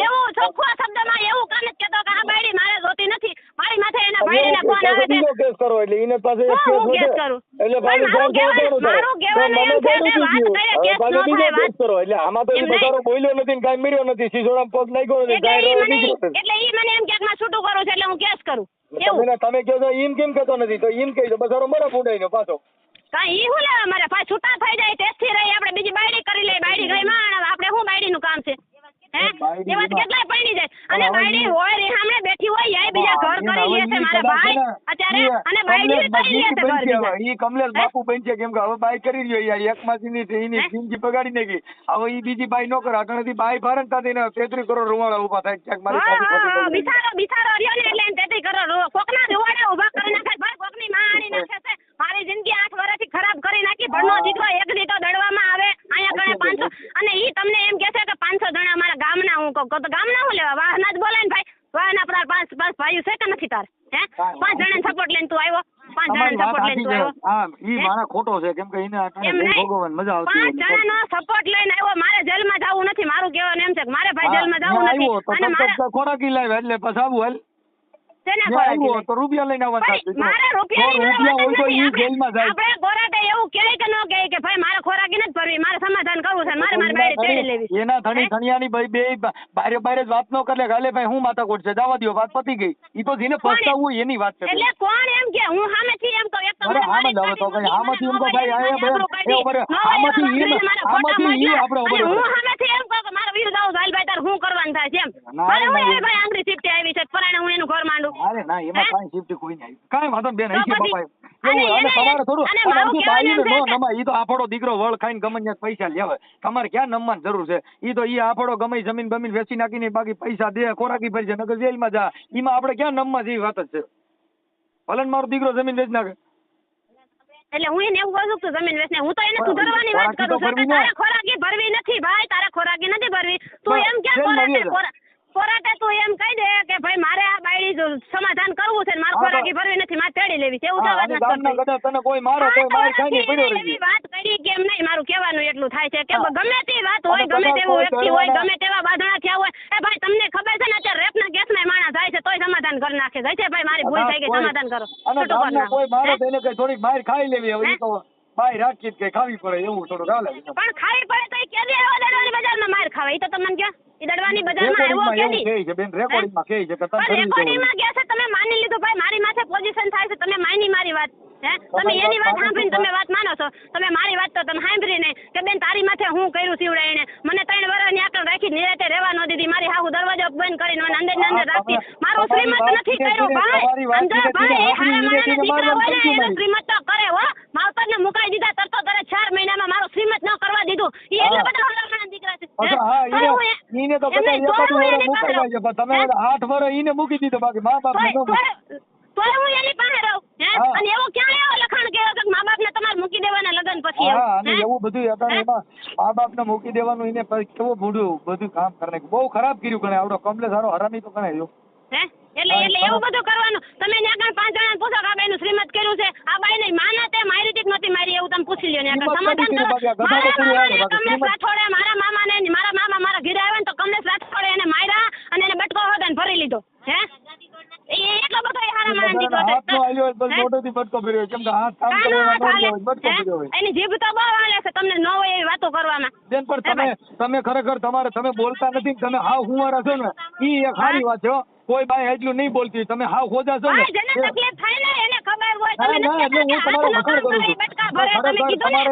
[SPEAKER 3] એવું ચોખ્ખો શબ્દમાં એવું કાન જ કહેતો કે આ બાયડી મારે જોતી નથી, મારી માથે એના ભાઈ ભાઈના ફોન આવે છે.
[SPEAKER 2] બીજો કેસ કરો એટલે એને પાસે એક કેસ
[SPEAKER 3] હું કેસ
[SPEAKER 2] વધે
[SPEAKER 3] કરું?
[SPEAKER 2] એટલે
[SPEAKER 3] પણ
[SPEAKER 2] પાછું
[SPEAKER 3] મારું કહેવાનું એમ છે કે વાત
[SPEAKER 2] પાછું
[SPEAKER 3] કરે,
[SPEAKER 2] બીજો
[SPEAKER 3] કેસ
[SPEAKER 2] કેસ
[SPEAKER 3] નો
[SPEAKER 2] કરો
[SPEAKER 3] થાય,
[SPEAKER 2] એટલે આમાં તો
[SPEAKER 3] એમ
[SPEAKER 2] એ
[SPEAKER 3] નહીં.
[SPEAKER 2] બચારો બોલ્યો નથી ને કાંઈ મર્યો નથી સિસોડામાં પગ નાખ્યો નથી
[SPEAKER 3] એટલે
[SPEAKER 2] કાંઈ
[SPEAKER 3] ઈ
[SPEAKER 2] રવા દીકરો નથી.
[SPEAKER 3] એટલે ઈ મને એમ કે માં છૂટું કરું છે એટલે હું કેસ કરું એવું.
[SPEAKER 2] તમે કહો છો એમ કેમ કહેતો નથી તો એમ કહી દો બચારો મરે ફૂંડાઈને પાછો.
[SPEAKER 3] કાંઈ ઈ હું લેવા મારે પાછા છૂટા થઈ જાય ટેસ્ટથી રહી આપણે બીજી બાયડી કરી લઈએ. બાયડી ગઈ માં આપણે શું બાયડીનું કામ છે? હે
[SPEAKER 2] બાયડી
[SPEAKER 3] એવા
[SPEAKER 2] એમાં-
[SPEAKER 3] કેટલાય પૈણી જાય અને
[SPEAKER 2] પણ હવે
[SPEAKER 3] બાયડી હોય રે સામે બેઠી હોય યાય બીજા ઘર કરી લે છે મારા ભાઈ અત્યારે અને બાયડી કરી લે છે ઘર બીજા.
[SPEAKER 2] ઈ કમલેશ બાપુ બનશે કેમ કે હવે બાઈ કરી રહ્યો યાર એક માસીની એની જિંદગી બગાડી નાખી. હવે ઈ બીજી બાઈ નો કરે અટાણેથી બાઈ ભારે ને એને 33 કરોડ રૂવાડા ઉભા થાય ક્યાંક મારી શાદી ખોટી થઈ ગઈ.
[SPEAKER 3] બિચારો રહ્યો ને એટલે એને 33 કરોડ કોકના રૂવાડા ઊભા કરી નાખે ભાઈ, કોકની માં આણી નાખે છે. મારી જિંદગી 8 વર્ષથી ખરાબ કરી નાખી. ભણનો દીકરો એક દીકરો દડવામાં આવે અહીંયા કણે 500 અને ઈ તમને એમ કહે છે કે 500 જણા મારા ગામના હું કહું તો ગામના હું લેવા વાહના જ બોલાય ને ભાઈ. વાહના પર 5 ભાઈઓ છે કે નથી તાર? હે 5 જણાને સપોર્ટ લઈને તું આવ્યો, 5 જણાને સપોર્ટ લઈને તું આવ્યો.
[SPEAKER 2] હા ઈ મારા ખોટો છે કેમ કે એને અટાણે
[SPEAKER 3] એમ
[SPEAKER 2] નહીં
[SPEAKER 3] નહીં.
[SPEAKER 2] ભોગવવાની મજા આવતી
[SPEAKER 3] 5 જણાનો સપોર્ટ લઈને આવ્યો. મારે જેલમાં જવું નથી. મારું કહેવાનું એમ છે કે મારે ભાઈ જેલમાં જવું નથી અને મારે
[SPEAKER 2] ખોરાકી લાવ્યા એટલે પછી આવું હાલ
[SPEAKER 3] શેના
[SPEAKER 2] ને
[SPEAKER 3] ખોરાકી
[SPEAKER 2] આવ્યો તો રૂપિયા લઈને આવવાના
[SPEAKER 3] ભાઈ,
[SPEAKER 2] થાય.
[SPEAKER 3] મારે રૂપિયાની
[SPEAKER 2] રૂપિયા હોય તો ઈ
[SPEAKER 3] આપણે-
[SPEAKER 2] જેલમાં જાય.
[SPEAKER 3] આપણે કોર્ટે એવું કહે કે ન કહે કે ભાઈ મારે ખોરાકી નથી ભરવી, મારે સમાધાન કરવું છે, મારે મારી બાયડી તેડી લેવી.
[SPEAKER 2] એના ધણી
[SPEAKER 3] હે?
[SPEAKER 2] ધણિયાની ભાઈ બે બારે બારે જ વાત ન કરે ગાલે ભાઈ હું માથાકૂટ છે જવા દ્યો વાત પતી ગઈ. ઈ તો જેને પસ્તાવું હોય એની વાત છે.
[SPEAKER 3] એટલે કોણ એમ કે હું સામેથી એમ કહું, એક તો
[SPEAKER 2] અરે
[SPEAKER 3] મને
[SPEAKER 2] આમાં જ
[SPEAKER 3] મારી
[SPEAKER 2] હવે તો કઈ આમાંથી એમ તો
[SPEAKER 3] મોબાઈલ
[SPEAKER 2] ભાઈ આયા
[SPEAKER 3] આબરૂ
[SPEAKER 2] ભાઈ
[SPEAKER 3] કાઢી,
[SPEAKER 2] એ ઉભરે
[SPEAKER 3] મોબાઈલ
[SPEAKER 2] આમાંથી
[SPEAKER 3] વાપરીને
[SPEAKER 2] ઈ
[SPEAKER 3] મારા ફોટા
[SPEAKER 2] આમાંથી ઈ
[SPEAKER 3] મોકલ્યા.
[SPEAKER 2] આપણે
[SPEAKER 3] અને
[SPEAKER 2] ઉભરે
[SPEAKER 3] હું સામેથી એમ કહું કે મારો વિરુદ્ધ આવું ભાઈ તાર શું કરવાનું થાય છે એમ.
[SPEAKER 2] ના,
[SPEAKER 3] મારે હું
[SPEAKER 2] ના,
[SPEAKER 3] એ ભાઈ આંગળી ચીપટી આવી છે, પરાણે હું એનું ઘર માંડું.
[SPEAKER 2] અરે ના એમાં કાંઈ શિફ્ટ કોઈ નહીં કાંઈ વાંધો નહીં બેન
[SPEAKER 3] તો
[SPEAKER 2] અહીંથી
[SPEAKER 3] પછી-
[SPEAKER 2] પપ્પા
[SPEAKER 3] અને
[SPEAKER 2] એવું અને
[SPEAKER 3] એને-
[SPEAKER 2] તમારે થોડું
[SPEAKER 3] અને
[SPEAKER 2] અને
[SPEAKER 3] મારું
[SPEAKER 2] આમથી
[SPEAKER 3] કહેવાનું
[SPEAKER 2] બાઈને
[SPEAKER 3] એમ
[SPEAKER 2] નો
[SPEAKER 3] છે કે-
[SPEAKER 2] નમાય. ઈ તો આફડો દીકરો વળ ખાઈને ગમે પૈસા લેવે તમારે ક્યાં નમવાની જરૂર છે. ઈ તો ઈ આફડો ગમે ઈ જમીન બમીન વેચી નાખીને બાકી પૈસા દે ખોરાકી ભરી છે નગર જેલમાં જા ઈમાં આપણે ક્યાં નમવા જેવી વાત જ છે. ભલે ને મારો દીકરો જમીન વેચી નાખે
[SPEAKER 3] એટલે હું એને એવું કહું છું કે જમીન વેચને હું તો એને
[SPEAKER 2] પણ
[SPEAKER 3] સુધારવાની વાત
[SPEAKER 2] ખોરાકી તો
[SPEAKER 3] કરું છું કે
[SPEAKER 2] ભરવી ને.
[SPEAKER 3] તારે ખોરાકી ભરવી નથી ભાઈ, તારે ખોરાકી નથી ભરવી. તું
[SPEAKER 2] બસ,
[SPEAKER 3] એમ કે
[SPEAKER 2] જેલમાં
[SPEAKER 3] કોર્ટે
[SPEAKER 2] વયો જા.
[SPEAKER 3] કોર્ટે તું એમ કહી દે કે ભાઈ મારે આ બાયડી જો સમાધાન કરવું છે ને મારે
[SPEAKER 2] હા,
[SPEAKER 3] ખોરાકી ભરવી નથી, મારે તેડી લેવી છે, એવું
[SPEAKER 2] હા,
[SPEAKER 3] તો વાત
[SPEAKER 2] અને
[SPEAKER 3] નથી
[SPEAKER 2] ગામના
[SPEAKER 3] કરતી.
[SPEAKER 2] ગધા તને કોઈ મારે તો માર ખાઈને પડ્યો રહી
[SPEAKER 3] એવી વાત કરી કે એમ નહીં, મારું કહેવાનું એટલું થાય છે કે
[SPEAKER 2] હા.
[SPEAKER 3] ગમે તે વાત હોય,
[SPEAKER 2] અને
[SPEAKER 3] ગમે
[SPEAKER 2] કદાચ
[SPEAKER 3] તેવું
[SPEAKER 2] કોઈ
[SPEAKER 3] વ્યક્તિ હોય,
[SPEAKER 2] કરવાના-
[SPEAKER 3] ગમે તેવા બાંધણા થયા હોય, એ ભાઈ તમને ખબર છે ને અત્યારે રેપના કેસમાં માણસ જાય છે તોય સમાધાન કરી નાખે, જાય છે ભાઈ મારી ભૂલ થઈ ગઈ, સમાધાન કરો,
[SPEAKER 2] અને
[SPEAKER 3] છૂટું કરી
[SPEAKER 2] ગામના
[SPEAKER 3] નાખો.
[SPEAKER 2] કોઈ મારે
[SPEAKER 3] હે?
[SPEAKER 2] તો એને કઈ થોડીક બહાર ખાઈ લેવી હવે ઈ તો બહાર રાખી જ કઈ ખાવી પડે એવું થોડું ચાલે.
[SPEAKER 3] પણ ખાવી પડે તો એ કેદી આવ્યો દડવાની બજારમાં માર ખાવા? એ તો તમને ક્યાં એ દડવાની બજારમાં આવ્યો
[SPEAKER 2] રેકોર્ડિંગમાં એવું
[SPEAKER 3] કેદી?
[SPEAKER 2] કહે છે બેન રેકોર્ડિંગમાં કહે છે કે તને
[SPEAKER 3] પણ
[SPEAKER 2] કરી દેવું.
[SPEAKER 3] રેકોર્ડિંગમાં ગયા છે, તમે માની લીધું ભાઈ મારી માથે પોઝિશન થાય છે, તમે માની મારી વાત. હે તમે એની વાત સાંભળીને તમે વાત માનો છો, તમે મારી વાત તો તમે સાંભળી નહીં કે બેન તારી માથે હું કર્યું સીવડાય એને મને 3 વર્ષની આકળ રાખી નિરાતે રહેવા ન દીધી, મારી હાહુ દરવાજો બંધ કરીને મને અંદર ને અંદર રાખતી, મારું શ્રીમત નથી કર્યું
[SPEAKER 2] તમારી વાત
[SPEAKER 3] ભાઈ. અંદર ભાઈ હારા માણસના દીકરા હોય ને એનો
[SPEAKER 2] ધીરે
[SPEAKER 3] શ્રીમત તો કરે હો, માવતરને મુકાઈ દીધા તરતો તરત 4 મહિનામાં મારું શ્રીમત ન કરવા દીધું. ઈ એટલા
[SPEAKER 2] હા.
[SPEAKER 3] બધા હારા માણસના દીકરા છે.
[SPEAKER 2] પછી હા ઈને તો બધા એકાદ વર્ષ મુકાઈ જાય છે પણ તમે 8 વર્ષ ઈને મૂકી દીધો બાકી મા બાપ ને ન મૂકી.
[SPEAKER 3] તોય હું એની પાસે રહું. હે
[SPEAKER 2] હા.
[SPEAKER 3] અને એવું ક્યાં એવો લખાણ કે મા બાપને તમારે મૂકી દેવાના લગ્ન પછી
[SPEAKER 2] હા
[SPEAKER 3] એવું?
[SPEAKER 2] અને
[SPEAKER 3] હે?
[SPEAKER 2] એવું બધું અત્યારે એમાં મા બાપ ને મૂકી દેવાનું એને પછી કેવું ભૂંડું બધું કામ કરે બહુ ખરાબ કર્યું ગણે આવડો કમલે સારો હરામી તો ગણે જો.
[SPEAKER 3] હે એટલે એવું બધું કરવાનું. તમે ત્યાં આગળ 5 જણાને પૂછો કે આ બાઈનું શ્રીમત કર્યું છે, આ બાઈ નહીં માના તે મારી હતી કે નહોતી મારી એવું તમે પૂછી લ્યો ને આગળ સમાધાન કરો. કમલેશ રાઠોડે મારા મામાને મારા મામા મારા ઘરે આવ્યા ને તો કમલેશ રાઠોડે એને માર્યા અને એને બટકો હોદાને ભરી લીધો. હે એ એટલો બધો એ હારા માણસ દીકરો છે.
[SPEAKER 2] હાથ નો આવ્યો હોય બસ મોઢેથી બટકો ફેર્યો કેમ કે હાથ કામ
[SPEAKER 3] કાનો
[SPEAKER 2] કરવા
[SPEAKER 3] હાથ હાલે.
[SPEAKER 2] બટકો
[SPEAKER 3] હે?
[SPEAKER 2] ફેર્યો હોય.
[SPEAKER 3] એની જીભ તો બહુ હાલે છે, તમને ન હોય એવી વાતો કરવામાં.
[SPEAKER 2] બેન પણ તમે ખરેખર તમે બોલતા નથી તમે હાવ હુંવારા છો ને ઈ એક સારી વાત છે હો. કોઈ બાઈ એટલું નહીં બોલતી તમે હાવ ખોજા છો ને
[SPEAKER 3] ભાઈ જેને તકલીફ થાય ને એને ખબર હોય.
[SPEAKER 2] ના
[SPEAKER 3] તમે
[SPEAKER 2] ના
[SPEAKER 3] નથી
[SPEAKER 2] એટલે હું
[SPEAKER 3] કહેતા
[SPEAKER 2] તમારો
[SPEAKER 3] કે
[SPEAKER 2] વખાણ કરું
[SPEAKER 3] હાથનો કામ
[SPEAKER 2] છું
[SPEAKER 3] કરી, બટકા ભરે, તમે
[SPEAKER 2] ખરેખર
[SPEAKER 3] કીધું ને.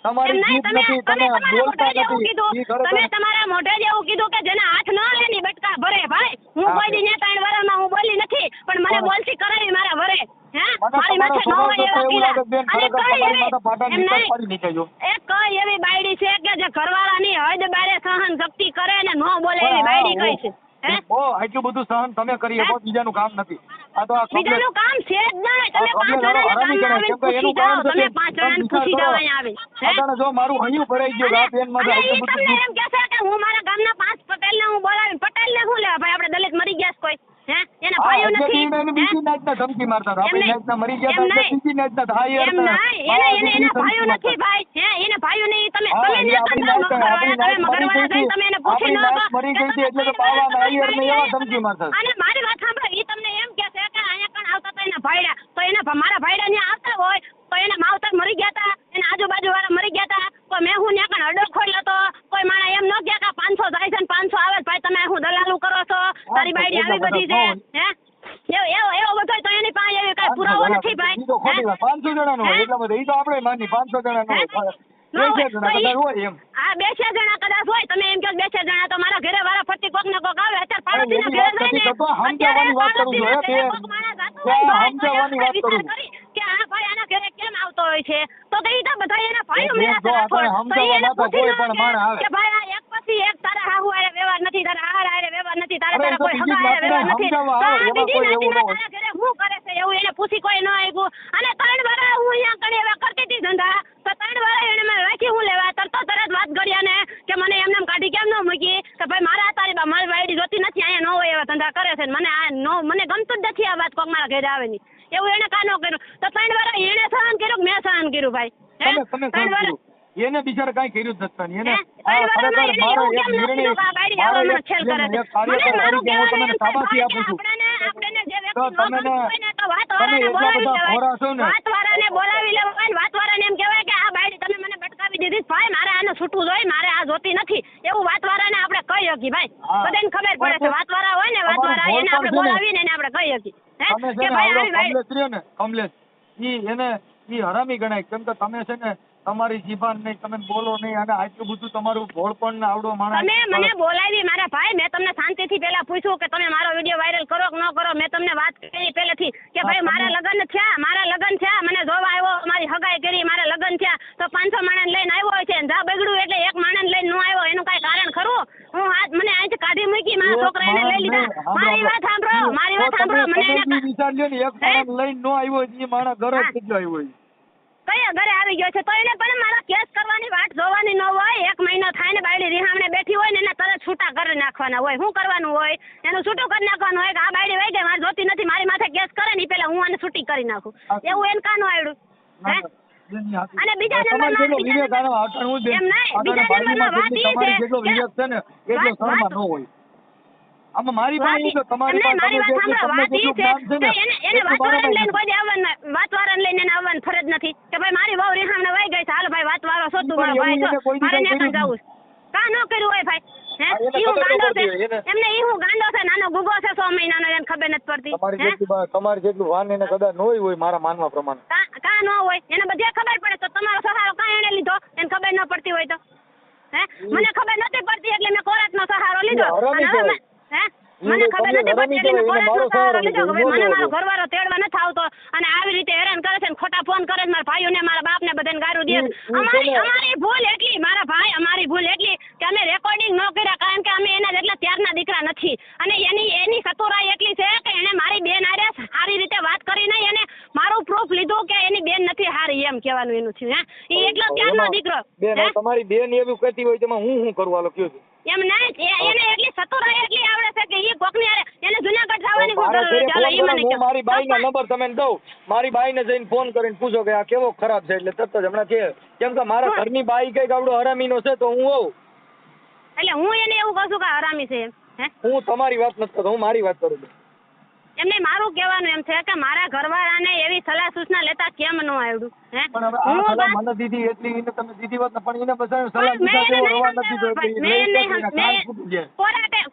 [SPEAKER 2] તમારી
[SPEAKER 3] એમ નહીં,
[SPEAKER 2] જીભ નથી તમે
[SPEAKER 3] તમારા
[SPEAKER 2] બોલતા
[SPEAKER 3] મોઢે જ એવું
[SPEAKER 2] નથી
[SPEAKER 3] કીધું.
[SPEAKER 2] ઈ ખરેખર
[SPEAKER 3] તમે તમારા મોઢે જ એવું કીધું કે જેને હાથ ન લે ની બટકા ભરે. ભાઈ હું
[SPEAKER 2] હા.
[SPEAKER 3] કોઈ દી ન્યા 3 વર્ષમાં હું બોલી નથી પણ મને
[SPEAKER 2] પણ-
[SPEAKER 3] બોલતી કરાવી મારા ભરે. હે
[SPEAKER 2] મને
[SPEAKER 3] મારી માથે ન
[SPEAKER 2] તમારો
[SPEAKER 3] હોય
[SPEAKER 2] સ્વભાવ
[SPEAKER 3] એવા
[SPEAKER 2] જોતા એવું લાગે
[SPEAKER 3] કીધા.
[SPEAKER 2] બેન
[SPEAKER 3] અને
[SPEAKER 2] ખરેખર
[SPEAKER 3] કઈ
[SPEAKER 2] તમારી માથે
[SPEAKER 3] એવી-
[SPEAKER 2] પાટા
[SPEAKER 3] એમ
[SPEAKER 2] નીકળ
[SPEAKER 3] નહીં.
[SPEAKER 2] પાડી નીકળજો
[SPEAKER 3] એ કઈ એવી બાયડી છે કે જે ઘરવાળાની હદ બારે સહન શક્તિ કરે ને ન બોલે એવી બાયડી કઈ છે? હે
[SPEAKER 2] ઓ આટલું બધું સહન તમે કરી શકો બીજાનું કામ નથી આ તો આ
[SPEAKER 3] બીજાનું કામ છે જ નહીં. તમે 5 જણાને ગામમાં આવીને પૂછી જાઓ, તમે 5 જણાને પૂછી જાઓ અહીંયા આવી. હે?
[SPEAKER 2] અટાણે જો મારું હૈયું ભરાઈ ગયું આ બેન માં
[SPEAKER 3] અને
[SPEAKER 2] આટલું
[SPEAKER 3] ઈ
[SPEAKER 2] બધું
[SPEAKER 3] તમને એમ કહેશે કે હું મારા ગામના 5 પટેલને હું બોલાવી, પટેલને શું લેવા ભાઈ આપણે દલિત મરી ગયા છે કોઈ? હે એના ભાઈઓ
[SPEAKER 2] એટલે
[SPEAKER 3] નથી?
[SPEAKER 2] એને બીજી
[SPEAKER 3] હે?
[SPEAKER 2] નાચના ધમકી મારતા હતા
[SPEAKER 3] એમ
[SPEAKER 2] આપણી
[SPEAKER 3] નહીં.
[SPEAKER 2] નાચના મરી ગયા
[SPEAKER 3] એમ
[SPEAKER 2] હતા એટલે
[SPEAKER 3] નહીં.
[SPEAKER 2] બીજી નાચના હતા. હા, યાર,
[SPEAKER 3] એમ નહીં, એના ભાઈઓ
[SPEAKER 2] ધમકી
[SPEAKER 3] નથી ભાઈ. હે એને ભાઈઓ નહીં. તમે
[SPEAKER 2] હા,
[SPEAKER 3] તમે
[SPEAKER 2] એ
[SPEAKER 3] ન્યા
[SPEAKER 2] આપણી
[SPEAKER 3] જાઓ
[SPEAKER 2] નાચ
[SPEAKER 3] મગરવાળા,
[SPEAKER 2] આપણી
[SPEAKER 3] તમે
[SPEAKER 2] નાચ મરી
[SPEAKER 3] મગરવાળા
[SPEAKER 2] ગઈ
[SPEAKER 3] જઈને તમે એને પૂછી
[SPEAKER 2] આપણી
[SPEAKER 3] ન
[SPEAKER 2] નાચ
[SPEAKER 3] શકો
[SPEAKER 2] મરી
[SPEAKER 3] કે
[SPEAKER 2] ગઈ હતી
[SPEAKER 3] તમે
[SPEAKER 2] એટલે તો
[SPEAKER 3] કોઈ
[SPEAKER 2] બાવા
[SPEAKER 3] તમારી
[SPEAKER 2] નાયર ને
[SPEAKER 3] બાયડી
[SPEAKER 2] એવા
[SPEAKER 3] આવી
[SPEAKER 2] ધમકી મારતા.
[SPEAKER 3] અને મારી વાત સાંભળો, ઈ તમને એમ કહેશે કે અહીંયા કણ આવતા હતા એને એના ભાઈડા તો મારા ભાઈડા ત્યાં આવતા હોય તો એના માવતર મરી ગયા હતા, એના આજુબાજુ વાળા મરી ગયા હતા, તો મેં હું ત્યાં કણ અડો ખોલ્યો તો કોઈ માણા એમ ન ગયા કે 500 જાય છે ને 500 આવે ભાઈ તમે હું દલાલું કરો છો, તારી બાયડી આવી બધી છે હે એવો બધો તો એની પાસે એવી કઈ પુરાવો નથી ભાઈ.
[SPEAKER 2] 500 જણાનો હોય એટલા બધા, ઈ તો આપણે માની 500 જણાનો હોય.
[SPEAKER 3] આ 2-4 જણા કદાચ હોય, તમે એમ કહો 2-4 જણા તો મારા ઘરે વાળા ફરતી કોક ને કોક આવે. અત્યારે પાડોશીના ઘરે જઈને
[SPEAKER 2] સમજાવવાની વાત કરું છું
[SPEAKER 3] કે આ ભાઈ આના ઘરે કેમ આવતો હોય છે, તો ઈ તો બધા એના ભાઈઓ મેળા કે ભાઈ આ એક પછી એક તારા હાહુ આરે વ્યવહાર નથી, તારા હાર આરે વ્યવહાર નથી, તારા કોઈ હગા આરે વ્યવહાર નથી, બીજી નાતીના તારા ઘરે શું કરે છે એવું એને પૂછી કોઈ ન આવ્યું. અને 3 વાર હું અહીંયા કણી એવા કરતી હતી ધંધા, તો 3 વાર એને મેં રાખી હું લેવા તરત વાત કર્યા ને કે મને એમને કાઢી કેમ ન મૂકી કે ભાઈ મારા તારી મારી વાયડી જોતી નથી, અહીંયા ન હોય એવા ધંધા કરે છે, મને ગમતું જ નથી આ વાત કોક મારા ઘરે આવે ની એવું એને કાનો કર્યું. તો 3 વાર એને સહન કર્યું, મેં સહન કર્યું ભાઈ.
[SPEAKER 2] એને બિચારા કઈ કર્યું જ નથી. એને બોલાવી લેવાય, વાતવાળાને એમ કહેવાય કે આ બાયડી તમે મને ભટકાવી દીધી ભાઈ, મારે આને છૂટવું જોઈએ, મારે આ જોતી નથી એવું વાતવાળાને આપણે કહી શકીએ ભાઈ. બધાને ખબર પડે છે વાતવાળા હોય ને, વાતવાળા એને આપણે બોલાવીને એને આપણે કહી શકીએ કે ભાઈ કમલેશ ઈ હરામી ગણાય, કેમ કે તમે છે ને તમારી જીભાન નહીં, તમે બોલો નહીં, અને આટલું બધું તમારું ભોળપણ ને આવડો માણસ.
[SPEAKER 3] તમે મને બોલાવી મારા ભાઈ, મેં તમને શાંતિથી પહેલા પૂછ્યું કે તમે મારો વિડીયો વાયરલ કરો કે ન કરો. મેં તમને વાત કરી પહેલેથી કે ભાઈ મારા લગ્ન થયા, મને જોવા આવ્યો, મારી હગાઈ કરી, મારા લગ્ન થયા તો 500 માણસ લઈને આવ્યો છે, જા બગડ્યું એટલે એક માણસ લઈને ન આવ્યો, એનું કઈ કારણ ખરું? હું મને અહીંથી કાઢી મૂકી, મારા છોકરા એને લઈ લીધા. મારી વાત સાંભળો મને એને
[SPEAKER 2] વિચાર લ્યો ને, એક માણસ લઈને ન આવ્યો એ માણસ ઘરે કેટલો આવ્યો
[SPEAKER 3] કયા ઘરે આવી ગયો છે, તો એને પણ મારા કેસ કરવાની વાટ જોવાની ન હોય. 1 મહિનો થાય ને બાયડી રિહામણે બેઠી હોય ને એને તરત છૂટા કરી નાખવાના હોય. શું કરવાનું હોય? એનું છૂટું કરી નાખવાનું હોય કે આ બાયડી વહી ગઈ, મારે જોતી નથી, મારી માથે કેસ કરે ને પેલા હું આને છૂટી કરી નાખું, એવું એને કાનું આવડ્યું હે? અને બીજા નંબરમાં એમ નહીં, બીજા નંબરમાં વાત ઈ છે
[SPEAKER 2] આમાં મારી પાસે તમારી પાસે
[SPEAKER 3] એને વાતવાળાને લઈને કોઈ વાતવાળાને લઈને એને આવવાની ફરજ નથી કે ભાઈ મારી વહુ રિહામણે વહી ગઈ છે, હાલ ભાઈ વાતવાળો શોધું મારો ભાઈ છો, મારે ન્યા જવું કા ન કર્યું હોય ભાઈ હે? ઈ હું ગાંડો છે એમને, ઈ હું ગાંડો છે, નાનો ગુગો છે 6 મહિનાનો, એને ખબર નથી પડતી.
[SPEAKER 2] તમારી જેટલું વાન એને કદાચ ન હોય મારા માનવા પ્રમાણે,
[SPEAKER 3] કા ન હોય એને બધે ખબર પડે, તો તમારો સહારો કા એને લીધો એને ખબર ન પડતી હોય તો હે? મને ખબર નથી પડતી એટલે મેં કોર્ટનો સહારો લીધો. મને ખબર નથી પડતી એટલે મેં કોર્ટનો સહારો લીધો કે ભાઈ મને મારો ઘરવાળો તેડવા નથી આવતો અને આવી રીતે હેરાન કરે છે, ખોટા ફોન કરે છે મારા ભાઈઓને, મારા બાપને બધાને ગારું દે છે. અમારી ભૂલ એટલી મારા ભાઈ, અમારી ભૂલ એટલી કે અમે રેકોર્ડિંગ ન કર્યા, કારણ કે અમે એના જેટલા ત્યારના દીકરા નથી. અને એની સતુરાઈ એટલી છે કે એને મારી બેન હારે સારી રીતે વાત કરી નહીં, એને મારું પ્રૂફ લીધું કે એની બેન નથી હારી, એમ કહેવાનું એનું છે. હે એ એટલો ત્યારનો દીકરો.
[SPEAKER 2] તમારી બેન એવું કહેતી હોય તેમાં હું કરવાલો કયો છું
[SPEAKER 3] એમ નહીં, એને એટલી સતુરાઈ એટલી આવડે છે કે એ કોકની હારે એને જુનાગઢ જવાની હું ચાલો ઈ મને કહો.
[SPEAKER 2] મારી બાઈના નંબર તમે દઉં, મારી બાઈને જઈને ફોન કરીને પૂછો કે આ કેવો ખરાબ છે, એટલે તરત જ હમણાં કે કેમ કે મારા ઘરની બાઈ કઈક આવડો હરામીનો છે તો હું આવું.
[SPEAKER 3] એટલે હું એને એવું કહું છું કે હરામી છે હે?
[SPEAKER 2] હું તમારી વાત નથી કરતો, હું મારી વાત કરું છું.
[SPEAKER 3] એમને મારું કહેવાનું એમ છે કે મારા ઘરવાળાને એવી સલાહ સૂચના લેતા કેમ ન આવડ્યું હે?
[SPEAKER 2] મને દીધી એટલી એને તમે દીધી વાત પણ એને બધાને સલાહ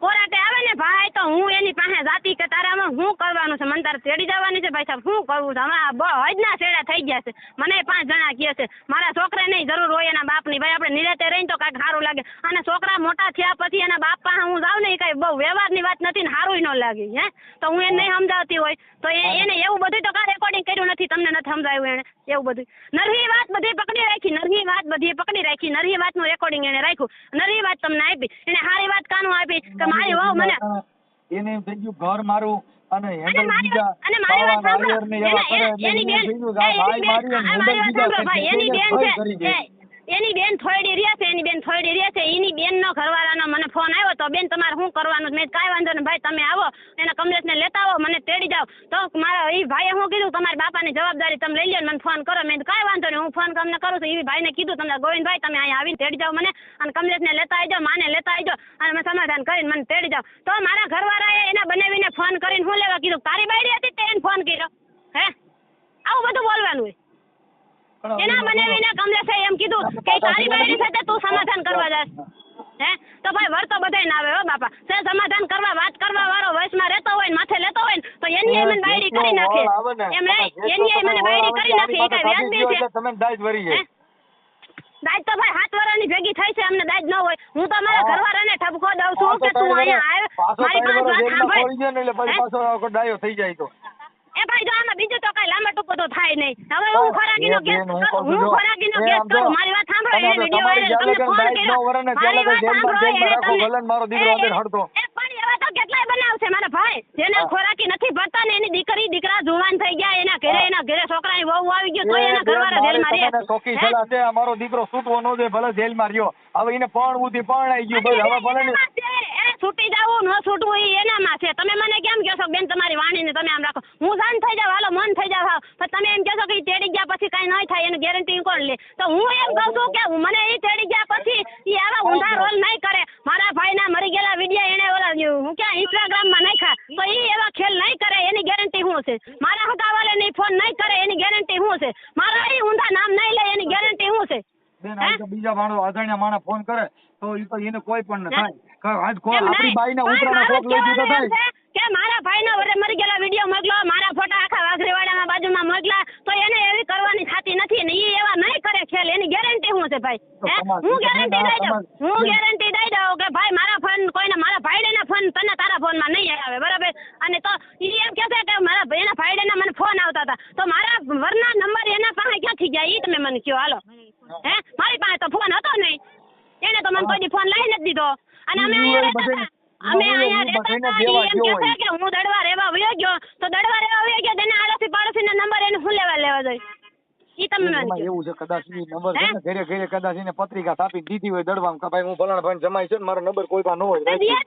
[SPEAKER 3] કોરાટે આવે ને ભાઈ તો હું એની પાસે જાતી કે તારામાં શું કરવાનું છે, મને તારે તેડી જવાની છે ભાઈ સાહેબ, શું કરવું છે? હમણાં હજના છેડા થઈ ગયા છે, મને 5 જણા કહે છે મારા છોકરા નહીં જરૂર હોય એના બાપની, ભાઈ આપણે નિરાતે રહીને તો કાંઈક સારું લાગે. અને છોકરા મોટા થયા પછી એના બાપ પાસે હું જાઉં ને એ કઈ બહુ વ્યવહારની વાત નથી ને સારું ન લાગે હે? તો હું એને નહીં સમજાવતી હોય તો એને એવું બધું તો કાંઈ રેકોર્ડિંગ કર્યું નથી, તમને નથી સમજાવ્યું એને એવું બધું. નરહી વાત બધી પકડી રાખી, નરહી વાતનું રેકોર્ડિંગ એને રાખ્યું, નરહી વાત તમને આપી, એને સારી વાત કાનું આપી કે મારી વહુ મને
[SPEAKER 2] એને થઈ ગયું ઘર મારું અને
[SPEAKER 3] મારી વાત સાંભળો, એની બેન થોડી રહ્યા છે, એની બેન નો ઘરવાળાનો મને ફોન આવ્યો તો બેન તમારે શું કરવાનું? મેં કાંઈ વાંધો નહીં ભાઈ, તમે આવો એના કમલેશને લેતા આવો, મને તેડી જાઓ. તો મારા એ ભાઈએ શું કીધું, તમારી બાપાની જવાબદારી તમે લઈ લો, મને ફોન કરો. મેં કાંઈ વાંધો નહીં, હું ફોન તમને કરું છું. એ ભાઈને કીધું તમને ગોવિંદભાઈ તમે અહીંયા આવીને તેડી જાઓ મને, અને કમલેશને લેતા આવી જાઓ, માને લેતા આવી જાઓ, અને મેં સમાધાન કરીને મને તેડી જાઓ. તો મારા ઘરવાળાએ એના બનાવીને ફોન કરીને શું લેવા કીધું? તારી બાયડી હતી તે એને ફોન કર્યો હે આવું બધું બોલવાનું હોય એના બનાવીને કમલેશે એમ કીધું કે તારી બાયડી સાથે તું સમાધાન કરવા જાસ હે તો ભાઈ વર તો બધાય ના આવે હો બાપા સે સમાધાન કરવા વાત કરવા વાળો વયસમાં રહેતો હોય ને માથે લેતો હોય ને તો એની મને બાયડી કરી નાખે એમ એની મને બાયડી કરી નાખે એ કઈ વ્યાજબી છે
[SPEAKER 2] તમે દાજ વરી જાય
[SPEAKER 3] દાજ તો ભાઈ 7 વર્ષની ભેગી થઈ છે અમને દાજ ન હોય હું તો મારા ઘરવાળાને ઠપકો દઉં છું કે તું અહીંયા આવ મારી પાંચ વાત સાંભળ
[SPEAKER 2] એટલે પછી પાછો ડાયો થઈ જાય તો
[SPEAKER 3] એ ભાઈ જો આમાં બીજું તો કઈ લાંબા ટૂંકો તો થાય નહીં હવે હું ખોરાકીનો કેસ કરું મારી વાત સાંભળો એને વિડિયો વાયરલ તમને ફોન કર્યો
[SPEAKER 2] મારો દીકરો અંદર હડતો
[SPEAKER 3] પણ એવા તો કેટલાય બનાવશે મારા ભાઈ જેને ખોરાકી નથી ભરતા ને એની દીકરા જુવાન થઈ ગયા એના ઘરે છોકરાની વહુ આવી ગયો તો એના ઘરવાળા જેલમાં રહે
[SPEAKER 2] ચોકી સલાહ છે મારો દીકરો છૂટવો ન દે ભલે જેલમાં રહ્યો હવે એને પરણવું પરણાઈ ગયું ભાઈ હવે ભલે
[SPEAKER 3] છૂટી જવું ન છૂટવું એ એનામાં છે તમે મને કેમ કહો છો બેન તમારી વાણીને તમે આમ રાખો હું જાન થઈ જાવ હાલો મન થઈ જાવ પણ તમે એમ કહો છો કે તેડી ગયા પછી કઈ નહીં થાય એની ગેરંટી કોણ લે તો હું એમ કહું છું કે મને એ તેડી ગયા પછી એ આવા ઊંધા રોલ નહીં કરે મારા ભાઈના મરી ગયેલા વિડિયો એને ઓલા હું ક્યાં ઇન્સ્ટાગ્રામમાં નાખ્યા તો એ એવા ખેલ નહીં કરે એની ગેરંટી શું છે મારા હગાવાલે ફોન નહીં કરે એની ગેરંટી શું છે મારા એ ઊંધા નામ નહીં લે એની ગેરંટી શું છે
[SPEAKER 2] બેન આ તો બીજા માણસો અજાણ્યા માણસ ફોન કરે તો એ તો એને કોઈ પણ ન થાય આપણી બાઈના ઉતરાના કોક લઈ દીધો થાય
[SPEAKER 3] કે મારા ભાઈના વરે મરી ગયેલા વિડિયો મોકલો મારા ફોટા આખા વાઘરેવાડામાં બાજુમાં મોકલા તો એને એવી કરવાની થાતી નથી ને ઈ એવા નહીં કરે ખેલ એની ગેરંટી શું છે ભાઈ હું ગેરંટી દઈ દઉં કે ભાઈ મારા ફોન કોઈને મારા ભાઈના ફોન તને તારા ફોનમાં નહીં આવે બરાબર અને તો ઈ એમ કહે છે કે મારા એના ભાઈના મને ફોન આવતા હતા તો મારા વરના નંબર એના પાસે ક્યાંથી ગયા ઈ તમે મને કહો હાલો હે મારી પાસે તો ફોન હતો નહીં એને તો મને કોઈ ફોન લઈ નથી દીધો અને અમે અહીંયા રહેતા કે હું દડવા રહેવા વયો ગયો તો દડવા રહેવા વયો ગયો તેને આડોશી પાડોશીના નંબર એને શું લેવા જોઈએ ઈ તમે
[SPEAKER 2] એવું છે કદાચ ઈ નંબર છે ને ઘરે ઘરે કદાચ એને પત્રિકા છાપી દીધી હોય દડવામાં કે ભાઈ હું ફલાણા ભાઈ જમાઈ છે ને મારો નંબર કોઈ પાસે ન હોય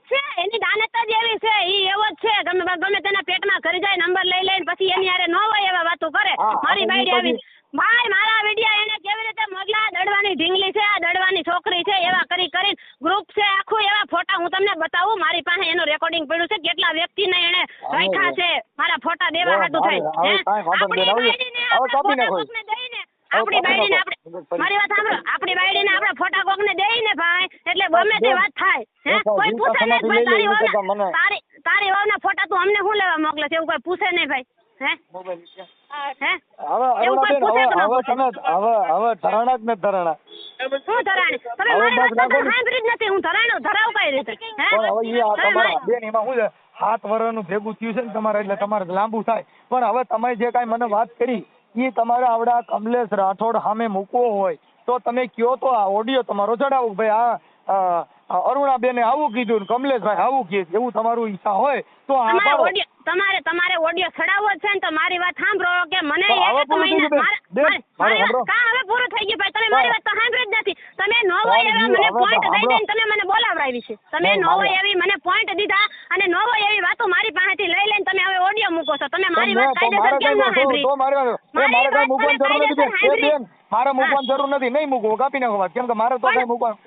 [SPEAKER 3] છે એની દાનત જ એવી છે ઈ એવો જ છે ગમે તેના પેટમાં કરી જાય નંબર લઈ લઈને પછી એની હારે ન હોય એવા વાતો કરે મારી બાયડી આવી ભાઈ મારા વિડિયા એને કેવી રીતે મોકલા દડવાની ઢીંગલી છે આ દડવાની છોકરી છે એવા કરી ગ્રુપ છે આખું એવા ફોટા હું તમને બતાવું મારી પાસે એનું રેકોર્ડિંગ પડ્યું છે કેટલા વ્યક્તિને એને રાખ્યા છે મારા ફોટા દેવા હાટુ થાય આપણી બાયડીને આપણે મારી વાત સાંભળો આપણી બાયડીને આપણે ફોટા કોકને દઈને ભાઈ એટલે ગમે તે વાત થાય હે કોઈ પૂછે નહીં તારી વહુના ફોટા તું અમને શું લેવા મોકલે છે એવું કોઈ પૂછે નહીં ભાઈ હે
[SPEAKER 2] હવે ધરાણા જ ને ધરાણા
[SPEAKER 3] શું ધરાણી તમે મારી વાત સાંભળી જ નથી હું ધરાવ કઈ રીતે
[SPEAKER 2] બેન એમાં શું છે 7 વર્ષનું ભેગું થયું છે ને તમારે એટલે તમારે લાંબુ થાય પણ હવે તમે જે કાંઈ મને વાત કરી એ તમારે આવડા કમલેશ રાઠોડ સામે મૂકવો હોય તો તમે કયો તો આ ઓડિયો તમારો ચડાવો ભાઈ આ અરુણાબેને આવું કીધું કમલેશભાઈ આવું કહે એવું તમારું ઈચ્છા હોય તો
[SPEAKER 3] તમારે ઓડિયો ચડાવવો છે ને તો મારી વાત સાંભળો કે મને હવે પૂરું થઈ ગયું ભાઈ તમે મારી વાત તો સાંભળી જ નથી તમે નો હોય એવા મને પોઈન્ટ દઈ દઈને તમે મને બોલાવરાવી છે તમે નો હોય એવી મને પોઈન્ટ દીધા અને નો હોય એવી વાતો મારી પાસેથી લઈ લઈને તમે હવે ઓડિયો મૂકો છો તમે મારી વાત કાયદેસર કેમ ન સાંભળી
[SPEAKER 2] મારે મૂકવાની જરૂર નથી નહીં મૂકવું કાપી નાખો વાત કેમ કે મારે તો કઈ મૂકવાનું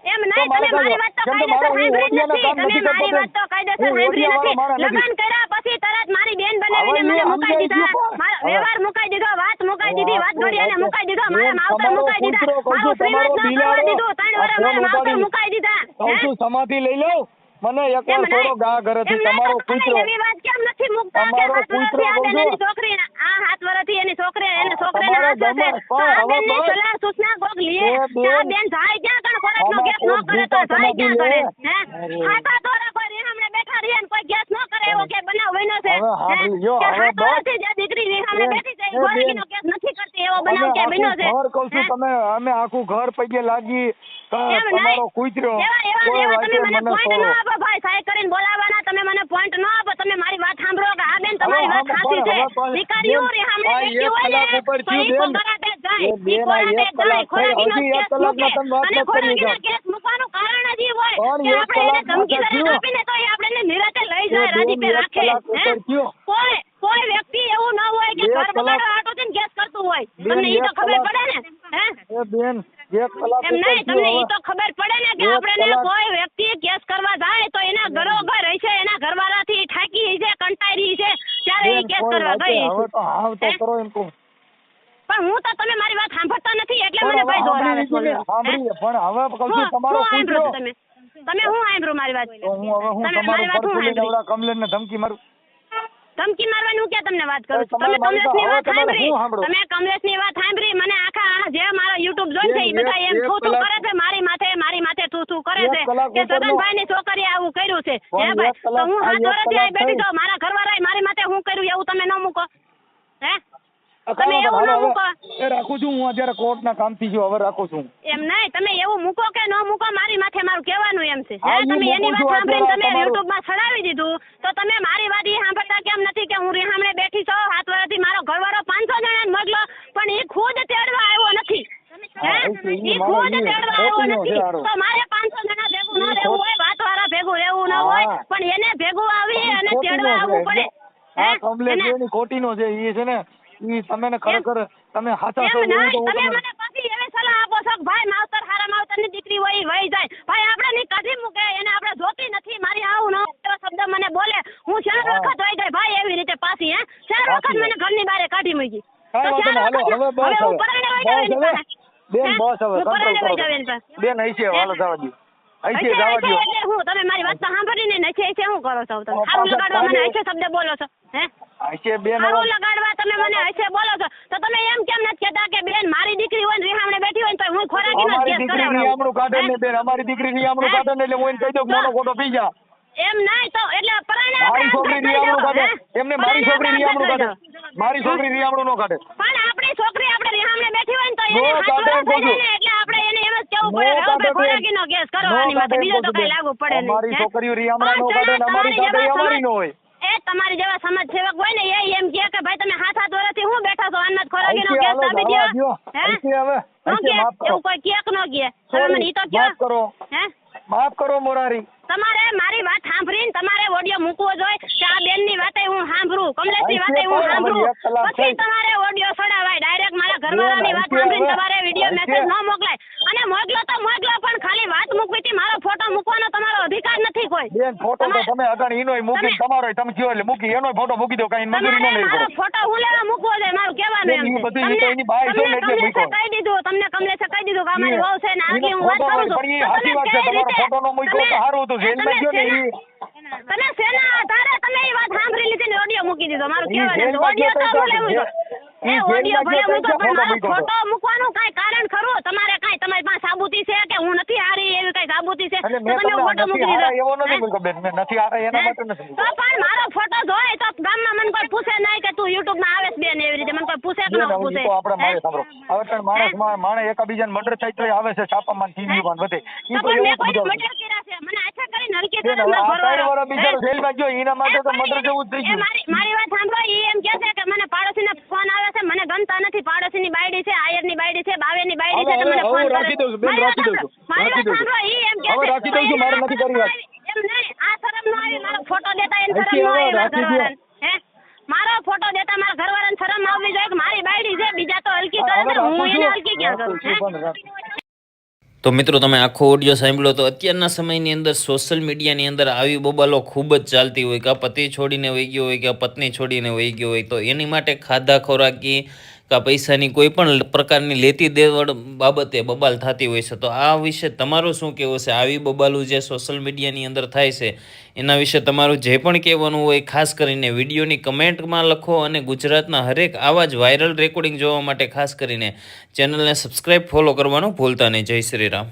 [SPEAKER 3] એમ નહીં તમે મારી વાત તો કાયદેસર સાંભળી નથી તમે મારી વાત તો કાયદેસર સાંભળી નથી લગ્ન કર્યા પછી તરત મારી બેન બનાવીને મને મુકાઈ દીધા મારો વ્યવહાર મુકાઈ દીધો વાત મુકાઈ દીધી વાત ઘડિયાને મુકાઈ દીધો મારા માવતર મુકાઈ દીધા મારું શ્રીમત ન કરવા દીધું 3 વર્ષ મારા માવતર મુકાઈ દીધા
[SPEAKER 2] સમાધિ લઈ લો મને એકવાર થોડો ગા ઘરેથી તમારો કૂતરો
[SPEAKER 3] એવી વાત કેમ નથી મુકતા કે 7 વર્ષથી આ બેનની છોકરી આ 7 વર્ષથી એની છોકરી એને છોકરીને હાથ છે તો આ બેનની સલાહ સૂચના કોક લીએ આ બેન જાય ક્યાં કણ ખોરાકનો ગેસ ન કરે તો જાય ક્યાં કરે હે ખાતા તોરા કોઈ રીહામણે બેઠા રીએ ને કોઈ ગેસ ન કરે એવો કે બનાવ બન્યો છે હવે 7 વર્ષથી જે દીકરી રીહામણે બેઠી છે એ ખોરાકીનો ગેસ નથી કરતી એવો બનાવ કે બન્યો છે
[SPEAKER 2] ઘર કહું છું તમે અમે આખું ઘર પગે લાગી તમારો કૂતરો
[SPEAKER 3] તમે મને પોઈન્ટ ન આપો ભાઈ સાહેબ કરીને બોલાવવાના તમે મને પોઈન્ટ ન આપો તમે મારી વાત સાંભળો કે આ બેન તમારી વાત સાચી છે દીકરીઓ રીહામણે બેઠી હોય ને તો ઈ કોરાટે જાય ઈ કોરાટે જાય ખોરાકીનો કેસ મૂકે અને ખોરાકીના કેસ મૂકવાનું કારણ જ ઈ હોય કે આપણે એને ધમકી દરેક આપીને તો એ આપણને નિરાતે લઈ જાય રાજીપે રાખે કોઈ વ્યક્તિ એવું ન હોય કે ઘર બગાડવા હાટો થઈને કેસ કરતું હોય તમને ઈ તો ખબર પડે ને હે
[SPEAKER 2] બેન
[SPEAKER 3] એમ નહીં તમને ઈ તો ખબર પડે ને કે આપણે કોઈ વ્યક્તિ કેસ કરવા જાય તો એના ઘરોઘર હશે એના ઘરવાળાથી ઠાકી છે કંટાળી છે ત્યારે ઈ
[SPEAKER 2] બેન,
[SPEAKER 3] કેસ
[SPEAKER 2] કોઈ
[SPEAKER 3] કરવા
[SPEAKER 2] વાતે
[SPEAKER 3] ગઈ
[SPEAKER 2] હવે
[SPEAKER 3] છું.
[SPEAKER 2] તો હાવ તો
[SPEAKER 3] હે?
[SPEAKER 2] કરો એમ કહું.
[SPEAKER 3] પણ હું તો તમે મારી વાત સાંભળતા નથી એટલે
[SPEAKER 2] પણ
[SPEAKER 3] મને
[SPEAKER 2] હવે
[SPEAKER 3] ભાઈ જોર આવે
[SPEAKER 2] સાંભળી
[SPEAKER 3] છે.
[SPEAKER 2] લીધી ને, સાંભળીએ. પણ હવે કહું છું
[SPEAKER 3] હું
[SPEAKER 2] તમારો
[SPEAKER 3] હું સાંભળો
[SPEAKER 2] પૂછ્યો
[SPEAKER 3] છો તમે હું સાંભળું મારી વાત
[SPEAKER 2] તો હું હવે હું
[SPEAKER 3] તમે
[SPEAKER 2] તમારું
[SPEAKER 3] મારી વાત હું
[SPEAKER 2] પરખું લઈને
[SPEAKER 3] સાંભળી
[SPEAKER 2] ઓલા કમલેશને ધમકી મારું?
[SPEAKER 3] ધમકી મારવાની હું ક્યાં તમને વાત કરું છું?
[SPEAKER 2] તમારે
[SPEAKER 3] તમે
[SPEAKER 2] મારી તો
[SPEAKER 3] કમલેશની
[SPEAKER 2] હવે
[SPEAKER 3] વાત
[SPEAKER 2] તમારે
[SPEAKER 3] સાંભળી
[SPEAKER 2] હું સાંભળું?
[SPEAKER 3] તમે કમલેશની વાત સાંભળી મને આખા જે મારા યુટ્યુબ જોઈ છે એ
[SPEAKER 2] બેન,
[SPEAKER 3] બધા એમ
[SPEAKER 2] એક
[SPEAKER 3] થૂ થૂ
[SPEAKER 2] કલાક-
[SPEAKER 3] કરે છે મારી માથે થૂ થૂ કરે
[SPEAKER 2] એક
[SPEAKER 3] છે
[SPEAKER 2] કલાક
[SPEAKER 3] કે
[SPEAKER 2] ઉપરનો-
[SPEAKER 3] સગનભાઈની છોકરીએ આવું કર્યું છે
[SPEAKER 2] પણ
[SPEAKER 3] હે ભાઈ
[SPEAKER 2] એક કલાક-
[SPEAKER 3] તો હું
[SPEAKER 2] આ
[SPEAKER 3] 7
[SPEAKER 2] એક
[SPEAKER 3] વર્ષથી અહીં
[SPEAKER 2] કલાક
[SPEAKER 3] બેઠી
[SPEAKER 2] થઈ.
[SPEAKER 3] છું મારા ઘરવાળાએ મારી માથે હું કર્યું એવું તમે ન મૂકો હે તમે
[SPEAKER 2] કાંઈ
[SPEAKER 3] એવું
[SPEAKER 2] વાંધો
[SPEAKER 3] ન
[SPEAKER 2] નહીં.
[SPEAKER 3] મૂકો
[SPEAKER 2] હવે એ રાખું છું હું અત્યારે કોર્ટના કામથી છું હવે રાખું છું.
[SPEAKER 3] એમ નહીં તમે એવું મૂકો કે ન મૂકો મારી માથે મારું કહેવાનું એમ છે
[SPEAKER 2] હા,
[SPEAKER 3] હે
[SPEAKER 2] હું
[SPEAKER 3] તમે એની
[SPEAKER 2] મૂકું
[SPEAKER 3] વાત
[SPEAKER 2] છું
[SPEAKER 3] સાંભળીને
[SPEAKER 2] અત્યારે
[SPEAKER 3] તમે
[SPEAKER 2] તમારું-
[SPEAKER 3] યુટ્યુબમાં ચડાવી દીધું તો તમે મારી વાત ઈ સાંભળતા કેમ નથી કે હું રીહામણે બેઠી છું 7 વર્ષથી મારો ઘરવાળો 500 જણાને મોકલો પણ ઈ ખુદ તેડવા આવ્યો નથી હે
[SPEAKER 2] હા, એ ઈ
[SPEAKER 3] ઈ
[SPEAKER 2] મારો
[SPEAKER 3] ખુદ
[SPEAKER 2] ઈ
[SPEAKER 3] તેડવા આવ્યો
[SPEAKER 2] ખોટીનો છે
[SPEAKER 3] નથી
[SPEAKER 2] હારો.
[SPEAKER 3] તો મારે 500 જણા ભેગું ન
[SPEAKER 2] ઈ
[SPEAKER 3] રહેવું
[SPEAKER 2] ખોટ-
[SPEAKER 3] હોય વાતવાળા ભેગું રહેવું ન હોય
[SPEAKER 2] હા.
[SPEAKER 3] પણ એને ભેગું આવી અને
[SPEAKER 2] ખોટીનો
[SPEAKER 3] તેડવા
[SPEAKER 2] છે.
[SPEAKER 3] આવવું પડે
[SPEAKER 2] આ
[SPEAKER 3] હે?
[SPEAKER 2] કમલેશ
[SPEAKER 3] એને-
[SPEAKER 2] એની ખોટીનો છે ઈ છે ને ઈ તમે ને ખરેખર તમે સાચા છો
[SPEAKER 3] એમ
[SPEAKER 2] એવું તો
[SPEAKER 3] નહીં,
[SPEAKER 2] હું
[SPEAKER 3] તમે
[SPEAKER 2] તમને
[SPEAKER 3] મને પછી એવી સલાહ આપો છો કે ભાઈ માવતર હારા માવતરની દીકરી હોય ઈ વહી જાય ભાઈ આપણે ની કાઢી મૂકે એને આપણે જોતી નથી મારી આવું ન એવો શબ્દ મને બોલે હું 4
[SPEAKER 2] હા.
[SPEAKER 3] વખત વહી ગઈ ભાઈ એવી રીતે પાછી હે 4 વખત
[SPEAKER 2] પાછી.
[SPEAKER 3] મને ઘરની બહાર કાઢી મૂકી
[SPEAKER 2] કાંઈ
[SPEAKER 3] તો
[SPEAKER 2] વાંધો
[SPEAKER 3] 4
[SPEAKER 2] નહીં. હાલો,
[SPEAKER 3] વખત
[SPEAKER 2] હવે બસ
[SPEAKER 3] હું
[SPEAKER 2] હવે.
[SPEAKER 3] પરાણે વહી
[SPEAKER 2] બસ
[SPEAKER 3] જાવ એની
[SPEAKER 2] હવે.
[SPEAKER 3] પાસે.
[SPEAKER 2] બેન,
[SPEAKER 3] હે?
[SPEAKER 2] બસ હવે
[SPEAKER 3] હું
[SPEAKER 2] કંટ્રોલ
[SPEAKER 3] પરાણે
[SPEAKER 2] કરો
[SPEAKER 3] વહી જાવ એની પાસે.
[SPEAKER 2] બેન અહીં છે હાલો જવા દો અહીં છે
[SPEAKER 3] હશે,
[SPEAKER 2] જવા
[SPEAKER 3] હશે
[SPEAKER 2] દો
[SPEAKER 3] એટલે હું તમે મારી વાત તો સાંભળીને નથી હશે શું કરો છો તમે
[SPEAKER 2] પાછા
[SPEAKER 3] હારું લગાડવા મને
[SPEAKER 2] કાલે-
[SPEAKER 3] હશે શબ્દ બોલો છો હે
[SPEAKER 2] અહીં છે બેન
[SPEAKER 3] હારું
[SPEAKER 2] હવે
[SPEAKER 3] લગાડવા તમે મને હશે બોલો છો તો તમે એમ કેમ નથી કહેતા કે બેન મારી દીકરી હોય ને રીહામણે બેઠી હોય ને તો હું ખોરાકીનો જ
[SPEAKER 2] અમારી
[SPEAKER 3] કેસ
[SPEAKER 2] દીકરી
[SPEAKER 3] કરાવડાવું.
[SPEAKER 2] નિયામણું કાઢે
[SPEAKER 3] હે?
[SPEAKER 2] ને બેન અમારી દીકરી નિયામણું
[SPEAKER 3] હે?
[SPEAKER 2] કાઢે ને એટલે હું એને કહી દઉં કે મોનો ખોટો પી જા
[SPEAKER 3] એમ નહીં તો એટલે પરાણે
[SPEAKER 2] મારી
[SPEAKER 3] આપણે
[SPEAKER 2] છોકરી
[SPEAKER 3] આમ થઈ
[SPEAKER 2] નિયામણું
[SPEAKER 3] જાઓ,
[SPEAKER 2] કાઢે
[SPEAKER 3] હે?
[SPEAKER 2] એમને મારી
[SPEAKER 3] પરાણે
[SPEAKER 2] છોકરી
[SPEAKER 3] આપણે
[SPEAKER 2] નિયામણું
[SPEAKER 3] આમ થઈ
[SPEAKER 2] કાઢે
[SPEAKER 3] જાઓ.
[SPEAKER 2] મારી છોકરી નિયામણું ન કાઢે
[SPEAKER 3] પણ આપણી છોકરી આપણે રીહામણે બેઠી હોય ને તો
[SPEAKER 2] નો
[SPEAKER 3] એને હાથ
[SPEAKER 2] કાઢે
[SPEAKER 3] વરસ
[SPEAKER 2] એમ
[SPEAKER 3] થઈ
[SPEAKER 2] કહું
[SPEAKER 3] જાય ને એટલે આપણે એને એમ જ કહેવું
[SPEAKER 2] નો
[SPEAKER 3] પડે કે હવે
[SPEAKER 2] કાઢે
[SPEAKER 3] ભાઈ ખોરાકીનો કેસ કરો
[SPEAKER 2] નો
[SPEAKER 3] આની માથે
[SPEAKER 2] કાઢે
[SPEAKER 3] બીજો તો
[SPEAKER 2] એમ
[SPEAKER 3] કઈ
[SPEAKER 2] કહું
[SPEAKER 3] લાગુ પડે નહીં
[SPEAKER 2] અમારી
[SPEAKER 3] હે?
[SPEAKER 2] છોકરીઓ રીહામણા નો
[SPEAKER 3] પણ
[SPEAKER 2] કાઢે ને અમારી
[SPEAKER 3] તમારી
[SPEAKER 2] કાઢે
[SPEAKER 3] જેવા
[SPEAKER 2] અમારી નો
[SPEAKER 3] સમાજ-
[SPEAKER 2] હોય
[SPEAKER 3] એ તમારી જેવા સમાજ સેવક હોય ને એ એમ કહે કે ભાઈ તમે 7 વર્ષથી હું બેઠા છો આનમાં જ ખોરાકીનો
[SPEAKER 2] અહીંથી
[SPEAKER 3] કેસ
[SPEAKER 2] હાલો
[SPEAKER 3] આપી
[SPEAKER 2] જવા
[SPEAKER 3] દ્યો.
[SPEAKER 2] દ્યો
[SPEAKER 3] હે?
[SPEAKER 2] અહીંથી હવે
[SPEAKER 3] ન
[SPEAKER 2] અહીંથી
[SPEAKER 3] કહે?
[SPEAKER 2] માફ કરો
[SPEAKER 3] એવું કોઈ કહે કે ન કહે? તમે મને ઈ તો કહો.
[SPEAKER 2] માફ કરો
[SPEAKER 3] હે?
[SPEAKER 2] માફ કરો મોરારી
[SPEAKER 3] તમારે મારી વાત સાંભળીને તમારે ઓડિયો મૂકવો જોઈએ કે આ બેનની વાતે હું સાંભળું કમલેશની વાતે હું
[SPEAKER 2] અહીંથી
[SPEAKER 3] સાંભળું
[SPEAKER 2] એક કલાક
[SPEAKER 3] પછી
[SPEAKER 2] થઈ.
[SPEAKER 3] તમારે ઓડિયો ચડાવાય ડાયરેક્ટ મારા ઘરવાળાની વાત
[SPEAKER 2] અહીંથી
[SPEAKER 3] સાંભળીને
[SPEAKER 2] હવે-
[SPEAKER 3] તમારે વિડીયો
[SPEAKER 2] અહીંથી-
[SPEAKER 3] મેસેજ ન મોકલાય અને મોકલો તો મોકલો પણ ખાલી વાત મૂકવી હતી મારો ફોટો મૂકવાનો તમારો અધિકાર નથી કોઈ
[SPEAKER 2] બેન ફોટો તો
[SPEAKER 3] તમારે-
[SPEAKER 2] તમે અટાણ ઈનોય મૂકી
[SPEAKER 3] તમે-
[SPEAKER 2] તમારો તમે કયો એટલે મૂકી એનો ફોટો મૂકી દો કઈ મજૂરી ન
[SPEAKER 3] તમારે
[SPEAKER 2] લેવી
[SPEAKER 3] મારો
[SPEAKER 2] પડે
[SPEAKER 3] ફોટો હું લેવા મૂકવો છે મારું કહેવાનું
[SPEAKER 2] બેન,
[SPEAKER 3] એમ
[SPEAKER 2] ઈ
[SPEAKER 3] છે
[SPEAKER 2] બધું ઈ તો એની બાઈ છે ને એટલે
[SPEAKER 3] કમલેશે
[SPEAKER 2] મૂકો.
[SPEAKER 3] કહી દીધું તમને કમલેશે કહી દીધું કે આ મારી વહુ છે ને આગી હું વાત
[SPEAKER 2] ફોટો
[SPEAKER 3] કરું છું
[SPEAKER 2] પણ ઈ
[SPEAKER 3] તો
[SPEAKER 2] સાચી
[SPEAKER 3] તમે
[SPEAKER 2] વાત છે
[SPEAKER 3] કઈ
[SPEAKER 2] તમારો
[SPEAKER 3] રીતે-
[SPEAKER 2] ફોટો નો મૂક્યો તો
[SPEAKER 3] તમે-
[SPEAKER 2] સારું હતું જેલમાં ગયો ને
[SPEAKER 3] તમે શેના આધારે તમે એ વાત સાંભળી લીધી ને ઓડિયો મૂકી દીધો મારું
[SPEAKER 2] ઈ
[SPEAKER 3] કહેવાનું એમ છે.
[SPEAKER 2] જેલમાં
[SPEAKER 3] ઓડિયો
[SPEAKER 2] ગયો
[SPEAKER 3] તો
[SPEAKER 2] તો
[SPEAKER 3] હું લેવું
[SPEAKER 2] ઈ
[SPEAKER 3] છું. એ
[SPEAKER 2] જેલમાં
[SPEAKER 3] ઓડિયો ભલે
[SPEAKER 2] ગયો તો
[SPEAKER 3] મૂકો પણ મારો
[SPEAKER 2] મૂક્યો તો.
[SPEAKER 3] ફોટો મૂકવાનું કાંઈ કારણ ખરું તમારે કાંઈ તમારી પાસે સાબુતી છે કે હું નથી હારી એવી કાંઈ સાબુતી છે
[SPEAKER 2] એટલે
[SPEAKER 3] તો
[SPEAKER 2] મેં
[SPEAKER 3] તમે
[SPEAKER 2] તમને
[SPEAKER 3] ફોટો
[SPEAKER 2] નથી
[SPEAKER 3] મૂકી દીધો
[SPEAKER 2] હારા એવો નથી
[SPEAKER 3] હે?
[SPEAKER 2] મૂક્યો બેન મેં નથી હારા એના
[SPEAKER 3] હે?
[SPEAKER 2] માટે નથી
[SPEAKER 3] તો
[SPEAKER 2] મૂક્યો.
[SPEAKER 3] પણ મારો ફોટો જોઈ તો ગામમાં મને કોઈ પૂછે નહીં કે તું યુટ્યુબ માં આવે છે બેન એવી રીતે મને કોઈ પૂછે કે
[SPEAKER 2] બેન,
[SPEAKER 3] ન
[SPEAKER 2] હવે
[SPEAKER 3] પૂછે
[SPEAKER 2] ઈ તો આપણે મારે
[SPEAKER 3] હે?
[SPEAKER 2] સાંભળો હવે તો માણસ એકબીજાને મર્ડર થાય તો આવે છે છાપામાં ટીવીમાં બધે ઈ
[SPEAKER 3] તો
[SPEAKER 2] તો
[SPEAKER 3] પણ મેં
[SPEAKER 2] એવું
[SPEAKER 3] કોઈ
[SPEAKER 2] બધું
[SPEAKER 3] મર્ડર કર્યા છે મને આછા કરી નરકી
[SPEAKER 2] બેન,
[SPEAKER 3] તરફ
[SPEAKER 2] હવે આ
[SPEAKER 3] ભરવાનો.
[SPEAKER 2] 3 વર્ષ બિચારો
[SPEAKER 3] હે?
[SPEAKER 2] જેલમાં ગયો એના માટે તો
[SPEAKER 3] એ
[SPEAKER 2] મર્ડર જેવું જ થઈ
[SPEAKER 3] એ
[SPEAKER 2] ગયું
[SPEAKER 3] મારી વાત સાંભળો ઈ એમ કહે છે કે મને પાડોશીનો ફોન આવે છે મને ગમતા નથી પાડોશીની બાયડી છે આયરની બાયડી છે બાવેરની બાયડી છે
[SPEAKER 2] હવે-
[SPEAKER 3] તો મને
[SPEAKER 2] હવે
[SPEAKER 3] ફોન
[SPEAKER 2] હું
[SPEAKER 3] કરે.
[SPEAKER 2] રાખી દઉં છું, બેન,
[SPEAKER 3] મારી વાત
[SPEAKER 2] રાખી દઉં છું.
[SPEAKER 3] સાંભળો. મારી
[SPEAKER 2] રાખી
[SPEAKER 3] વાત
[SPEAKER 2] દઉં છું.
[SPEAKER 3] સાંભળો ઈ એમ કહે
[SPEAKER 2] હવે
[SPEAKER 3] છે
[SPEAKER 2] રાખી દઉં છું,
[SPEAKER 3] તો
[SPEAKER 2] મારે
[SPEAKER 3] એને
[SPEAKER 2] નથી કરવી વાત.
[SPEAKER 3] એમ નહીં આ શરમ નો આવી મારો ફોટો દેતા એને
[SPEAKER 2] અહીંથી
[SPEAKER 3] શરમ નો
[SPEAKER 2] હવે
[SPEAKER 3] આવી મારા
[SPEAKER 2] રાખી દો.
[SPEAKER 3] ઘરવાળાને હે મારો ફોટો દેતા મારા ઘરવાળાને શરમ આવવી જોઈએ કે મારી બાયડી છે બીજા તો હલકી કરે
[SPEAKER 2] હવે
[SPEAKER 3] છે હું
[SPEAKER 2] રાખું
[SPEAKER 3] એને
[SPEAKER 2] છું.
[SPEAKER 3] હલકી ક્યાં કરું
[SPEAKER 2] રાખું છું,
[SPEAKER 3] હે?
[SPEAKER 2] પણ રાખું.
[SPEAKER 1] તો મિત્રો તમે આખો ઓડિયો સાંભળ્યો તો અત્યારના સમયની અંદર સોશિયલ મીડિયાની અંદર આવી બબાલો ખૂબ જ ચાલતી હોય કે આ પતિ છોડીને વહી ગયો હોય કે આ પત્ની છોડીને વહી ગયો હોય તો એની માટે ખાધા ખોરાકી કે પૈસાની કોઈ પણ પ્રકારની લેતી દેવડ બાબતે બબાલ થતી હોય છે તો આ વિશે તમારું શું કહેવું છે આવી બબાલું જે સોશિયલ મીડિયાની અંદર થાય છે એના વિશે તમારું જે પણ કહેવાનું હોય ખાસ કરીને વિડીયોની કમેન્ટમાં લખો અને ગુજરાતના હરેક આવા જ વાયરલ રેકોર્ડિંગ જોવા માટે ખાસ કરીને ચેનલને સબસ્ક્રાઈબ ફોલો કરવાનું ભૂલતા નહીં. જય શ્રી રામ.